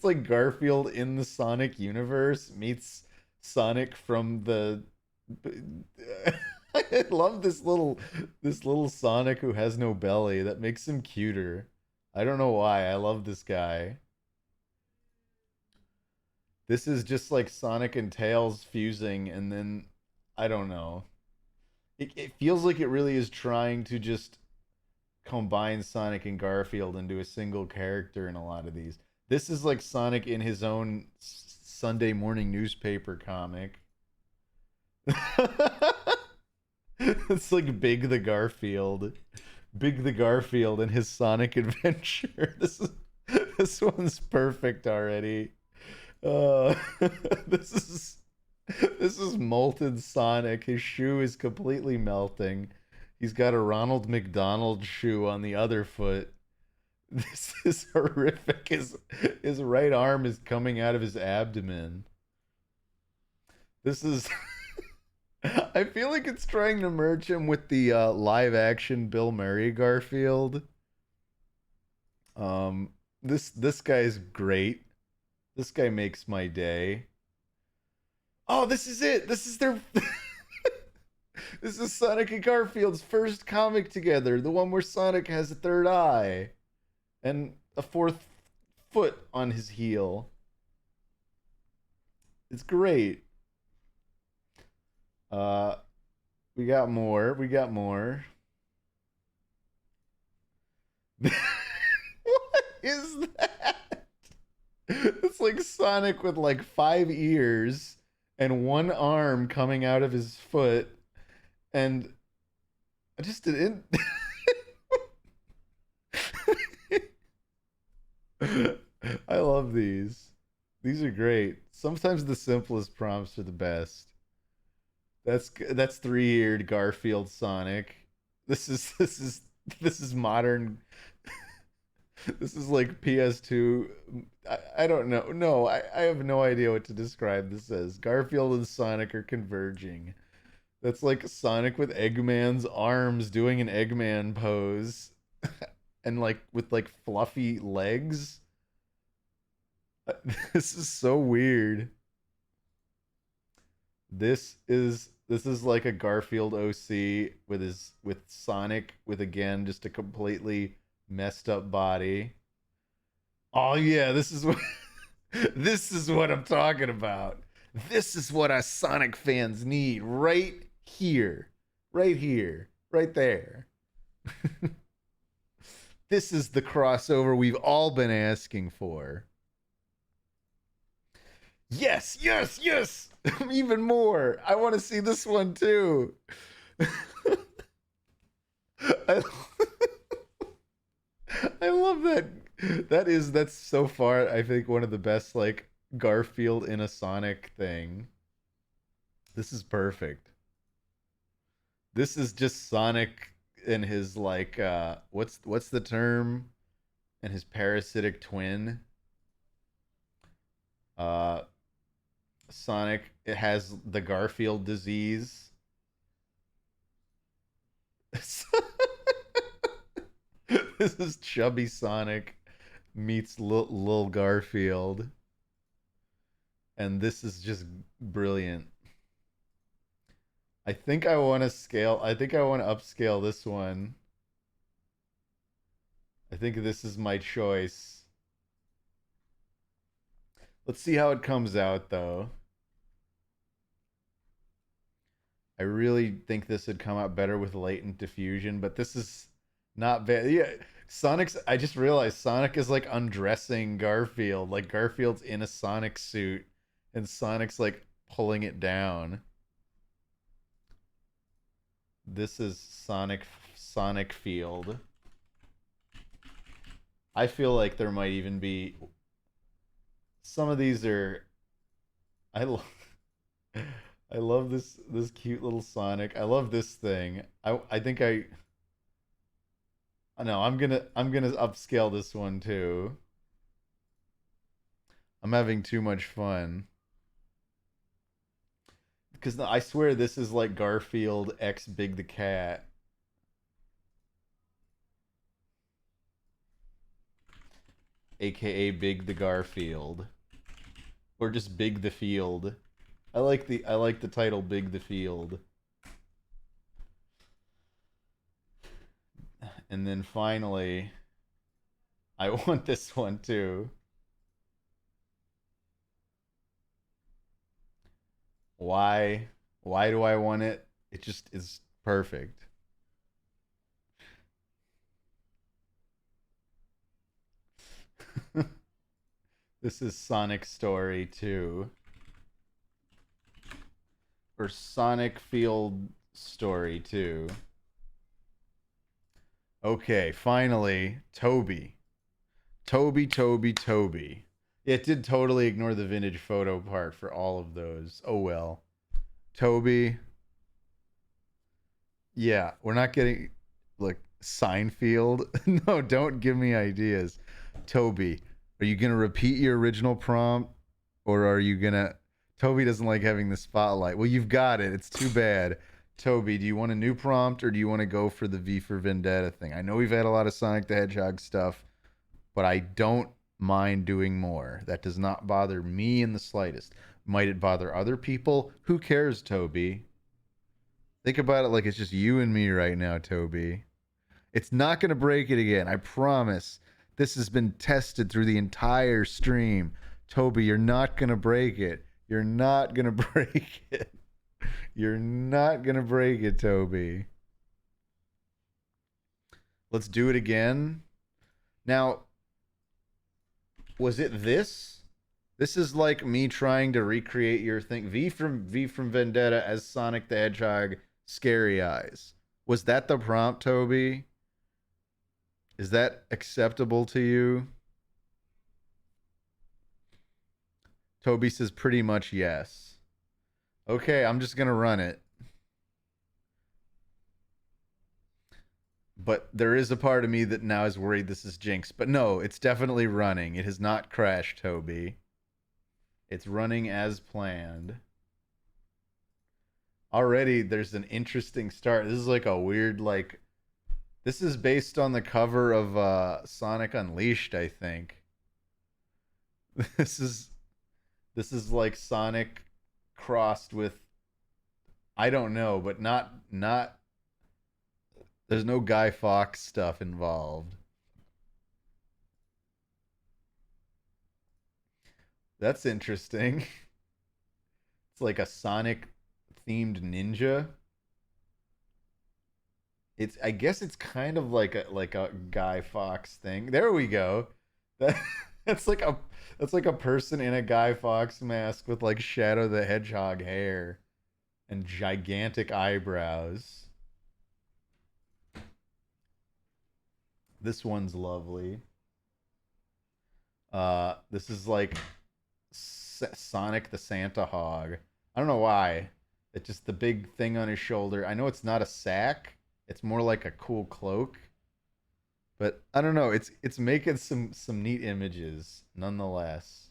like Garfield in the Sonic universe meets Sonic from the. I love this little Sonic who has no belly. That makes him cuter. I don't know why. I love this guy. This is just like Sonic and Tails fusing, and then I don't know. It feels like it really is trying to just combine Sonic and Garfield into a single character in a lot of these. This is like Sonic in his own Sunday morning newspaper comic. It's like Big the Garfield and his Sonic adventure. This one's perfect already. This is molten Sonic. His shoe is completely melting. He's got a Ronald McDonald shoe on the other foot. This is horrific. His right arm is coming out of his abdomen. This is. I feel like it's trying to merge him with the live action Bill Murray Garfield. This guy's great. This guy makes my day. Oh, this is it. This is their. This is Sonic and Garfield's first comic together. The one where Sonic has a third eye and a fourth foot on his heel. It's great. We got more. What is that? It's like Sonic with like 5 ears and 1 arm coming out of his foot, and I just didn't. I love these. These are great. Sometimes the simplest prompts are the best. That's 3-eared Garfield Sonic. This is modern. This is like PS2. I don't know. No, I have no idea what to describe this as. Garfield and Sonic are converging. That's like Sonic with Eggman's arms doing an Eggman pose. And like with like fluffy legs. This is so weird. This is like a Garfield OC with Sonic with again just a completely messed up body. Oh yeah, this is what this is what I'm talking about. This is what us Sonic fans need right here. Right here. Right there. This is the crossover we've all been asking for. Yes, yes, yes. Even more. I want to see this one too. I, I love that. That's so far I think one of the best like Garfield in a Sonic thing. This is perfect. This is just Sonic and his like what's the term? And his parasitic twin. Uh Sonic, it has the Garfield disease. This is chubby Sonic meets Lil Garfield. And this is just brilliant. I think I want to upscale this one. I think this is my choice. Let's see how it comes out, though. I really think this would come out better with latent diffusion, but this is not bad. Yeah, I just realized Sonic is like undressing Garfield. Like Garfield's in a Sonic suit, and Sonic's like pulling it down. This is Sonic Field. I feel like there might even be some of these are I love I love this cute little Sonic. I love this thing. I think I know I'm gonna upscale this one too. I'm having too much fun. Because I swear this is like Garfield X Big the Cat. AKA Big the Garfield. Or just Big the Field. I like the title Big the Field. And then finally, I want this one too. Why do I want it? It just is perfect. This is Sonic Story 2. Or Sonic Field Story 2. Okay, finally, Toby. Toby. It did totally ignore the vintage photo part for all of those. Oh well. Toby. Yeah, we're not getting like Seinfeld. No, don't give me ideas. Toby, are you gonna repeat your original prompt, or are you gonna? Toby doesn't like having the spotlight. Well, you've got it. It's too bad. Toby, do you want a new prompt, or do you want to go for the V for Vendetta thing? I know we've had a lot of Sonic the Hedgehog stuff, but I don't mind doing more. That does not bother me in the slightest. Might it bother other people? Who cares, Toby? Think about it like it's just you and me right now, Toby. It's not going to break it again. I promise. This has been tested through the entire stream. Toby, you're not going to break it. You're not going to break it. You're not going to break it, Toby. Let's do it again. Now, was it this? This is like me trying to recreate your thing. V from Vendetta as Sonic the Hedgehog, Scary Eyes. Was that the prompt, Toby? Is that acceptable to you? Toby says pretty much yes. Okay, I'm just going to run it. but there is a part of me that now is worried this is Jinx. But no, it's definitely running. It has not crashed, Toby. It's running as planned. Already there's an interesting start. This is like a weird like this is based on the cover of Sonic Unleashed, I think. This is this is like Sonic crossed with I don't know, but not there's no Guy Fawkes stuff involved. That's interesting. It's like a Sonic themed ninja. It's I guess it's kind of like a Guy Fawkes thing. There we go. That that's like a that's like a person in a Guy Fawkes mask with like Shadow the Hedgehog hair and gigantic eyebrows. This one's lovely. This is like Sonic the Santa Hog. I don't know why. It's just the big thing on his shoulder. I know it's not a sack. It's more like a cool cloak. But I don't know. It's making some neat images nonetheless.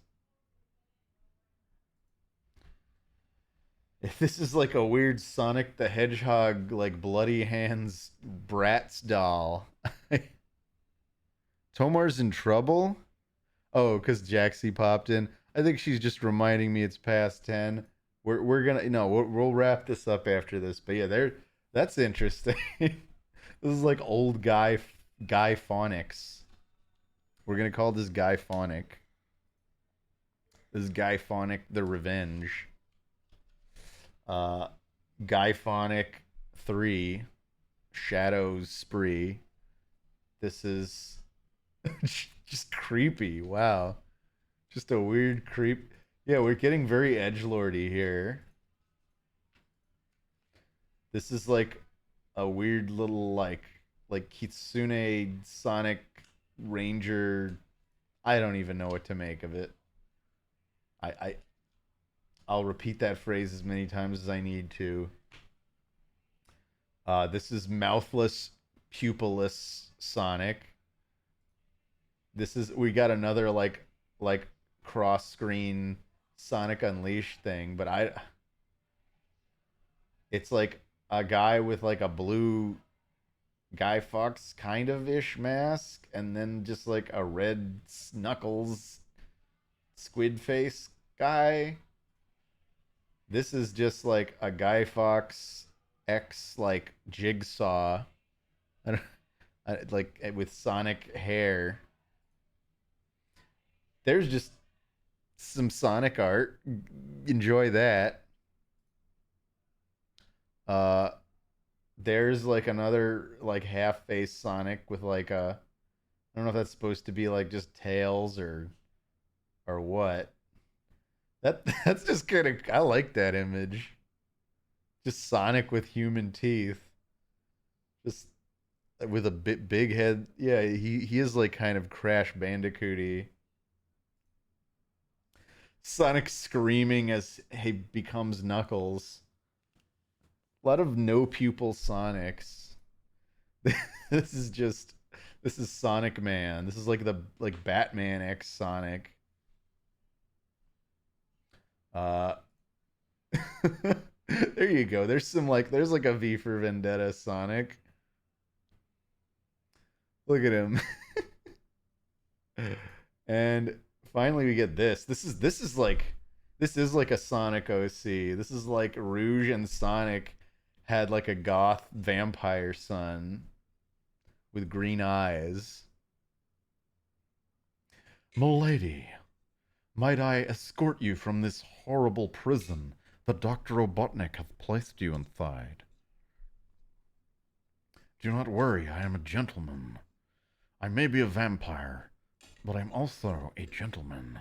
If this is like a weird Sonic the Hedgehog like bloody hands Bratz doll. Tomar's in trouble? Oh, because Jaxie popped in. I think she's just reminding me it's past 10. We're gonna no, we'll wrap this up after this. But yeah, that's interesting. This is like old Guy Phonics. We're gonna call this Guy Phonic. This is Guy Phonic the Revenge. Guy Phonic 3 Shadows Spree. This is just creepy. Wow. Just a weird creep. Yeah, we're getting very edgelordy here. This is like a weird little like Kitsune Sonic Ranger. I don't even know what to make of it. I I'll repeat that phrase as many times as I need to. This is mouthless, pupilless Sonic. This is we got another like cross screen Sonic Unleashed thing, but it's like a guy with like a blue Guy Fawkes kind of ish mask, and then just like a red Knuckles squid face guy. This is just like a Guy Fawkes X like Jigsaw, like with Sonic hair. There's just some Sonic art. Enjoy that. Uh, there's like another like half-face Sonic with like a I don't know if that's supposed to be like just tails or what. That's just kind of I like that image. Just Sonic with human teeth. Just with a big head. Yeah, he is like kind of Crash Bandicooty. Sonic screaming as he becomes Knuckles. A lot of no pupil Sonics. This is Sonic Man. This is like the like Batman X Sonic. Uh there you go. There's like a V for Vendetta Sonic. Look at him. And finally we get this. This is like a Sonic OC. This is like Rouge and Sonic had like a goth vampire son with green eyes. Milady, might I escort you from this horrible prison that Dr. Robotnik hath placed you inside? Do not worry, I am a gentleman. I may be a vampire, but I'm also a gentleman.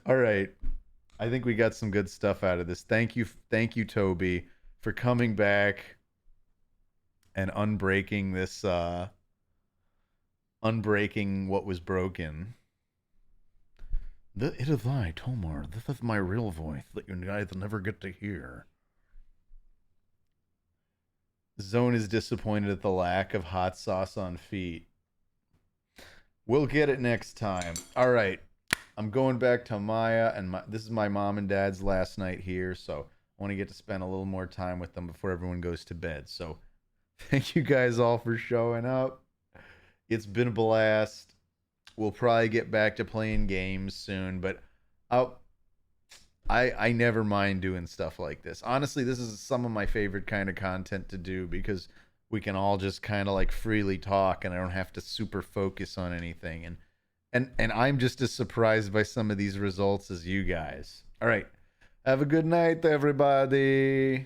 All right. I think we got some good stuff out of this. Thank you, Toby, for coming back and unbreaking this unbreaking what was broken. It is I, Tomar. This is my real voice that you guys never get to hear. Zone is disappointed at the lack of hot sauce on feet. We'll get it next time. All right. I'm going back to Maya, and this is my mom and dad's last night here, so I want to get to spend a little more time with them before everyone goes to bed. So thank you guys all for showing up. It's been a blast. We'll probably get back to playing games soon, but I never mind doing stuff like this. Honestly, this is some of my favorite kind of content to do because we can all just kind of like freely talk and I don't have to super focus on anything. And I'm just as surprised by some of these results as you guys. All right. Have a good night, everybody.